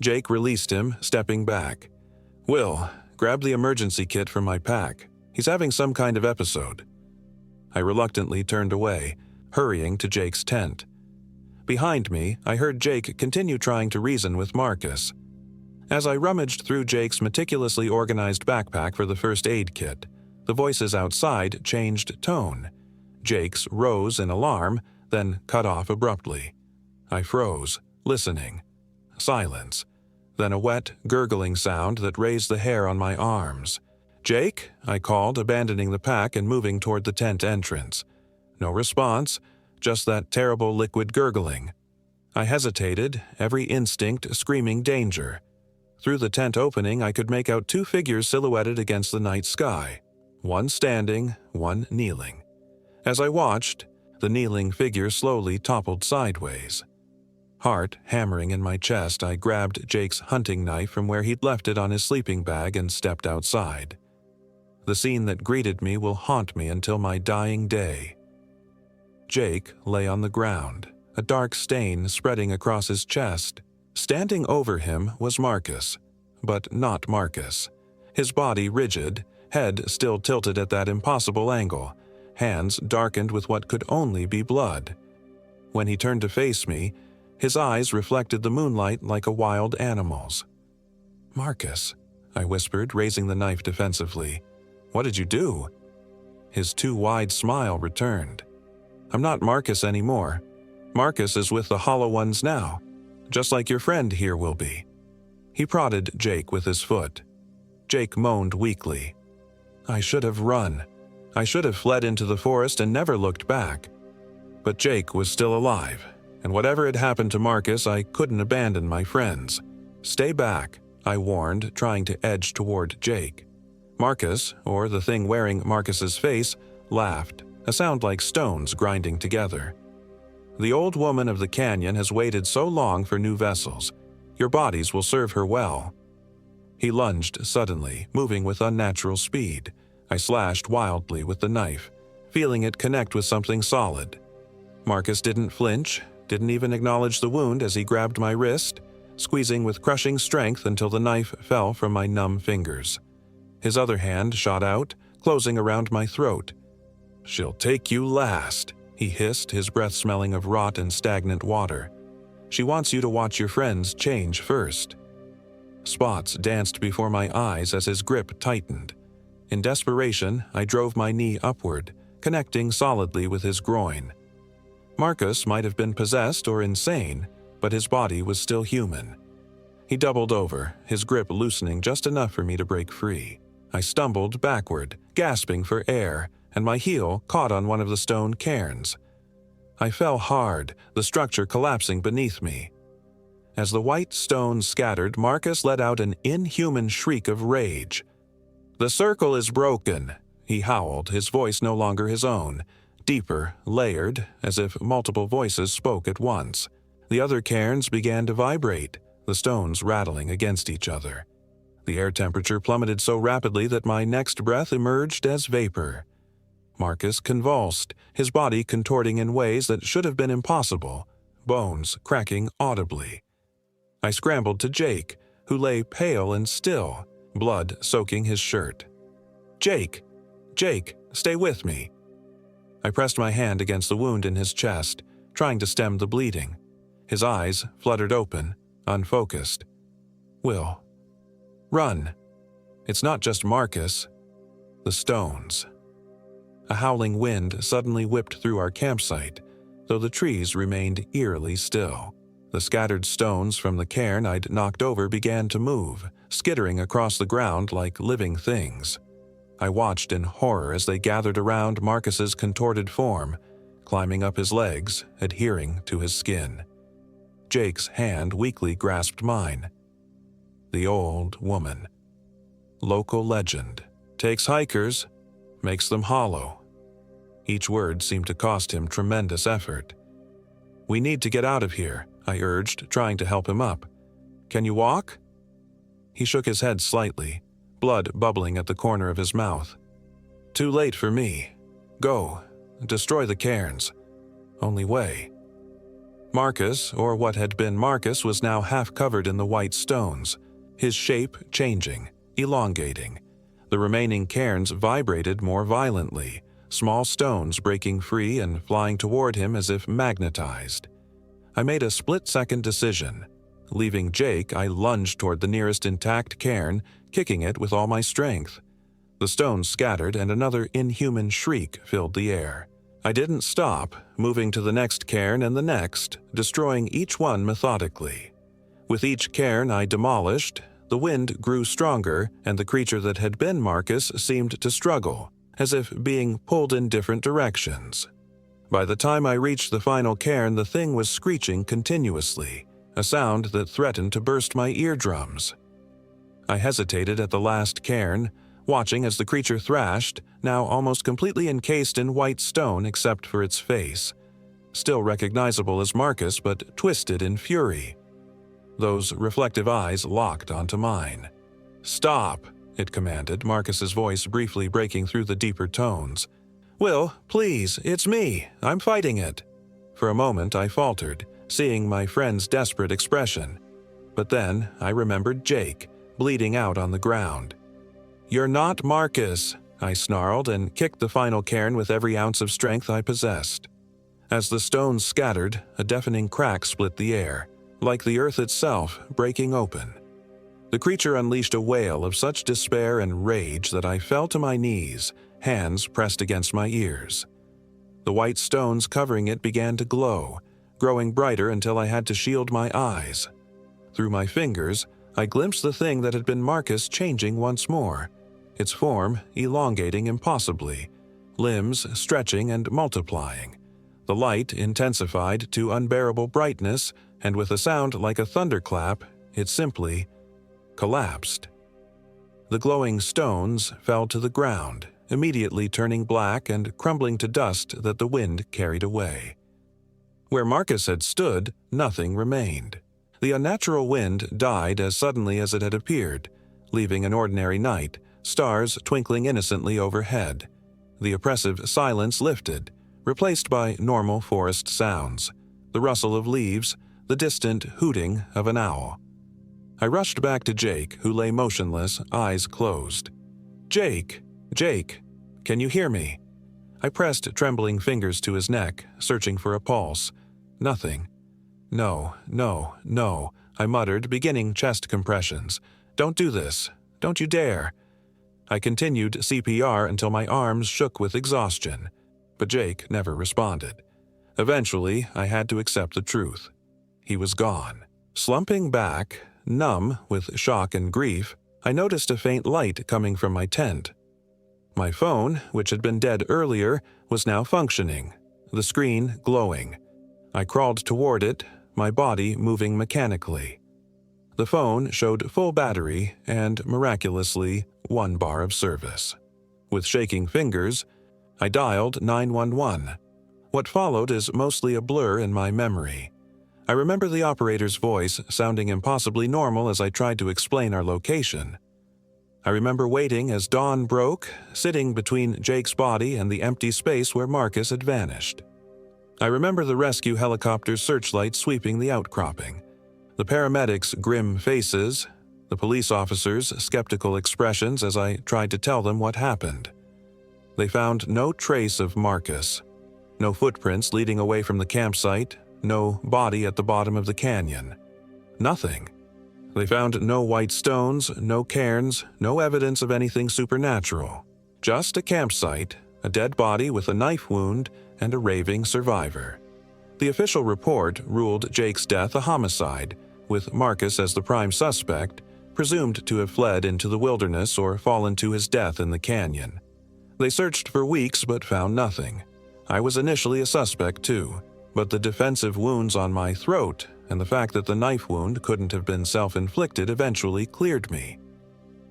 Jake released him, stepping back. "Will, grab the emergency kit from my pack. He's having some kind of episode." I reluctantly turned away, hurrying to Jake's tent. Behind me, I heard Jake continue trying to reason with Marcus. As I rummaged through Jake's meticulously organized backpack for the first aid kit, the voices outside changed tone. Jake's rose in alarm, then cut off abruptly. I froze, listening. Silence. Then a wet, gurgling sound that raised the hair on my arms. "Jake?" I called, abandoning the pack and moving toward the tent entrance. No response, just that terrible liquid gurgling. I hesitated, every instinct screaming danger. Through the tent opening, I could make out two figures silhouetted against the night sky. One standing, one kneeling. As I watched, the kneeling figure slowly toppled sideways. Heart hammering in my chest, I grabbed Jake's hunting knife from where he'd left it on his sleeping bag and stepped outside. The scene that greeted me will haunt me until my dying day. Jake lay on the ground, a dark stain spreading across his chest. Standing over him was Marcus, but not Marcus. His body rigid, head still tilted at that impossible angle, hands darkened with what could only be blood. When he turned to face me, his eyes reflected the moonlight like a wild animal's. "Marcus," I whispered, raising the knife defensively. "What did you do?" His too wide smile returned. "I'm not Marcus anymore. Marcus is with the Hollow Ones now, just like your friend here will be." He prodded Jake with his foot. Jake moaned weakly. "I should have run. I should have fled into the forest and never looked back." But Jake was still alive, and whatever had happened to Marcus, I couldn't abandon my friends. "Stay back," I warned, trying to edge toward Jake. Marcus, or the thing wearing Marcus's face, laughed, a sound like stones grinding together. "The old woman of the canyon has waited so long for new vessels. Your bodies will serve her well." He lunged suddenly, moving with unnatural speed. I slashed wildly with the knife, feeling it connect with something solid. Marcus didn't flinch, didn't even acknowledge the wound as he grabbed my wrist, squeezing with crushing strength until the knife fell from my numb fingers. His other hand shot out, closing around my throat. "She'll take you last," he hissed, his breath smelling of rot and stagnant water. "She wants you to watch your friends change first." Spots danced before my eyes as his grip tightened. In desperation, I drove my knee upward, connecting solidly with his groin. Marcus might have been possessed or insane, but his body was still human. He doubled over, his grip loosening just enough for me to break free. I stumbled backward, gasping for air, and my heel caught on one of the stone cairns. I fell hard, the structure collapsing beneath me. As the white stones scattered, Marcus let out an inhuman shriek of rage. "The circle is broken," he howled, his voice no longer his own, deeper, layered, as if multiple voices spoke at once. The other cairns began to vibrate, the stones rattling against each other. The air temperature plummeted so rapidly that my next breath emerged as vapor. Marcus convulsed, his body contorting in ways that should have been impossible, bones cracking audibly. I scrambled to Jake, who lay pale and still, blood soaking his shirt. "Jake! Jake, stay with me!" I pressed my hand against the wound in his chest, trying to stem the bleeding. His eyes fluttered open, unfocused. "Will, run. It's not just Marcus. The stones." A howling wind suddenly whipped through our campsite, though the trees remained eerily still. The scattered stones from the cairn I'd knocked over began to move, skittering across the ground like living things. I watched in horror as they gathered around Marcus's contorted form, climbing up his legs, adhering to his skin. Jake's hand weakly grasped mine. The old woman. Local legend. Takes hikers, makes them hollow. Each word seemed to cost him tremendous effort. "We need to get out of here," I urged, trying to help him up. "Can you walk?" He shook his head slightly, blood bubbling at the corner of his mouth. "Too late for me. Go. Destroy the cairns. Only way." Marcus, or what had been Marcus, was now half covered in the white stones, his shape changing, elongating. The remaining cairns vibrated more violently, small stones breaking free and flying toward him as if magnetized. I made a split-second decision. Leaving Jake, I lunged toward the nearest intact cairn, kicking it with all my strength. The stones scattered and another inhuman shriek filled the air. I didn't stop, moving to the next cairn and the next, destroying each one methodically. With each cairn I demolished, the wind grew stronger and the creature that had been Marcus seemed to struggle, as if being pulled in different directions. By the time I reached the final cairn, the thing was screeching continuously, a sound that threatened to burst my eardrums. I hesitated at the last cairn, watching as the creature thrashed, now almost completely encased in white stone except for its face, still recognizable as Marcus but twisted in fury. Those reflective eyes locked onto mine. "Stop," it commanded, Marcus's voice briefly breaking through the deeper tones. "Will, please, it's me. I'm fighting it." For a moment I faltered, seeing my friend's desperate expression. But then I remembered Jake, bleeding out on the ground. "You're not Marcus," I snarled and kicked the final cairn with every ounce of strength I possessed. As the stones scattered, a deafening crack split the air, like the earth itself breaking open. The creature unleashed a wail of such despair and rage that I fell to my knees, hands pressed against my ears. The white stones covering it began to glow, growing brighter until I had to shield my eyes. Through my fingers, I glimpsed the thing that had been Marcus changing once more, its form elongating impossibly, limbs stretching and multiplying. The light intensified to unbearable brightness, and with a sound like a thunderclap, it simply collapsed. The glowing stones fell to the ground, immediately turning black and crumbling to dust that the wind carried away. Where Marcus had stood, nothing remained. The unnatural wind died as suddenly as it had appeared, leaving an ordinary night, stars twinkling innocently overhead. The oppressive silence lifted, replaced by normal forest sounds, the rustle of leaves, the distant hooting of an owl. I rushed back to Jake, who lay motionless, eyes closed. "Jake! Jake! Can you hear me?" I pressed trembling fingers to his neck, searching for a pulse. Nothing. "No, no, no," I muttered, beginning chest compressions. "Don't do this. Don't you dare." I continued CPR until my arms shook with exhaustion, but Jake never responded. Eventually, I had to accept the truth. He was gone. Slumping back, numb with shock and grief, I noticed a faint light coming from my tent. My phone, which had been dead earlier, was now functioning, the screen glowing. I crawled toward it, my body moving mechanically. The phone showed full battery and, miraculously, 1 bar of service. With shaking fingers, I dialed 911. What followed is mostly a blur in my memory. I remember the operator's voice sounding impossibly normal as I tried to explain our location. I remember waiting as dawn broke, sitting between Jake's body and the empty space where Marcus had vanished. I remember the rescue helicopter's searchlight sweeping the outcropping, the paramedics' grim faces, the police officers' skeptical expressions as I tried to tell them what happened. They found no trace of Marcus, no footprints leading away from the campsite, no body at the bottom of the canyon. Nothing. They found no white stones, no cairns, no evidence of anything supernatural. Just a campsite, a dead body with a knife wound, and a raving survivor. The official report ruled Jake's death a homicide, with Marcus as the prime suspect, presumed to have fled into the wilderness or fallen to his death in the canyon. They searched for weeks but found nothing. I was initially a suspect too, but the defensive wounds on my throat and the fact that the knife wound couldn't have been self-inflicted eventually cleared me.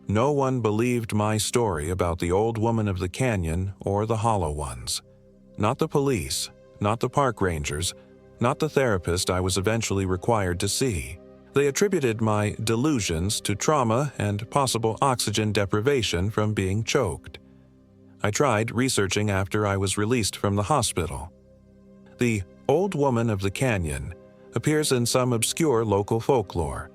No one believed my story about the old woman of the canyon or the hollow ones. Not the police, not the park rangers, not the therapist I was eventually required to see. They attributed my delusions to trauma and possible oxygen deprivation from being choked. I tried researching after I was released from the hospital. The old woman of the canyon appears in some obscure local folklore,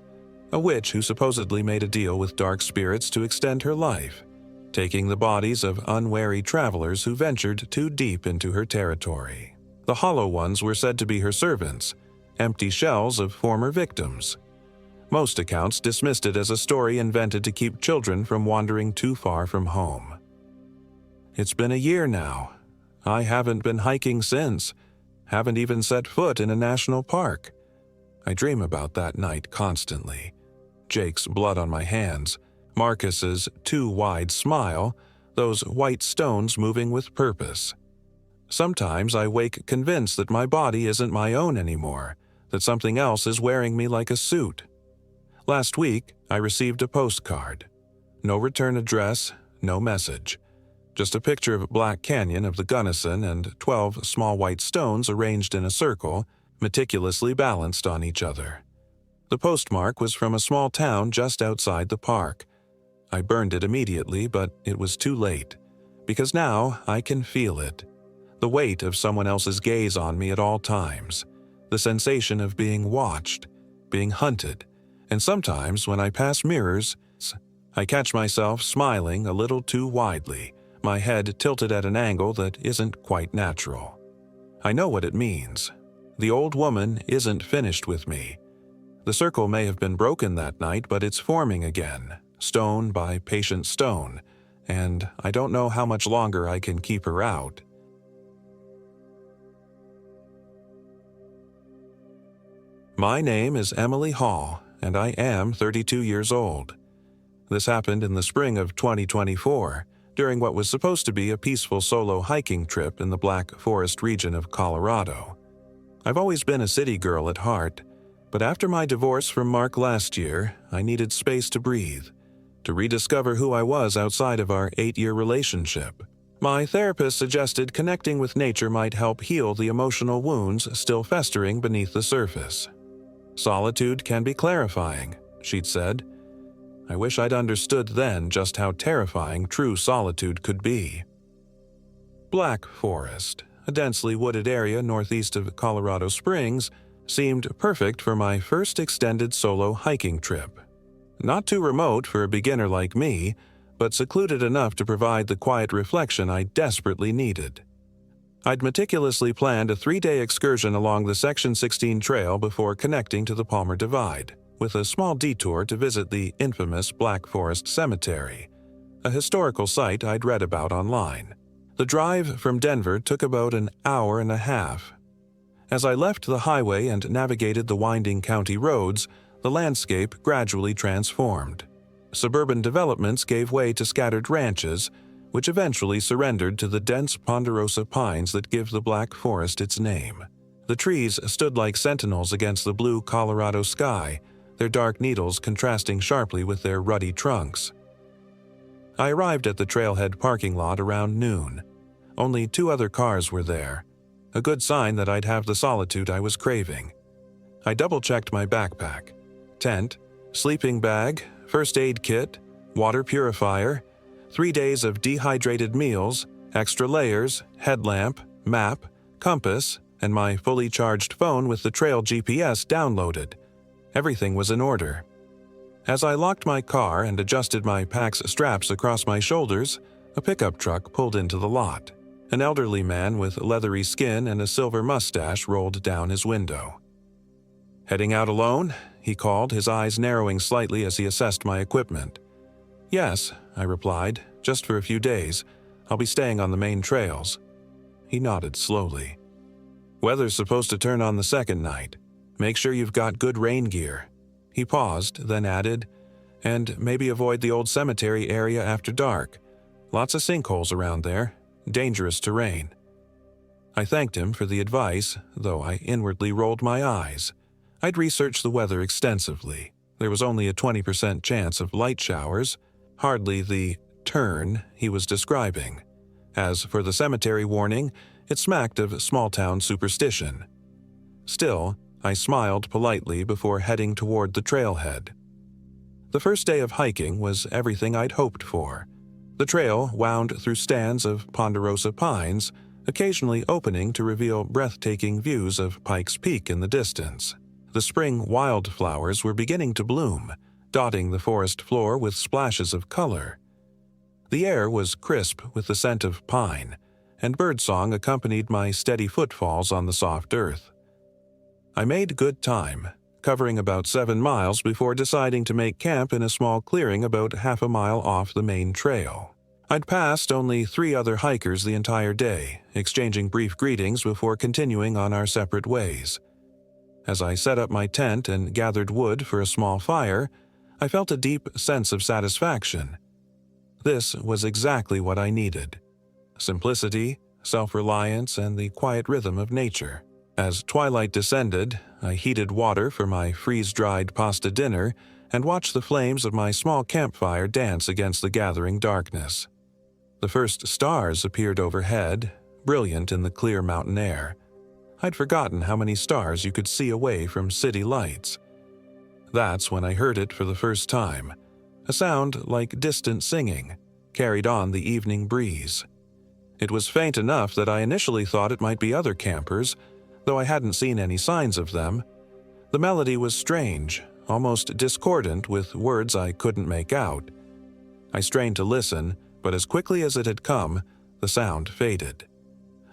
a witch who supposedly made a deal with dark spirits to extend her life, taking the bodies of unwary travelers who ventured too deep into her territory. The hollow ones were said to be her servants, empty shells of former victims. Most accounts dismissed it as a story invented to keep children from wandering too far from home. It's been a year now. I haven't been hiking since, haven't even set foot in a national park. I dream about that night constantly. Jake's blood on my hands, Marcus's too wide smile, those white stones moving with purpose. Sometimes I wake convinced that my body isn't my own anymore, that something else is wearing me like a suit. Last week, I received a postcard. No return address, no message. Just a picture of Black Canyon of the Gunnison and 12 small white stones arranged in a circle, meticulously balanced on each other. The postmark was from a small town just outside the park. I burned it immediately, but it was too late, because now I can feel it. The weight of someone else's gaze on me at all times, the sensation of being watched, being hunted, and sometimes when I pass mirrors, I catch myself smiling a little too widely, my head tilted at an angle that isn't quite natural. I know what it means. The old woman isn't finished with me. The circle may have been broken that night, but it's forming again, stone by patient stone, and I don't know how much longer I can keep her out. My name is Emily Hall, and I am 32 years old. This happened in the spring of 2024, during what was supposed to be a peaceful solo hiking trip in the Black Forest region of Colorado. I've always been a city girl at heart, but after my divorce from Mark last year, I needed space to breathe, to rediscover who I was outside of our 8-year relationship. My therapist suggested connecting with nature might help heal the emotional wounds still festering beneath the surface. Solitude can be clarifying, she'd said. I wish I'd understood then just how terrifying true solitude could be. Black Forest, a densely wooded area northeast of Colorado Springs, seemed perfect for my first extended solo hiking trip. Not too remote for a beginner like me, but secluded enough to provide the quiet reflection I desperately needed. I'd meticulously planned a 3-day excursion along the Section 16 trail before connecting to the Palmer Divide, with a small detour to visit the infamous Black Forest Cemetery, a historical site I'd read about online. The drive from Denver took about an hour and a half. As I left the highway and navigated the winding county roads, the landscape gradually transformed. Suburban developments gave way to scattered ranches, which eventually surrendered to the dense ponderosa pines that give the Black Forest its name. The trees stood like sentinels against the blue Colorado sky, their dark needles contrasting sharply with their ruddy trunks. I arrived at the trailhead parking lot around noon. Only 2 other cars were there, a good sign that I'd have the solitude I was craving. I double-checked my backpack. Tent, sleeping bag, first aid kit, water purifier, 3 days of dehydrated meals, extra layers, headlamp, map, compass, and my fully charged phone with the trail GPS downloaded. Everything was in order. As I locked my car and adjusted my pack's straps across my shoulders, a pickup truck pulled into the lot. An elderly man with leathery skin and a silver mustache rolled down his window. "Heading out alone?" he called, his eyes narrowing slightly as he assessed my equipment. "Yes," I replied, "just for a few days. I'll be staying on the main trails." He nodded slowly. "Weather's supposed to turn on the second night. Make sure you've got good rain gear." He paused, then added, "And maybe avoid the old cemetery area after dark. Lots of sinkholes around there. Dangerous terrain." I thanked him for the advice, though I inwardly rolled my eyes. I'd researched the weather extensively. There was only a 20% chance of light showers, hardly the turn he was describing. As for the cemetery warning, it smacked of small-town superstition. Still, I smiled politely before heading toward the trailhead. The first day of hiking was everything I'd hoped for. The trail wound through stands of ponderosa pines, occasionally opening to reveal breathtaking views of Pikes Peak in the distance. The spring wildflowers were beginning to bloom, dotting the forest floor with splashes of color. The air was crisp with the scent of pine, and birdsong accompanied my steady footfalls on the soft earth. I made good time, covering about 7 miles before deciding to make camp in a small clearing about half a mile off the main trail. I'd passed only 3 other hikers the entire day, exchanging brief greetings before continuing on our separate ways. As I set up my tent and gathered wood for a small fire, I felt a deep sense of satisfaction. This was exactly what I needed: simplicity, self-reliance, and the quiet rhythm of nature. As twilight descended, I heated water for my freeze-dried pasta dinner and watched the flames of my small campfire dance against the gathering darkness. The first stars appeared overhead, brilliant in the clear mountain air. I'd forgotten how many stars you could see away from city lights. That's when I heard it for the first time, a sound like distant singing, carried on the evening breeze. It was faint enough that I initially thought it might be other campers, though I hadn't seen any signs of them. The melody was strange, almost discordant with words I couldn't make out. I strained to listen, but as quickly as it had come, the sound faded.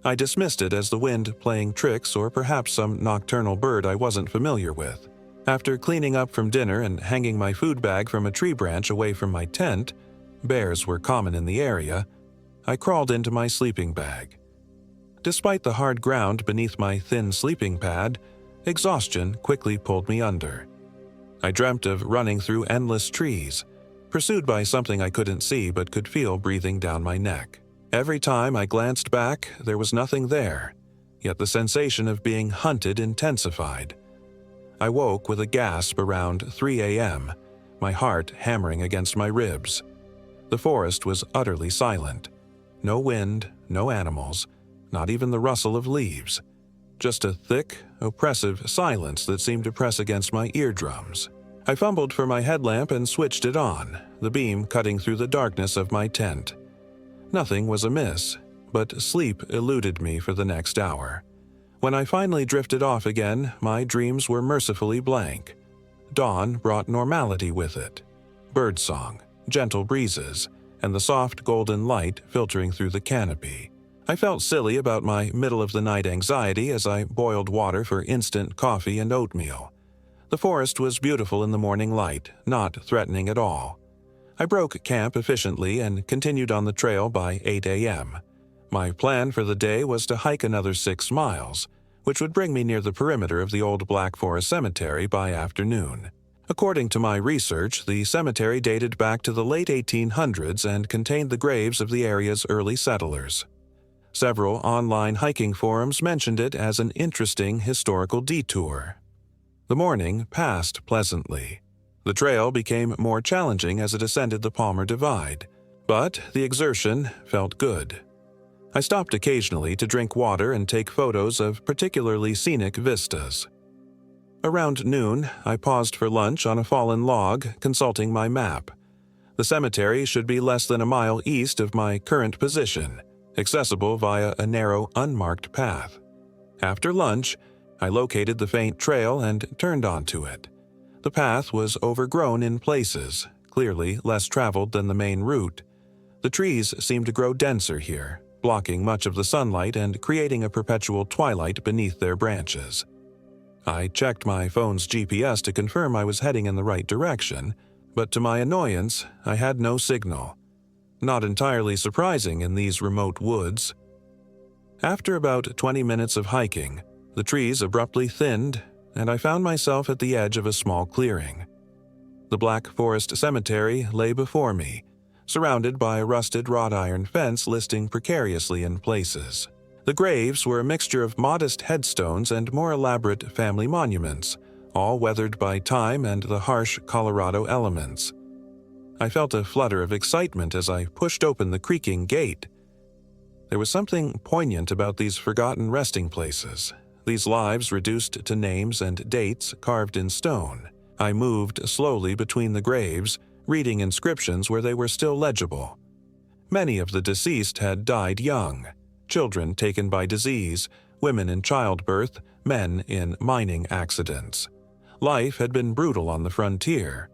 I dismissed it as the wind playing tricks or perhaps some nocturnal bird I wasn't familiar with. After cleaning up from dinner and hanging my food bag from a tree branch away from my tent — bears were common in the area — I crawled into my sleeping bag. Despite the hard ground beneath my thin sleeping pad, exhaustion quickly pulled me under. I dreamt of running through endless trees, pursued by something I couldn't see but could feel breathing down my neck. Every time I glanced back, there was nothing there, yet the sensation of being hunted intensified. I woke with a gasp around 3 a.m., my heart hammering against my ribs. The forest was utterly silent. No wind, no animals, not even the rustle of leaves. Just a thick, oppressive silence that seemed to press against my eardrums. I fumbled for my headlamp and switched it on, the beam cutting through the darkness of my tent. Nothing was amiss, but sleep eluded me for the next hour. When I finally drifted off again, my dreams were mercifully blank. Dawn brought normality with it. Birdsong, gentle breezes, and the soft golden light filtering through the canopy. I felt silly about my middle-of-the-night anxiety as I boiled water for instant coffee and oatmeal. The forest was beautiful in the morning light, not threatening at all. I broke camp efficiently and continued on the trail by 8 a.m. My plan for the day was to hike another 6 miles, which would bring me near the perimeter of the old Black Forest Cemetery by afternoon. According to my research, the cemetery dated back to the late 1800s and contained the graves of the area's early settlers. Several online hiking forums mentioned it as an interesting historical detour. The morning passed pleasantly. The trail became more challenging as it ascended the Palmer Divide, but the exertion felt good. I stopped occasionally to drink water and take photos of particularly scenic vistas. Around noon, I paused for lunch on a fallen log, consulting my map. The cemetery should be less than a mile east of my current position, accessible via a narrow, unmarked path. After lunch, I located the faint trail and turned onto it. The path was overgrown in places, clearly less traveled than the main route. The trees seemed to grow denser here, blocking much of the sunlight and creating a perpetual twilight beneath their branches. I checked my phone's GPS to confirm I was heading in the right direction, but to my annoyance, I had no signal. Not entirely surprising in these remote woods. After about 20 minutes of hiking, the trees abruptly thinned, and I found myself at the edge of a small clearing. The Black Forest Cemetery lay before me, surrounded by a rusted wrought iron fence listing precariously in places. The graves were a mixture of modest headstones and more elaborate family monuments, all weathered by time and the harsh Colorado elements. I felt a flutter of excitement as I pushed open the creaking gate. There was something poignant about these forgotten resting places, these lives reduced to names and dates carved in stone. I moved slowly between the graves, reading inscriptions where they were still legible. Many of the deceased had died young, children taken by disease, women in childbirth, men in mining accidents. Life had been brutal on the frontier.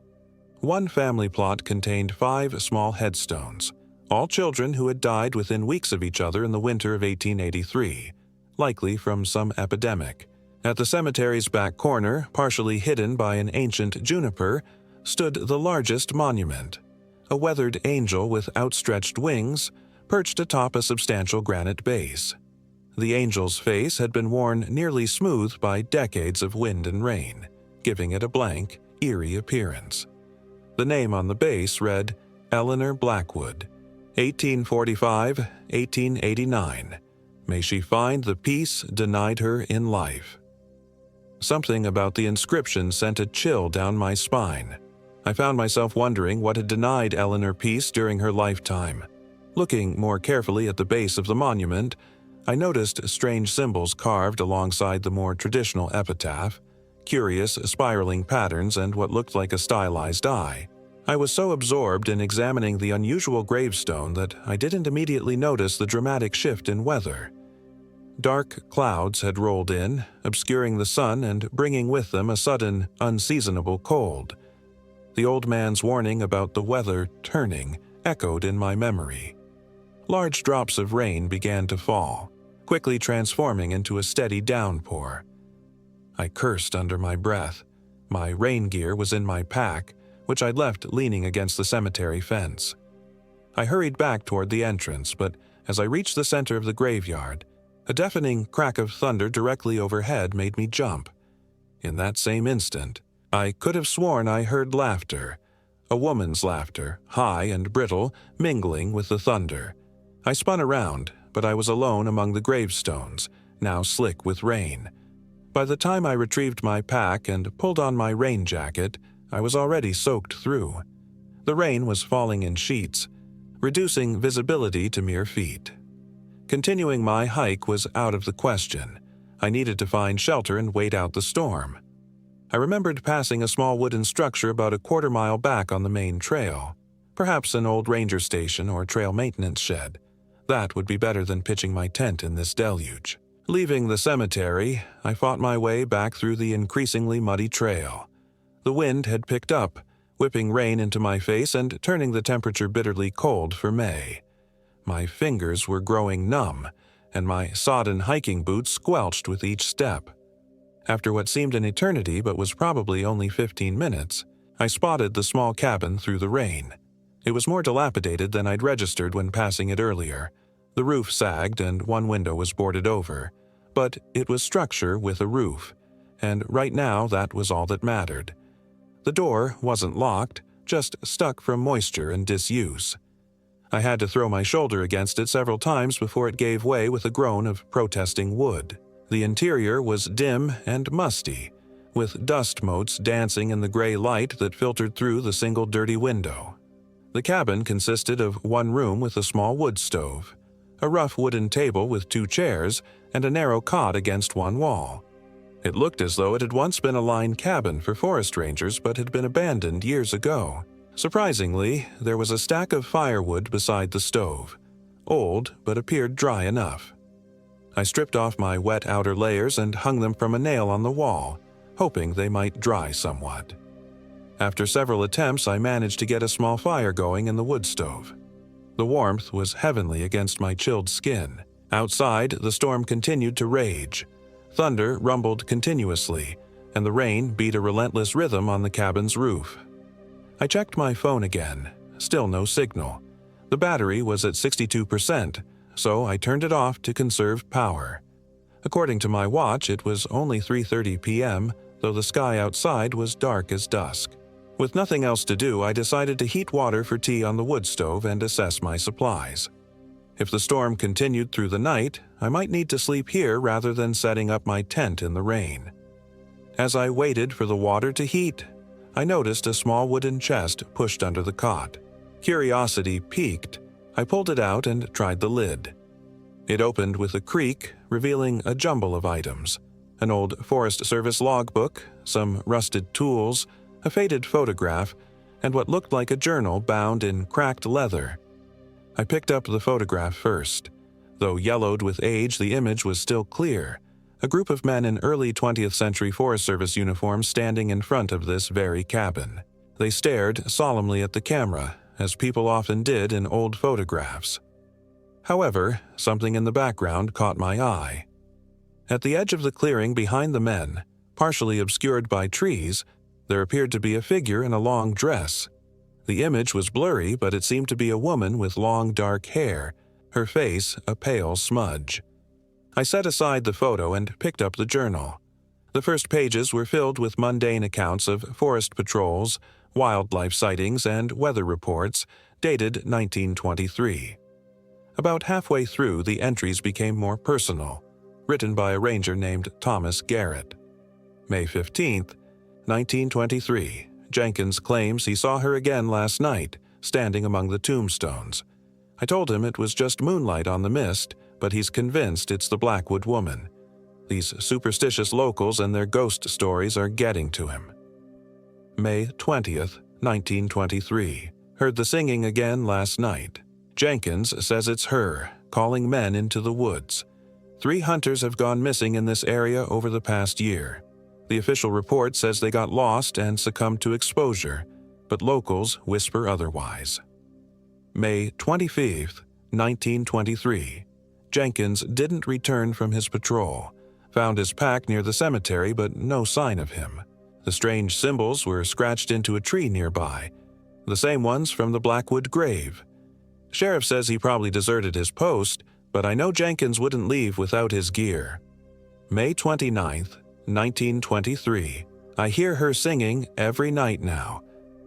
One family plot contained 5 small headstones, all children who had died within weeks of each other in the winter of 1883, likely from some epidemic. At the cemetery's back corner, partially hidden by an ancient juniper, stood the largest monument, a weathered angel with outstretched wings, perched atop a substantial granite base. The angel's face had been worn nearly smooth by decades of wind and rain, giving it a blank, eerie appearance. The name on the base read, Eleanor Blackwood, 1845-1889. May she find the peace denied her in life. Something about the inscription sent a chill down my spine. I found myself wondering what had denied Eleanor peace during her lifetime. Looking more carefully at the base of the monument, I noticed strange symbols carved alongside the more traditional epitaph, curious spiraling patterns and what looked like a stylized eye. I was so absorbed in examining the unusual gravestone that I didn't immediately notice the dramatic shift in weather. Dark clouds had rolled in, obscuring the sun and bringing with them a sudden, unseasonable cold. The old man's warning about the weather turning echoed in my memory. Large drops of rain began to fall, quickly transforming into a steady downpour. I cursed under my breath. My rain gear was in my pack, which I'd left leaning against the cemetery fence. I hurried back toward the entrance, but as I reached the center of the graveyard, a deafening crack of thunder directly overhead made me jump. In that same instant, I could have sworn I heard laughter, a woman's laughter, high and brittle, mingling with the thunder. I spun around, but I was alone among the gravestones, now slick with rain. By the time I retrieved my pack and pulled on my rain jacket, I was already soaked through. The rain was falling in sheets, reducing visibility to mere feet. Continuing my hike was out of the question. I needed to find shelter and wait out the storm. I remembered passing a small wooden structure about a quarter-mile back on the main trail, perhaps an old ranger station or trail maintenance shed. That would be better than pitching my tent in this deluge. Leaving the cemetery, I fought my way back through the increasingly muddy trail. The wind had picked up, whipping rain into my face and turning the temperature bitterly cold for May. My fingers were growing numb, and my sodden hiking boots squelched with each step. After what seemed an eternity but was probably only 15 minutes, I spotted the small cabin through the rain. It was more dilapidated than I'd registered when passing it earlier. The roof sagged and one window was boarded over, but it was structure with a roof, and right now that was all that mattered. The door wasn't locked, just stuck from moisture and disuse. I had to throw my shoulder against it several times before it gave way with a groan of protesting wood. The interior was dim and musty, with dust motes dancing in the gray light that filtered through the single dirty window. The cabin consisted of one room with a small wood stove, a rough wooden table with 2 chairs, and a narrow cot against one wall. It looked as though it had once been a line cabin for forest rangers but had been abandoned years ago. Surprisingly, there was a stack of firewood beside the stove, old but appeared dry enough. I stripped off my wet outer layers and hung them from a nail on the wall, hoping they might dry somewhat. After several attempts, I managed to get a small fire going in the wood stove. The warmth was heavenly against my chilled skin. Outside, the storm continued to rage. Thunder rumbled continuously, and the rain beat a relentless rhythm on the cabin's roof. I checked my phone again. Still no signal. The battery was at 62%, so I turned it off to conserve power. According to my watch, it was only 3:30 p.m., though the sky outside was dark as dusk. With nothing else to do, I decided to heat water for tea on the wood stove and assess my supplies. If the storm continued through the night, I might need to sleep here rather than setting up my tent in the rain. As I waited for the water to heat, I noticed a small wooden chest pushed under the cot. Curiosity piqued. I pulled it out and tried the lid. It opened with a creak, revealing a jumble of items: an old Forest Service logbook, some rusted tools, a faded photograph, and what looked like a journal bound in cracked leather. I picked up the photograph first. Though yellowed with age, the image was still clear. A group of men in early 20th century Forest Service uniforms standing in front of this very cabin. They stared solemnly at the camera, as people often did in old photographs. However, something in the background caught my eye. At the edge of the clearing behind the men, partially obscured by trees, there appeared to be a figure in a long dress. The image was blurry, but it seemed to be a woman with long dark hair, her face a pale smudge. I set aside the photo and picked up the journal. The first pages were filled with mundane accounts of forest patrols, wildlife sightings, and weather reports, dated 1923. About halfway through, the entries became more personal, written by a ranger named Thomas Garrett. May 15th, 1923. Jenkins claims he saw her again last night, standing among the tombstones. I told him it was just moonlight on the mist, but he's convinced it's the Blackwood woman. These superstitious locals and their ghost stories are getting to him. May 20th, 1923. Heard the singing again last night. Jenkins says it's her, calling men into the woods. 3 hunters have gone missing in this area over the past year. The official report says they got lost and succumbed to exposure, but locals whisper otherwise. May 25th, 1923. Jenkins didn't return from his patrol. Found his pack near the cemetery, but no sign of him. The strange symbols were scratched into a tree nearby, the same ones from the Blackwood grave. Sheriff says he probably deserted his post, but I know Jenkins wouldn't leave without his gear. May 29th, 1923. I hear her singing every night now.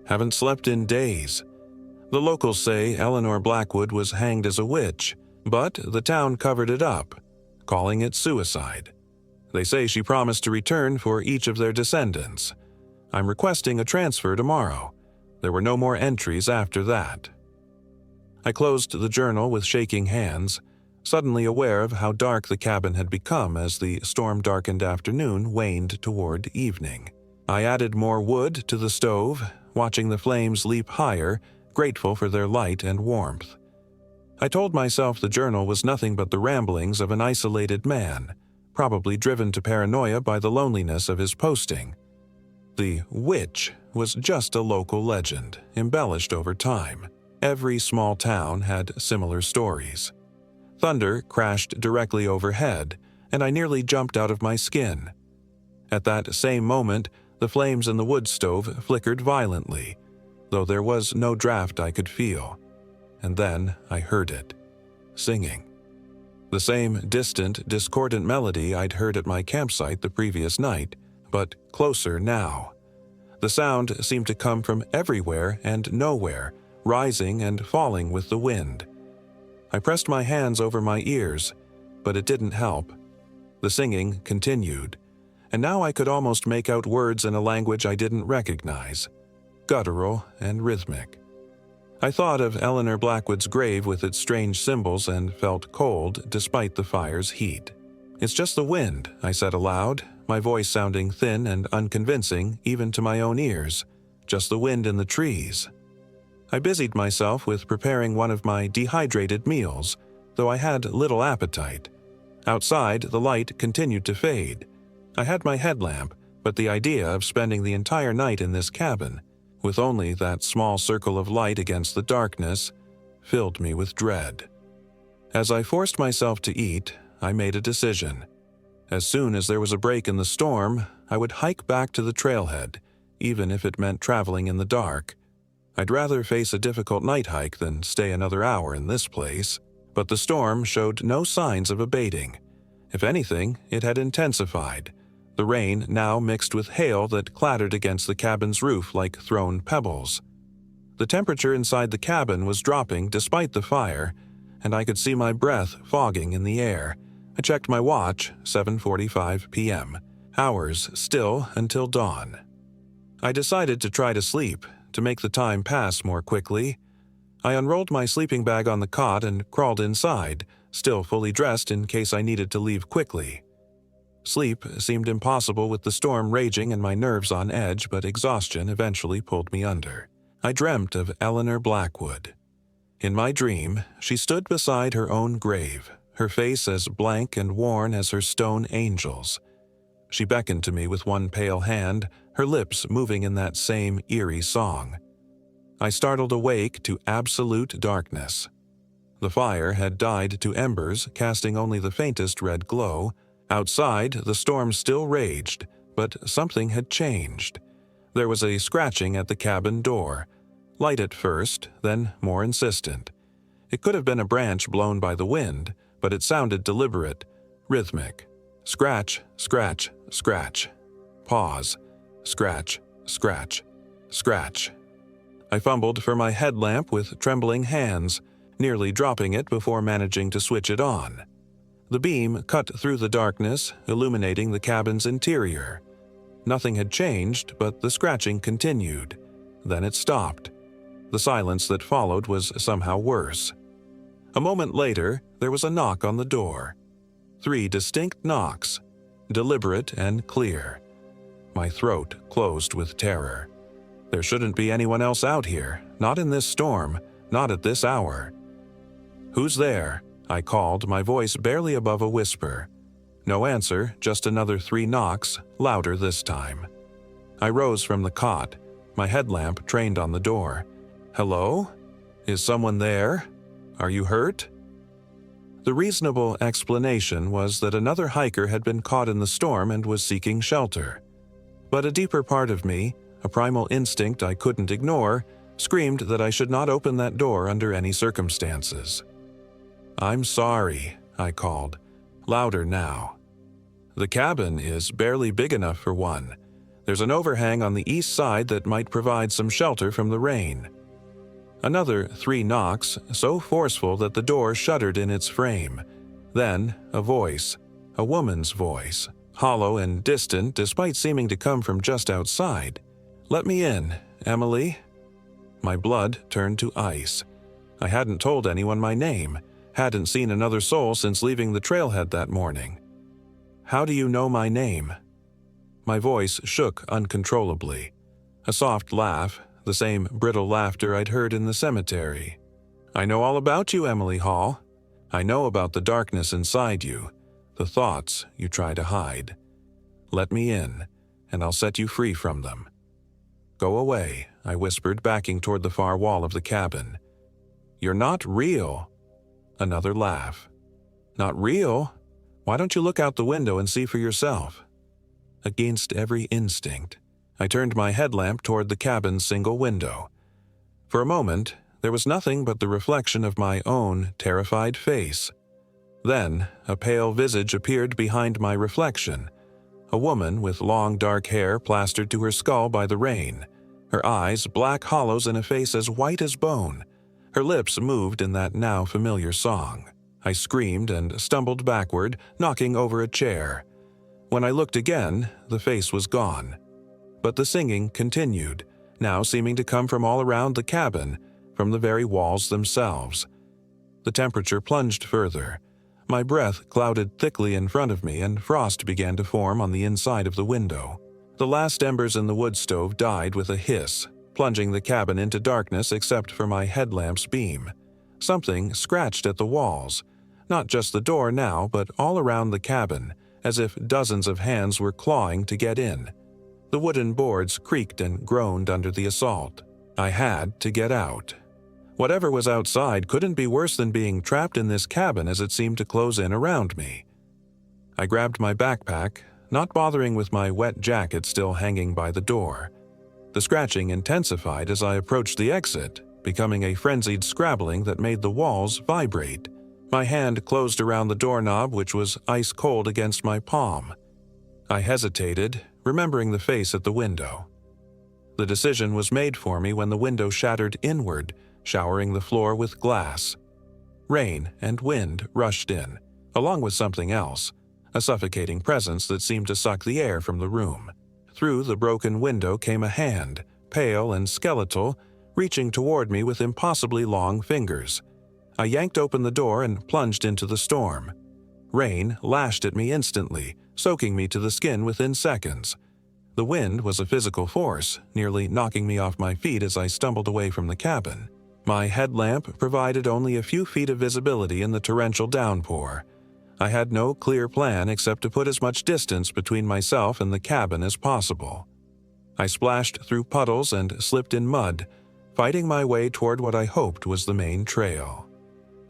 Haven't slept in days. The locals say Eleanor Blackwood was hanged as a witch, but the town covered it up, calling it suicide. They say she promised to return for each of their descendants. I'm requesting a transfer tomorrow. There were no more entries after that. I closed the journal with shaking hands, suddenly aware of how dark the cabin had become as the storm-darkened afternoon waned toward evening. I added more wood to the stove, watching the flames leap higher, grateful for their light and warmth. I told myself the journal was nothing but the ramblings of an isolated man, probably driven to paranoia by the loneliness of his posting. The witch was just a local legend, embellished over time. Every small town had similar stories. Thunder crashed directly overhead, and I nearly jumped out of my skin. At that same moment, the flames in the wood stove flickered violently, though there was no draft I could feel. And then I heard it, singing. The same distant, discordant melody I'd heard at my campsite the previous night, but closer now. The sound seemed to come from everywhere and nowhere, rising and falling with the wind. I pressed my hands over my ears, but it didn't help. The singing continued, and now I could almost make out words in a language I didn't recognize, guttural and rhythmic. I thought of Eleanor Blackwood's grave with its strange symbols and felt cold despite the fire's heat. "It's just the wind," I said aloud, my voice sounding thin and unconvincing even to my own ears. "Just the wind in the trees." I busied myself with preparing one of my dehydrated meals, though I had little appetite. Outside, the light continued to fade. I had my headlamp, but the idea of spending the entire night in this cabin, with only that small circle of light against the darkness, filled me with dread. As I forced myself to eat, I made a decision. As soon as there was a break in the storm, I would hike back to the trailhead, even if it meant traveling in the dark. I'd rather face a difficult night hike than stay another hour in this place. But the storm showed no signs of abating. If anything, it had intensified, the rain now mixed with hail that clattered against the cabin's roof like thrown pebbles. The temperature inside the cabin was dropping despite the fire, and I could see my breath fogging in the air. I checked my watch, 7:45 p.m., hours still until dawn. I decided to try to sleep, to make the time pass more quickly. I unrolled my sleeping bag on the cot and crawled inside, still fully dressed in case I needed to leave quickly. Sleep seemed impossible with the storm raging and my nerves on edge, but exhaustion eventually pulled me under. I dreamt of Eleanor Blackwood. In my dream, she stood beside her own grave, her face as blank and worn as her stone angels. She beckoned to me with one pale hand, her lips moving in that same eerie song. I startled awake to absolute darkness. The fire had died to embers, casting only the faintest red glow. Outside, the storm still raged, but something had changed. There was a scratching at the cabin door, light at first, then more insistent. It could have been a branch blown by the wind, but it sounded deliberate, rhythmic. Scratch, scratch, scratch. Pause. Scratch, scratch, scratch. I fumbled for my headlamp with trembling hands, nearly dropping it before managing to switch it on. The beam cut through the darkness, illuminating the cabin's interior. Nothing had changed, but the scratching continued. Then it stopped. The silence that followed was somehow worse. A moment later, there was a knock on the door. 3 distinct knocks, deliberate and clear. My throat closed with terror. There shouldn't be anyone else out here, not in this storm, not at this hour. "Who's there?" I called, my voice barely above a whisper. No answer, just another 3 knocks, louder this time. I rose from the cot, my headlamp trained on the door. "Hello? Is someone there? Are you hurt?" The reasonable explanation was that another hiker had been caught in the storm and was seeking shelter. But a deeper part of me, a primal instinct I couldn't ignore, screamed that I should not open that door under any circumstances. "I'm sorry," I called, louder now. "The cabin is barely big enough for one. There's an overhang on the east side that might provide some shelter from the rain." Another 3 knocks, so forceful that the door shuddered in its frame. Then a voice, a woman's voice, hollow and distant despite seeming to come from just outside. "Let me in, Emily." My blood turned to ice. I hadn't told anyone my name, hadn't seen another soul since leaving the trailhead that morning. "How do you know my name?" My voice shook uncontrollably. A soft laugh, the same brittle laughter I'd heard in the cemetery. "I know all about you, Emily Hall. I know about the darkness inside you, the thoughts you try to hide. Let me in, and I'll set you free from them." "Go away," I whispered, backing toward the far wall of the cabin. "You're not real." Another laugh. "Not real? Why don't you look out the window and see for yourself?" Against every instinct, I turned my headlamp toward the cabin's single window. For a moment, there was nothing but the reflection of my own terrified face. Then, a pale visage appeared behind my reflection, a woman with long dark hair plastered to her skull by the rain, her eyes black hollows in a face as white as bone. Her lips moved in that now familiar song. I screamed and stumbled backward, knocking over a chair. When I looked again, the face was gone. But the singing continued, now seeming to come from all around the cabin, from the very walls themselves. The temperature plunged further. My breath clouded thickly in front of me, and frost began to form on the inside of the window. The last embers in the wood stove died with a hiss, plunging the cabin into darkness except for my headlamp's beam. Something scratched at the walls, not just the door now, but all around the cabin, as if dozens of hands were clawing to get in. The wooden boards creaked and groaned under the assault. I had to get out. Whatever was outside couldn't be worse than being trapped in this cabin as it seemed to close in around me. I grabbed my backpack, not bothering with my wet jacket still hanging by the door. The scratching intensified as I approached the exit, becoming a frenzied scrabbling that made the walls vibrate. My hand closed around the doorknob, which was ice cold against my palm. I hesitated, remembering the face at the window. The decision was made for me when the window shattered inward, showering the floor with glass. Rain and wind rushed in, along with something else, a suffocating presence that seemed to suck the air from the room. Through the broken window came a hand, pale and skeletal, reaching toward me with impossibly long fingers. I yanked open the door and plunged into the storm. Rain lashed at me instantly, soaking me to the skin within seconds. The wind was a physical force, nearly knocking me off my feet as I stumbled away from the cabin. My headlamp provided only a few feet of visibility in the torrential downpour. I had no clear plan except to put as much distance between myself and the cabin as possible. I splashed through puddles and slipped in mud, fighting my way toward what I hoped was the main trail.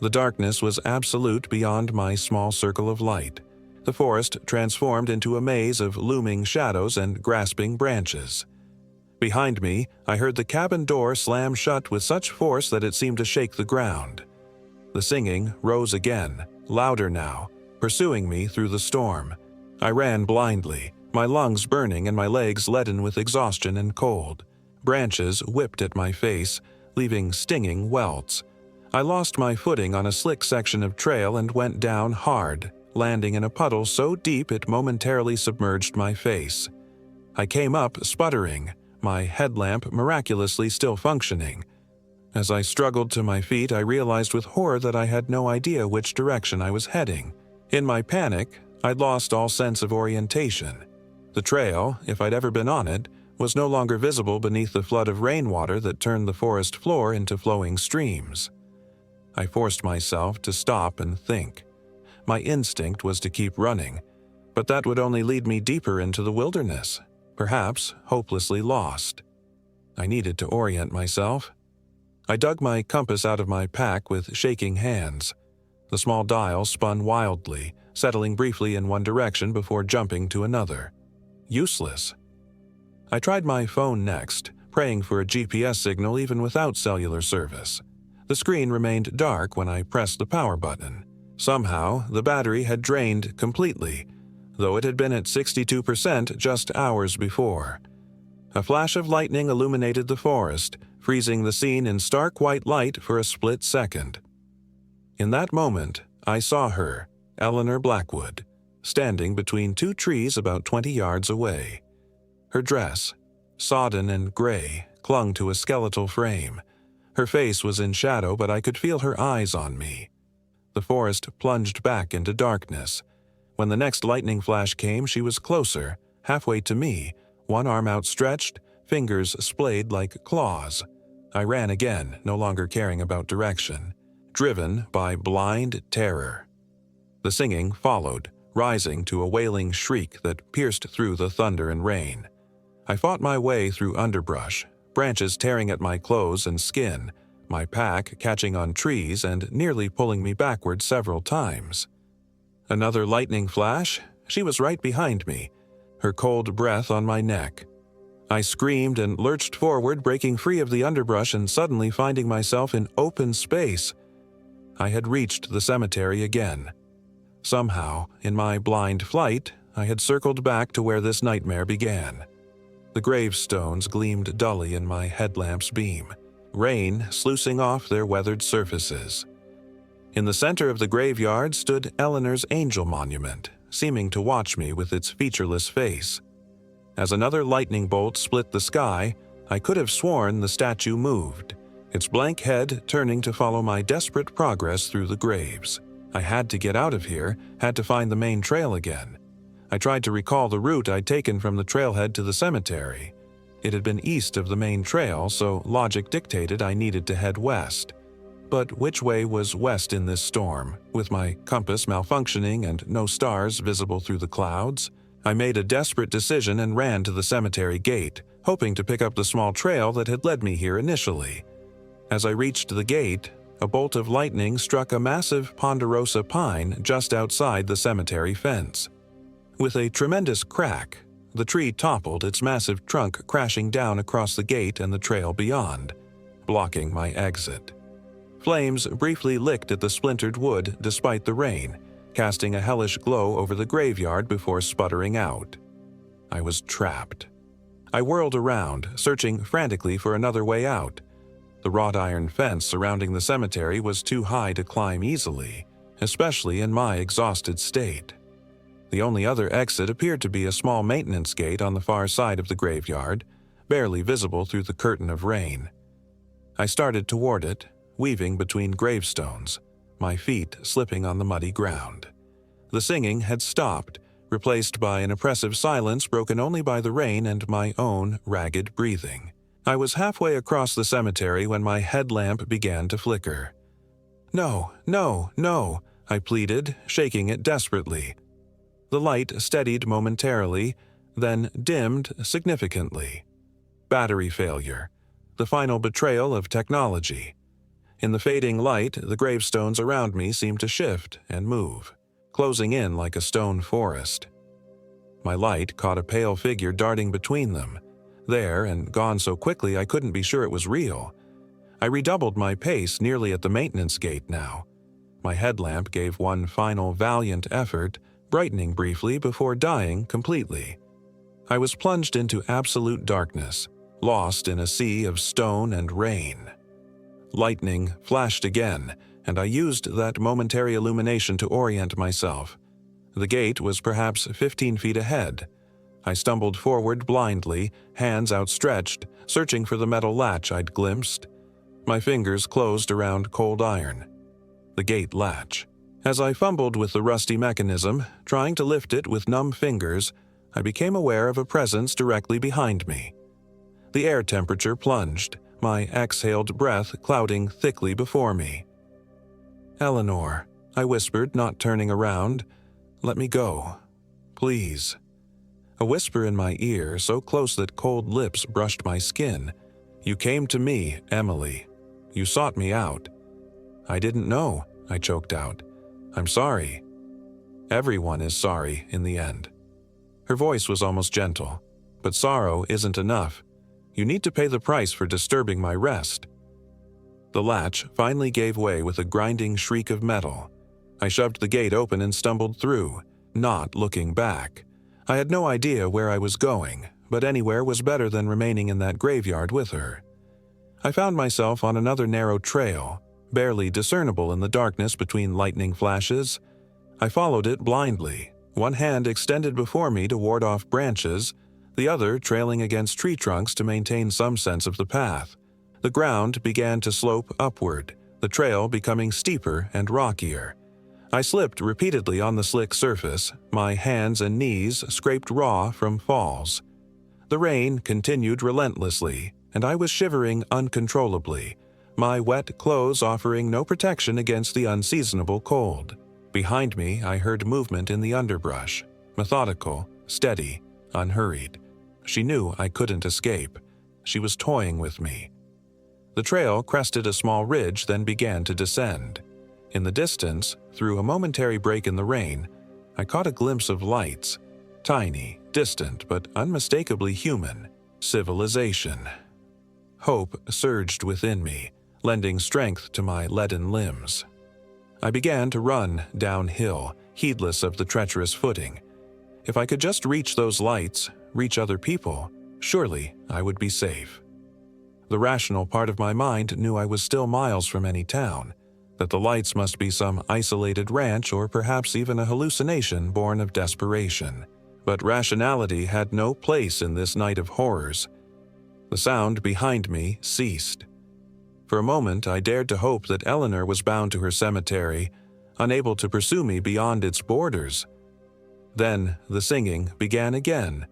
The darkness was absolute beyond my small circle of light. The forest transformed into a maze of looming shadows and grasping branches. Behind me, I heard the cabin door slam shut with such force that it seemed to shake the ground. The singing rose again, louder now, pursuing me through the storm. I ran blindly, my lungs burning and my legs leaden with exhaustion and cold. Branches whipped at my face, leaving stinging welts. I lost my footing on a slick section of trail and went down hard, landing in a puddle so deep it momentarily submerged my face. I came up sputtering, my headlamp miraculously still functioning. As I struggled to my feet, I realized with horror that I had no idea which direction I was heading. In my panic, I'd lost all sense of orientation. The trail, if I'd ever been on it, was no longer visible beneath the flood of rainwater that turned the forest floor into flowing streams. I forced myself to stop and think. My instinct was to keep running, but that would only lead me deeper into the wilderness, perhaps hopelessly lost. I needed to orient myself. I dug my compass out of my pack with shaking hands. The small dial spun wildly, settling briefly in one direction before jumping to another. Useless. I tried my phone next, praying for a GPS signal even without cellular service. The screen remained dark when I pressed the power button. Somehow, the battery had drained completely, though it had been at 62% just hours before. A flash of lightning illuminated the forest, freezing the scene in stark white light for a split second. In that moment, I saw her, Eleanor Blackwood, standing between two trees about 20 yards away. Her dress, sodden and gray, clung to a skeletal frame. Her face was in shadow, but I could feel her eyes on me. The forest plunged back into darkness. When the next lightning flash came, she was closer, halfway to me, one arm outstretched, fingers splayed like claws. I ran again, no longer caring about direction, driven by blind terror. The singing followed, rising to a wailing shriek that pierced through the thunder and rain. I fought my way through underbrush, branches tearing at my clothes and skin, my pack catching on trees and nearly pulling me backward several times. Another lightning flash. She was right behind me, her cold breath on my neck. I screamed and lurched forward, breaking free of the underbrush and suddenly finding myself in open space. I had reached the cemetery again. Somehow, in my blind flight, I had circled back to where this nightmare began. The gravestones gleamed dully in my headlamp's beam, rain sluicing off their weathered surfaces. In the center of the graveyard stood Eleanor's angel monument, seeming to watch me with its featureless face. As another lightning bolt split the sky, I could have sworn the statue moved, its blank head turning to follow my desperate progress through the graves. I had to get out of here, had to find the main trail again. I tried to recall the route I'd taken from the trailhead to the cemetery. It had been east of the main trail, so logic dictated I needed to head west. But which way was west in this storm, with my compass malfunctioning and no stars visible through the clouds? I made a desperate decision and ran to the cemetery gate, hoping to pick up the small trail that had led me here initially. As I reached the gate, a bolt of lightning struck a massive ponderosa pine just outside the cemetery fence. With a tremendous crack, the tree toppled, its massive trunk crashing down across the gate and the trail beyond, blocking my exit. Flames briefly licked at the splintered wood despite the rain, casting a hellish glow over the graveyard before sputtering out. I was trapped. I whirled around, searching frantically for another way out. The wrought iron fence surrounding the cemetery was too high to climb easily, especially in my exhausted state. The only other exit appeared to be a small maintenance gate on the far side of the graveyard, barely visible through the curtain of rain. I started toward it, weaving between gravestones, my feet slipping on the muddy ground. The singing had stopped, replaced by an oppressive silence broken only by the rain and my own ragged breathing. I was halfway across the cemetery when my headlamp began to flicker. "No, no, no," I pleaded, shaking it desperately. The light steadied momentarily, then dimmed significantly. Battery failure. The final betrayal of technology. In the fading light, the gravestones around me seemed to shift and move, closing in like a stone forest. My light caught a pale figure darting between them, there and gone so quickly I couldn't be sure it was real. I redoubled my pace nearly at the maintenance gate now. My headlamp gave one final valiant effort, brightening briefly before dying completely. I was plunged into absolute darkness, lost in a sea of stone and rain. Lightning flashed again, and I used that momentary illumination to orient myself. The gate was perhaps 15 feet ahead. I stumbled forward blindly, hands outstretched, searching for the metal latch I'd glimpsed. My fingers closed around cold iron. The gate latch. As I fumbled with the rusty mechanism, trying to lift it with numb fingers, I became aware of a presence directly behind me. The air temperature plunged, my exhaled breath clouding thickly before me. "Eleanor," I whispered, not turning around. "Let me go. Please." A whisper in my ear, so close that cold lips brushed my skin. "You came to me, Emily. You sought me out." "I didn't know," I choked out. "I'm sorry." "Everyone is sorry in the end." Her voice was almost gentle. "But sorrow isn't enough. You need to pay the price for disturbing my rest." The latch finally gave way with a grinding shriek of metal. I shoved the gate open and stumbled through, not looking back. I had no idea where I was going, but anywhere was better than remaining in that graveyard with her. I found myself on another narrow trail, barely discernible in the darkness between lightning flashes. I followed it blindly, one hand extended before me to ward off branches, the other trailing against tree trunks to maintain some sense of the path. The ground began to slope upward, the trail becoming steeper and rockier. I slipped repeatedly on the slick surface, my hands and knees scraped raw from falls. The rain continued relentlessly, and I was shivering uncontrollably, my wet clothes offering no protection against the unseasonable cold. Behind me, I heard movement in the underbrush, methodical, steady, unhurried. She knew I couldn't escape. She was toying with me. The trail crested a small ridge, then began to descend. In the distance, through a momentary break in the rain, I caught a glimpse of lights. Tiny, distant, but unmistakably human. Civilization. Hope surged within me, lending strength to my leaden limbs. I began to run downhill, heedless of the treacherous footing. If I could just reach those lights, reach other people, surely I would be safe. The rational part of my mind knew I was still miles from any town, that the lights must be some isolated ranch or perhaps even a hallucination born of desperation. But rationality had no place in this night of horrors. The sound behind me ceased. For a moment, I dared to hope that Eleanor was bound to her cemetery, unable to pursue me beyond its borders. Then the singing began again,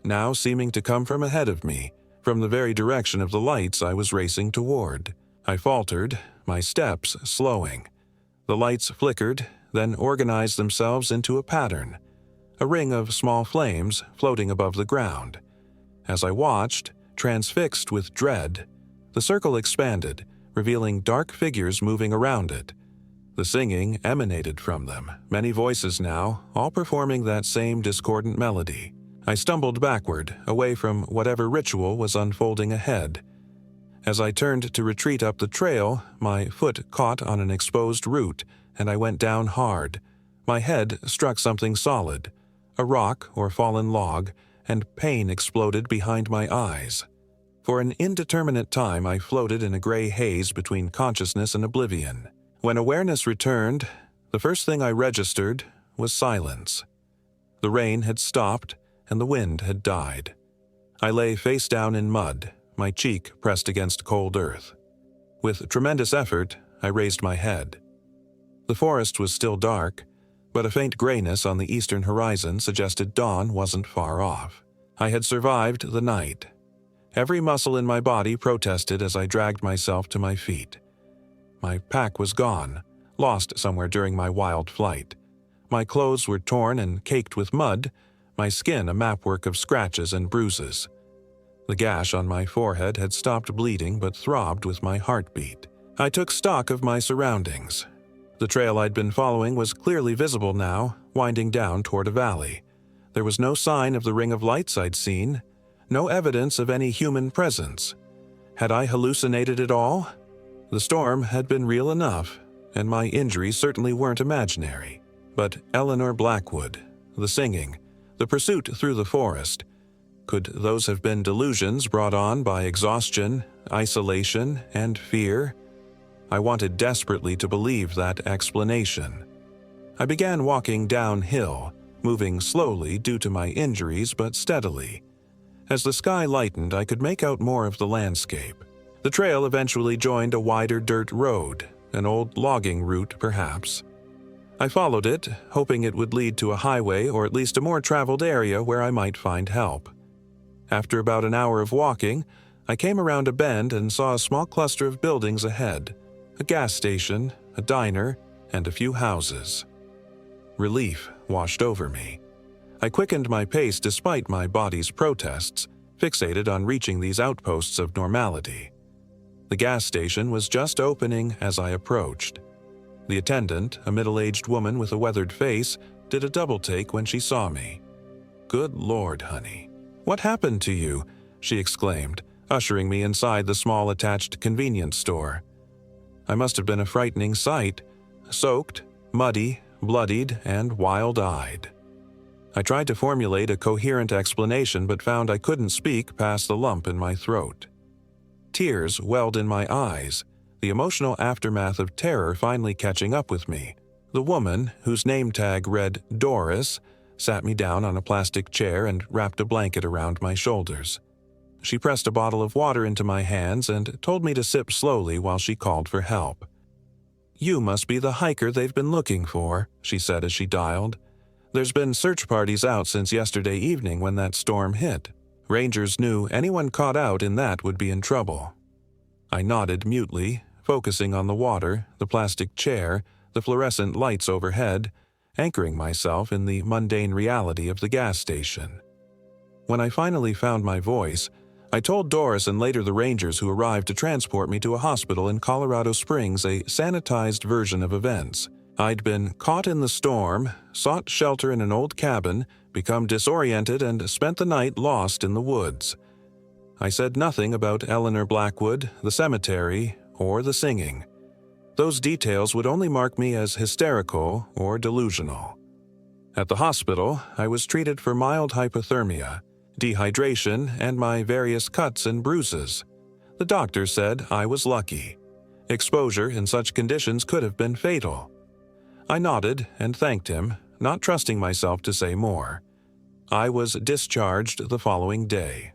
now seeming to come from ahead of me, from the very direction of the lights I was racing toward. I faltered, my steps slowing. The lights flickered, then organized themselves into a pattern, a ring of small flames floating above the ground. As I watched, transfixed with dread, the circle expanded, revealing dark figures moving around it. The singing emanated from them, many voices now, all performing that same discordant melody. I stumbled backward, away from whatever ritual was unfolding ahead. As I turned to retreat up the trail, my foot caught on an exposed root, and I went down hard. My head struck something solid, a rock or fallen log, and pain exploded behind my eyes. For an indeterminate time, I floated in a gray haze between consciousness and oblivion. When awareness returned, the first thing I registered was silence. The rain had stopped, and the wind had died. I lay face down in mud, my cheek pressed against cold earth. With tremendous effort, I raised my head. The forest was still dark, but a faint grayness on the eastern horizon suggested dawn wasn't far off. I had survived the night. Every muscle in my body protested as I dragged myself to my feet. My pack was gone, lost somewhere during my wild flight. My clothes were torn and caked with mud, my skin a mapwork of scratches and bruises. The gash on my forehead had stopped bleeding but throbbed with my heartbeat. I took stock of my surroundings. The trail I'd been following was clearly visible now, winding down toward a valley. There was no sign of the ring of lights I'd seen, no evidence of any human presence. Had I hallucinated it all? The storm had been real enough, and my injuries certainly weren't imaginary. But Eleanor Blackwood, the singing, the pursuit through the forest, could those have been delusions brought on by exhaustion, isolation, and fear? I wanted desperately to believe that explanation. I began walking downhill, moving slowly due to my injuries but steadily. As the sky lightened, I could make out more of the landscape. The trail eventually joined a wider dirt road, an old logging route perhaps. I followed it, hoping it would lead to a highway or at least a more traveled area where I might find help. After about an hour of walking, I came around a bend and saw a small cluster of buildings ahead, a gas station, a diner, and a few houses. Relief washed over me. I quickened my pace despite my body's protests, fixated on reaching these outposts of normality. The gas station was just opening as I approached. The attendant, a middle-aged woman with a weathered face, did a double-take when she saw me. "Good Lord, honey. What happened to you?" she exclaimed, ushering me inside the small attached convenience store. I must have been a frightening sight, soaked, muddy, bloodied, and wild-eyed. I tried to formulate a coherent explanation but found I couldn't speak past the lump in my throat. Tears welled in my eyes, the emotional aftermath of terror finally catching up with me. The woman, whose name tag read Doris, sat me down on a plastic chair and wrapped a blanket around my shoulders. She pressed a bottle of water into my hands and told me to sip slowly while she called for help. "You must be the hiker they've been looking for," she said as she dialed. "There's been search parties out since yesterday evening when that storm hit. Rangers knew anyone caught out in that would be in trouble." I nodded mutely, focusing on the water, the plastic chair, the fluorescent lights overhead, anchoring myself in the mundane reality of the gas station. When I finally found my voice, I told Doris and later the Rangers who arrived to transport me to a hospital in Colorado Springs a sanitized version of events. I'd been caught in the storm, sought shelter in an old cabin, become disoriented, and spent the night lost in the woods. I said nothing about Eleanor Blackwood, the cemetery, or the singing. Those details would only mark me as hysterical or delusional. At the hospital, I was treated for mild hypothermia, dehydration, and my various cuts and bruises. The doctor said I was lucky. Exposure in such conditions could have been fatal. I nodded and thanked him, not trusting myself to say more. I was discharged the following day.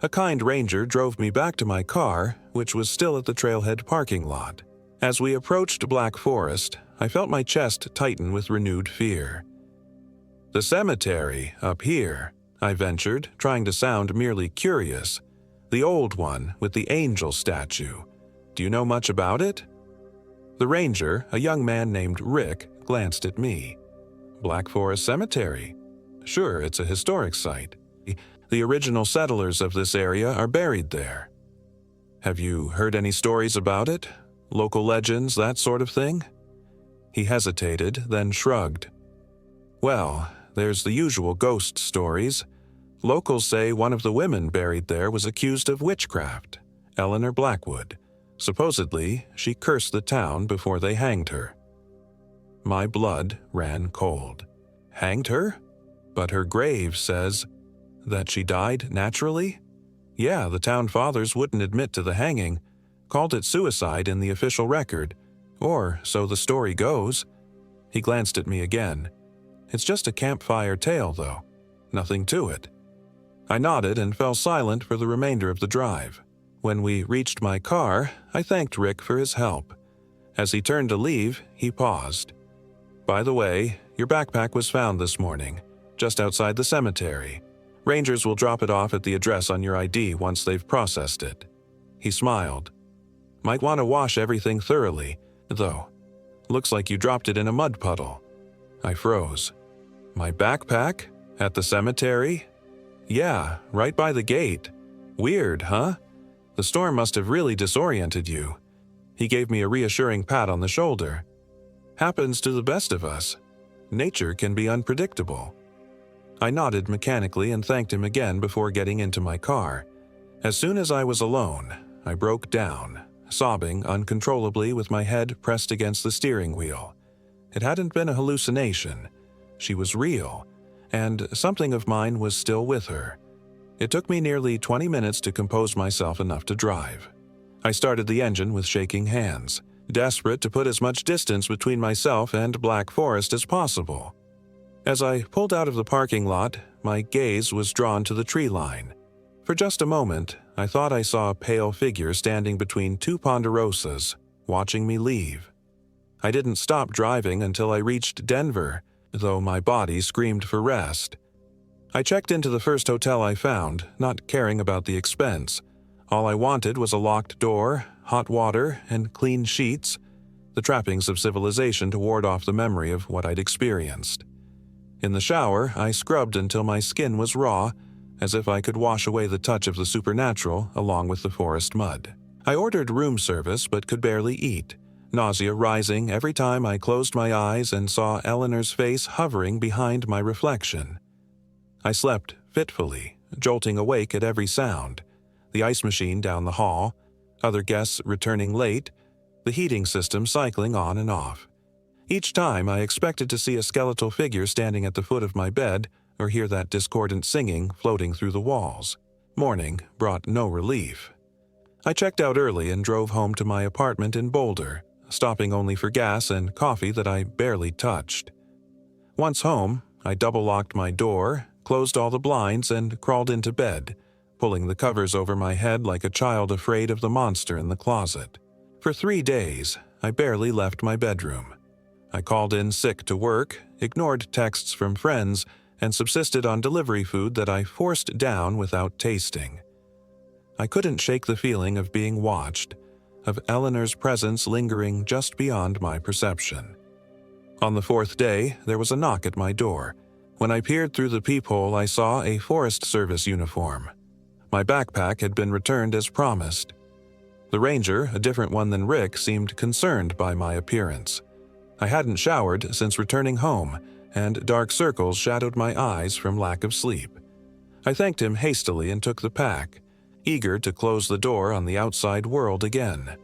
A kind ranger drove me back to my car, which was still at the trailhead parking lot. As we approached Black Forest, I felt my chest tighten with renewed fear. "The cemetery, up here," I ventured, trying to sound merely curious. "The old one with the angel statue. Do you know much about it?" The ranger, a young man named Rick, glanced at me. "Black Forest Cemetery? Sure, it's a historic site. The original settlers of this area are buried there. Have you heard any stories about it? Local legends, that sort of thing?" He hesitated, then shrugged. "Well, there's the usual ghost stories. Locals say one of the women buried there was accused of witchcraft, Eleanor Blackwood. Supposedly, she cursed the town before they hanged her." My blood ran cold. "Hanged her? But her grave says that she died naturally? Yeah, the town fathers wouldn't admit to the hanging, called it suicide in the official record, or so the story goes." He glanced at me again. "It's just a campfire tale, though. Nothing to it." I nodded and fell silent for the remainder of the drive. When we reached my car, I thanked Rick for his help. As he turned to leave, he paused. "By the way, your backpack was found this morning, just outside the cemetery. Rangers will drop it off at the address on your ID once they've processed it." He smiled. "Might want to wash everything thoroughly, though. Looks like you dropped it in a mud puddle." I froze. "My backpack? At the cemetery?" "Yeah, right by the gate. Weird, huh? The storm must have really disoriented you." He gave me a reassuring pat on the shoulder. "Happens to the best of us. Nature can be unpredictable." I nodded mechanically and thanked him again before getting into my car. As soon as I was alone, I broke down, sobbing uncontrollably with my head pressed against the steering wheel. It hadn't been a hallucination. She was real, and something of mine was still with her. It took me nearly 20 minutes to compose myself enough to drive. I started the engine with shaking hands, desperate to put as much distance between myself and Black Forest as possible. As I pulled out of the parking lot, my gaze was drawn to the tree line. For just a moment, I thought I saw a pale figure standing between two ponderosas, watching me leave. I didn't stop driving until I reached Denver, though my body screamed for rest. I checked into the first hotel I found, not caring about the expense. All I wanted was a locked door, hot water, and clean sheets, the trappings of civilization to ward off the memory of what I'd experienced. In the shower, I scrubbed until my skin was raw, as if I could wash away the touch of the supernatural along with the forest mud. I ordered room service but could barely eat, nausea rising every time I closed my eyes and saw Eleanor's face hovering behind my reflection. I slept fitfully, jolting awake at every sound: the ice machine down the hall, other guests returning late, the heating system cycling on and off. Each time I expected to see a skeletal figure standing at the foot of my bed or hear that discordant singing floating through the walls. Morning brought no relief. I checked out early and drove home to my apartment in Boulder, stopping only for gas and coffee that I barely touched. Once home, I double-locked my door, closed all the blinds, and crawled into bed, pulling the covers over my head like a child afraid of the monster in the closet. For 3 days, I barely left my bedroom. I called in sick to work, ignored texts from friends, and subsisted on delivery food that I forced down without tasting. I couldn't shake the feeling of being watched, of Eleanor's presence lingering just beyond my perception. On the 4th day, there was a knock at my door. When I peered through the peephole, I saw a Forest Service uniform. My backpack had been returned as promised. The ranger, a different one than Rick, seemed concerned by my appearance. I hadn't showered since returning home, and dark circles shadowed my eyes from lack of sleep. I thanked him hastily and took the pack, eager to close the door on the outside world again.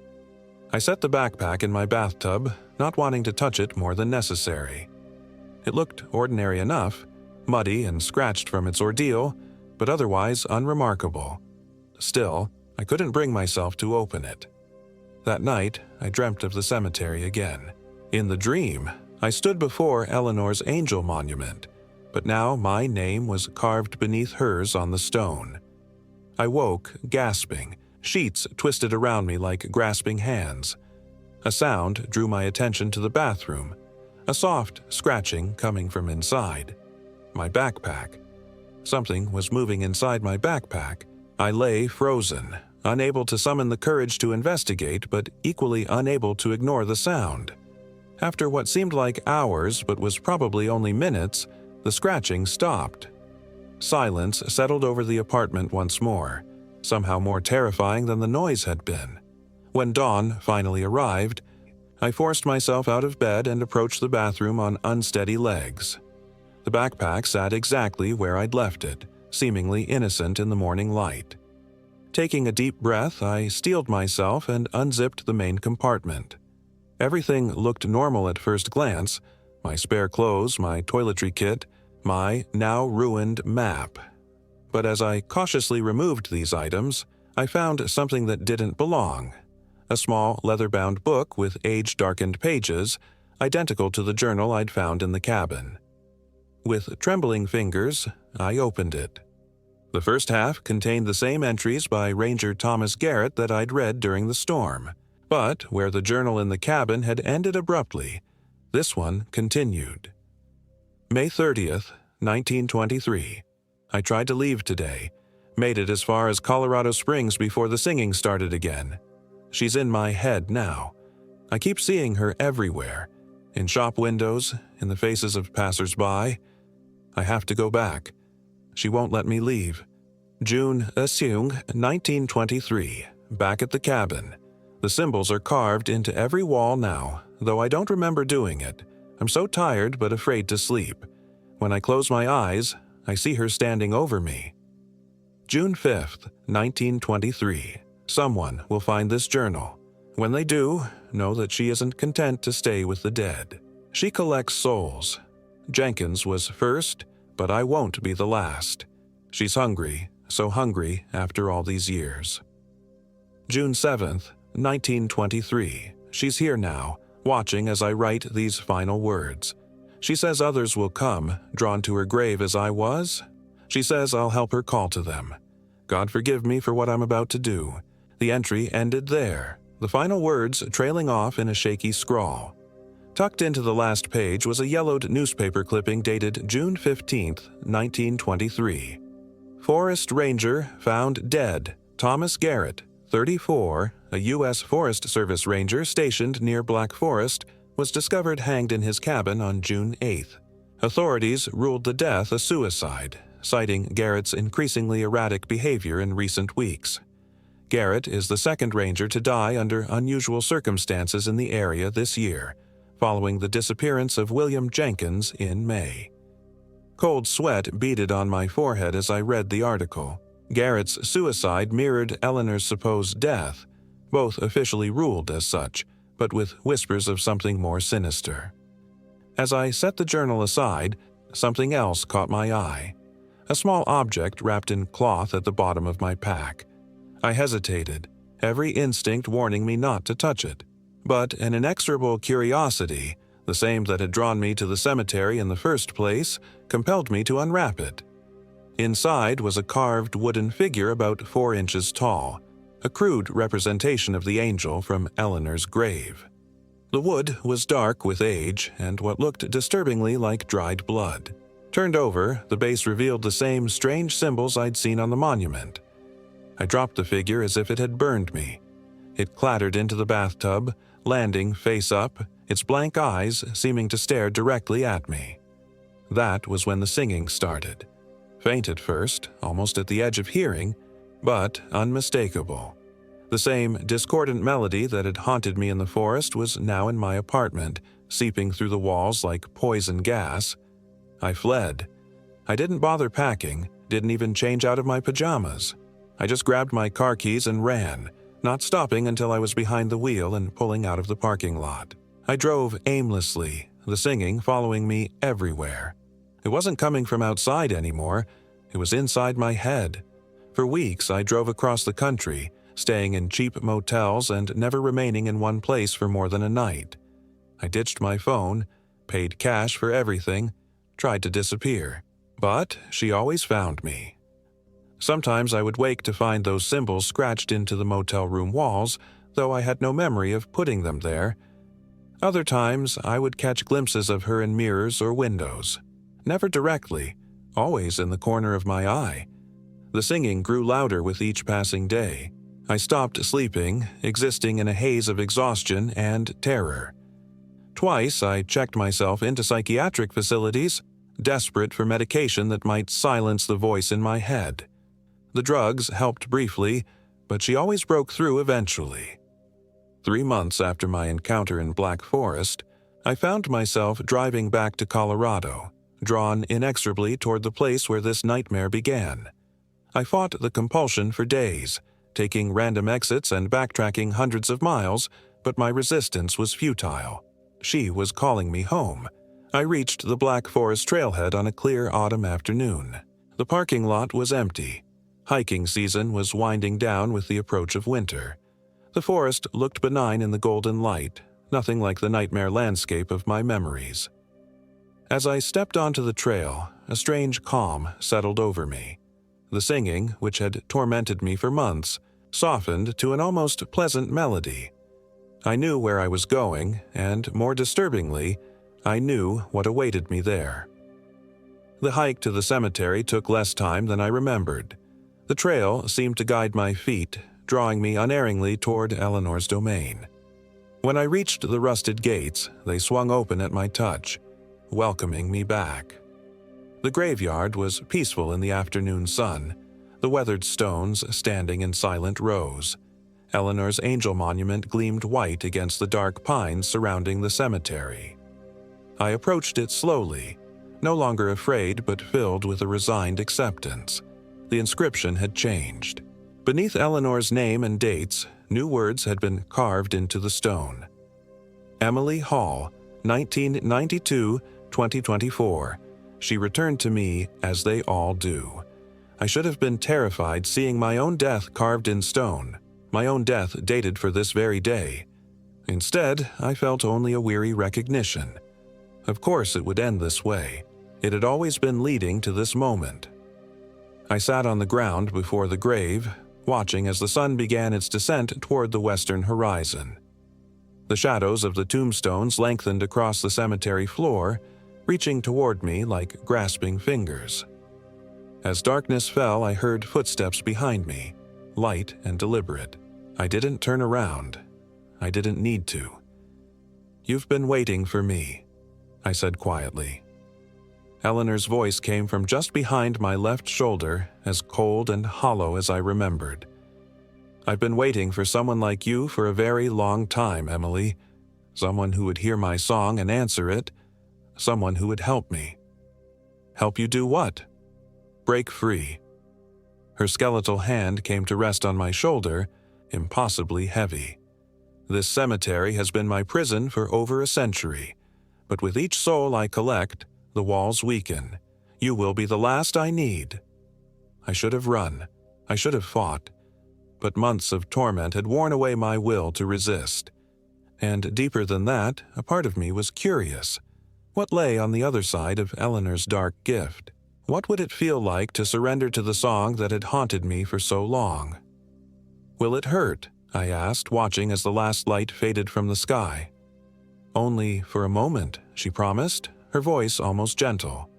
I set the backpack in my bathtub, not wanting to touch it more than necessary. It looked ordinary enough, muddy and scratched from its ordeal, but otherwise unremarkable. Still, I couldn't bring myself to open it. That night, I dreamt of the cemetery again. In the dream, I stood before Eleanor's angel monument, but now my name was carved beneath hers on the stone. I woke, gasping, sheets twisted around me like grasping hands. A sound drew my attention to the bathroom, a soft scratching coming from inside. My backpack. Something was moving inside my backpack. I lay frozen, unable to summon the courage to investigate, but equally unable to ignore the sound. After what seemed like hours but was probably only minutes, the scratching stopped. Silence settled over the apartment once more, somehow more terrifying than the noise had been. When dawn finally arrived, I forced myself out of bed and approached the bathroom on unsteady legs. The backpack sat exactly where I'd left it, seemingly innocent in the morning light. Taking a deep breath, I steeled myself and unzipped the main compartment. Everything looked normal at first glance: my spare clothes, my toiletry kit, my now ruined map. But as I cautiously removed these items, I found something that didn't belong: a small leather-bound book with age-darkened pages, identical to the journal I'd found in the cabin. With trembling fingers, I opened it. The first half contained the same entries by Ranger Thomas Garrett that I'd read during the storm, but where the journal in the cabin had ended abruptly, this one continued. May 30th, 1923. I tried to leave today, made it as far as Colorado Springs before the singing started again. She's in my head now. I keep seeing her everywhere, in shop windows, in the faces of passers-by. I have to go back. She won't let me leave. June 1923, back at the cabin. The symbols are carved into every wall now, though I don't remember doing it. I'm so tired but afraid to sleep. When I close my eyes, I see her standing over me. June 5th, 1923. Someone will find this journal. When they do, know that she isn't content to stay with the dead. She collects souls. Jenkins was first, but I won't be the last. She's hungry, so hungry after all these years. June 7th, 1923. She's here now, watching as I write these final words. She says others will come, drawn to her grave as I was. She says I'll help her call to them. God forgive me for what I'm about to do. The entry ended there, the final words trailing off in a shaky scrawl. Tucked into the last page was a yellowed newspaper clipping dated June 15th, 1923. Forest Ranger found dead. Thomas Garrett, 34, a U.S. Forest Service ranger stationed near Black Forest, was discovered hanged in his cabin on June 8th. Authorities ruled the death a suicide, citing Garrett's increasingly erratic behavior in recent weeks. Garrett is the second ranger to die under unusual circumstances in the area this year, following the disappearance of William Jenkins in May. Cold sweat beaded on my forehead as I read the article. Garrett's suicide mirrored Eleanor's supposed death, both officially ruled as such, but with whispers of something more sinister. As I set the journal aside, something else caught my eye. A small object wrapped in cloth at the bottom of my pack. I hesitated, every instinct warning me not to touch it. But an inexorable curiosity, The same that had drawn me to the cemetery in the first place compelled me to unwrap it. Inside was a carved wooden figure about 4 inches tall, a crude representation of the angel from Eleanor's grave. The wood was dark with age and what looked disturbingly like dried blood. Turned over, the base revealed the same strange symbols I'd seen on the monument. I dropped the figure as if it had burned me. It clattered into the bathtub, landing face up, its blank eyes seeming to stare directly at me. That was when the singing started. Faint at first, almost at the edge of hearing, but unmistakable. The same discordant melody that had haunted me in the forest was now in my apartment, seeping through the walls like poison gas. I fled. I didn't bother packing, didn't even change out of my pajamas. I just grabbed my car keys and ran, not stopping until I was behind the wheel and pulling out of the parking lot. I drove aimlessly, the singing following me everywhere. It wasn't coming from outside anymore, it was inside my head. For weeks I drove across the country, staying in cheap motels and never remaining in one place for more than a night. I ditched my phone, paid cash for everything, tried to disappear. But she always found me. Sometimes I would wake to find those symbols scratched into the motel room walls, though I had no memory of putting them there. Other times I would catch glimpses of her in mirrors or windows. Never directly, always in the corner of my eye. The singing grew louder with each passing day. I stopped sleeping, existing in a haze of exhaustion and terror. Twice I checked myself into psychiatric facilities, desperate for medication that might silence the voice in my head. The drugs helped briefly, but she always broke through eventually. 3 months after my encounter in Black Forest, I found myself driving back to Colorado, drawn inexorably toward the place where this nightmare began. I fought the compulsion for days, taking random exits and backtracking hundreds of miles, but my resistance was futile. She was calling me home. I reached the Black Forest trailhead on a clear autumn afternoon. The parking lot was empty. Hiking season was winding down with the approach of winter. The forest looked benign in the golden light, nothing like the nightmare landscape of my memories. As I stepped onto the trail, a strange calm settled over me. The singing, which had tormented me for months, softened to an almost pleasant melody. I knew where I was going, and more disturbingly, I knew what awaited me there. The hike to the cemetery took less time than I remembered. The trail seemed to guide my feet, drawing me unerringly toward Eleanor's domain. When I reached the rusted gates, they swung open at my touch, welcoming me back. The graveyard was peaceful in the afternoon sun, the weathered stones standing in silent rows. Eleanor's angel monument gleamed white against the dark pines surrounding the cemetery. I approached it slowly, no longer afraid but filled with a resigned acceptance. The inscription had changed. Beneath Eleanor's name and dates, new words had been carved into the stone. Emily Hall, 1992-2024. She returned to me as they all do. I should have been terrified seeing my own death carved in stone, my own death dated for this very day. Instead, I felt only a weary recognition. Of course it would end this way. It had always been leading to this moment. I sat on the ground before the grave, watching as the sun began its descent toward the western horizon. The shadows of the tombstones lengthened across the cemetery floor, reaching toward me like grasping fingers. As darkness fell, I heard footsteps behind me, light and deliberate. I didn't turn around. I didn't need to. "You've been waiting for me," I said quietly. Eleanor's voice came from just behind my left shoulder, as cold and hollow as I remembered. "I've been waiting for someone like you for a very long time, Emily. Someone who would hear my song and answer it. Someone who would help me." "Help you do what?" "Break free." Her skeletal hand came to rest on my shoulder, impossibly heavy. "This cemetery has been my prison for over a century, but with each soul I collect, the walls weaken. You will be the last I need." I should have run. I should have fought. But months of torment had worn away my will to resist. And deeper than that, a part of me was curious. What lay on the other side of Eleanor's dark gift? What would it feel like to surrender to the song that had haunted me for so long? "Will it hurt?" I asked, watching as the last light faded from the sky. "Only for a moment," she promised, her voice almost gentle.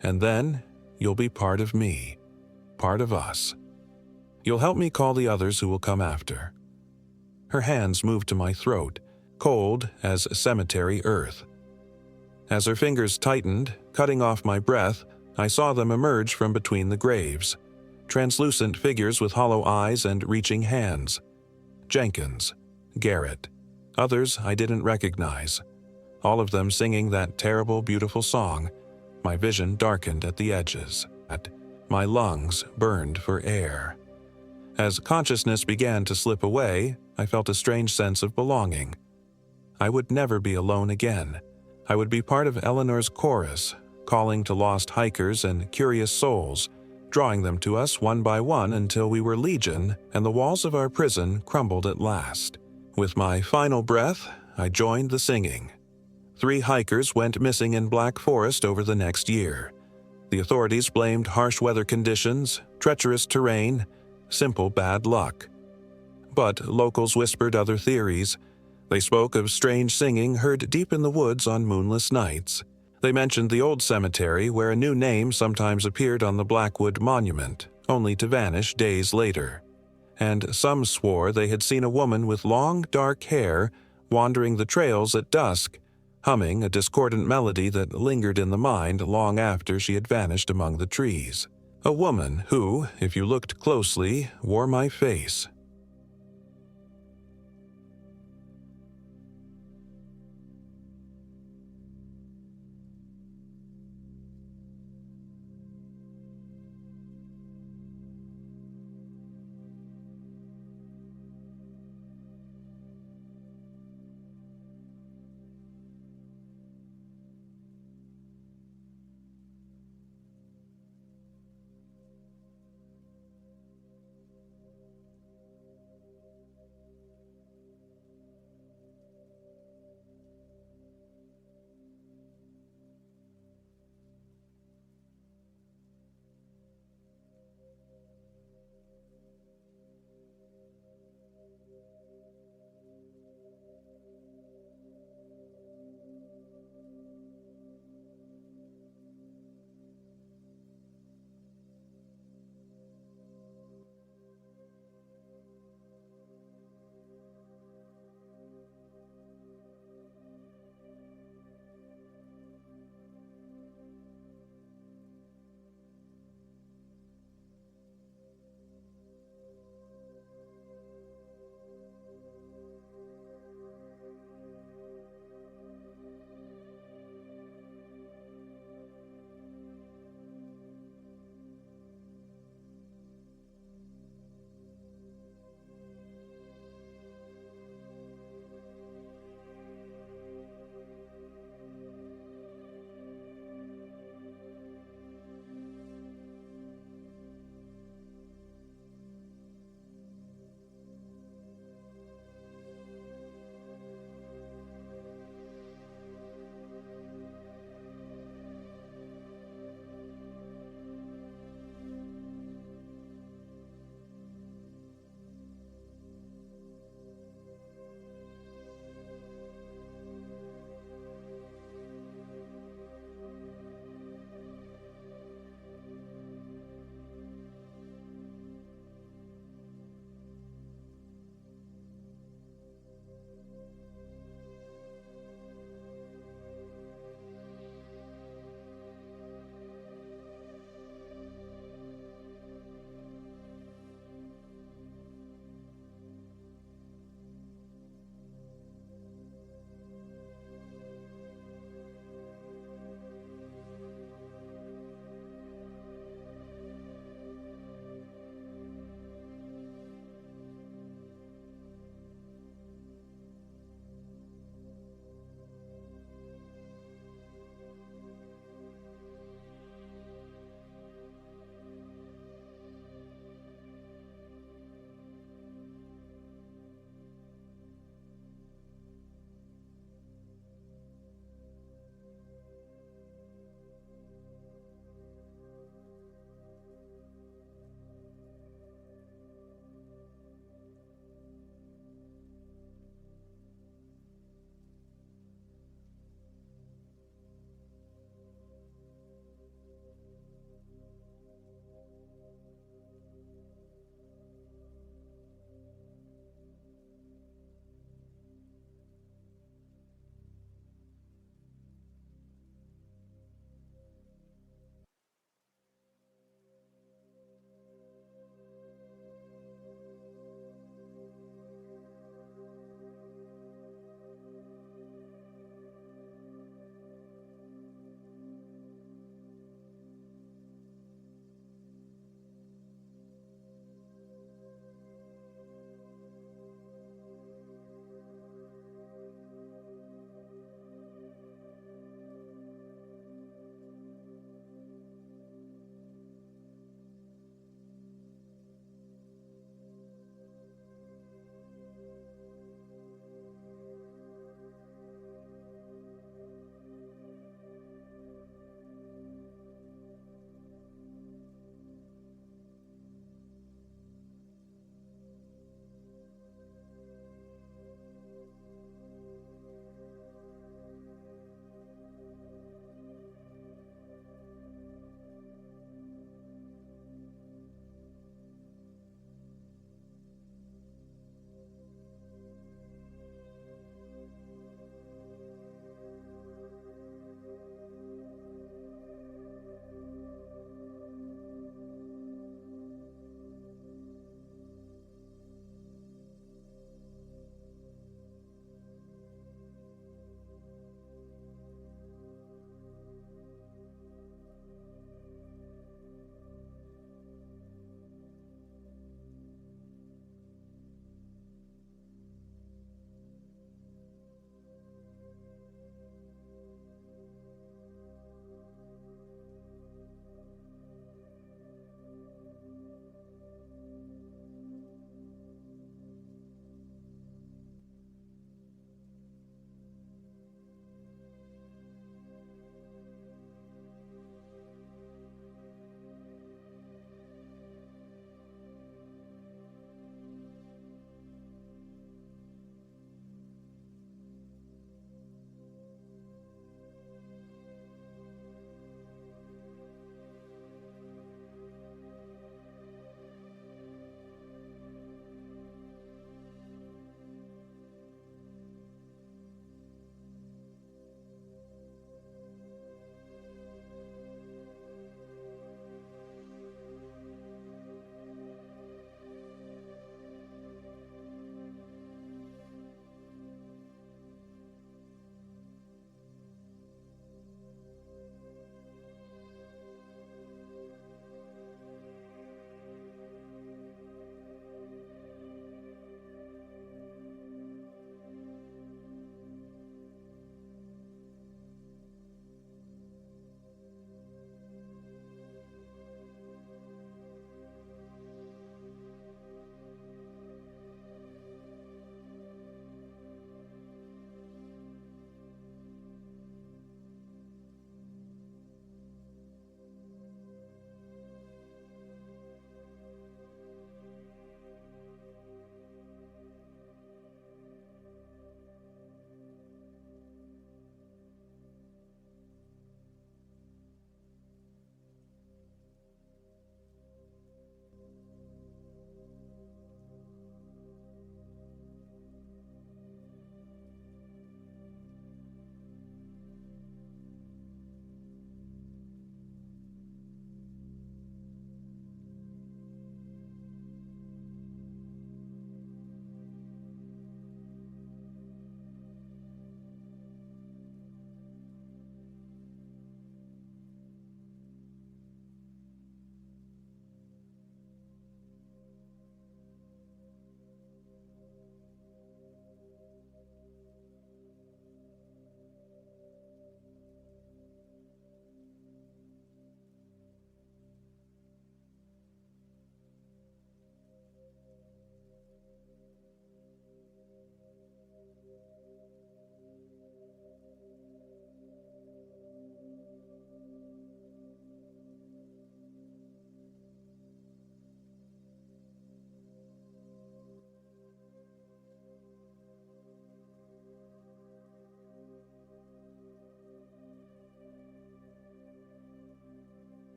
"And then you'll be part of me, part of us. You'll help me call the others who will come after." Her hands moved to my throat, cold as cemetery earth. As her fingers tightened, cutting off my breath, I saw them emerge from between the graves, translucent figures with hollow eyes and reaching hands. Jenkins, Garrett, others I didn't recognize, all of them singing that terrible, beautiful song. My vision darkened at the edges. My lungs burned for air. As consciousness began to slip away, I felt a strange sense of belonging. I would never be alone again. I would be part of Eleanor's chorus, calling to lost hikers and curious souls, drawing them to us one by one until we were legion and the walls of our prison crumbled at last. With my final breath, I joined the singing. 3 hikers went missing in Black Forest over the next year. The authorities blamed harsh weather conditions, treacherous terrain, simple bad luck. But locals whispered other theories. They spoke of strange singing heard deep in the woods on moonless nights. They mentioned the old cemetery where a new name sometimes appeared on the Blackwood monument, only to vanish days later. And some swore they had seen a woman with long, dark hair wandering the trails at dusk, humming a discordant melody that lingered in the mind long after she had vanished among the trees. A woman who, if you looked closely, wore my face,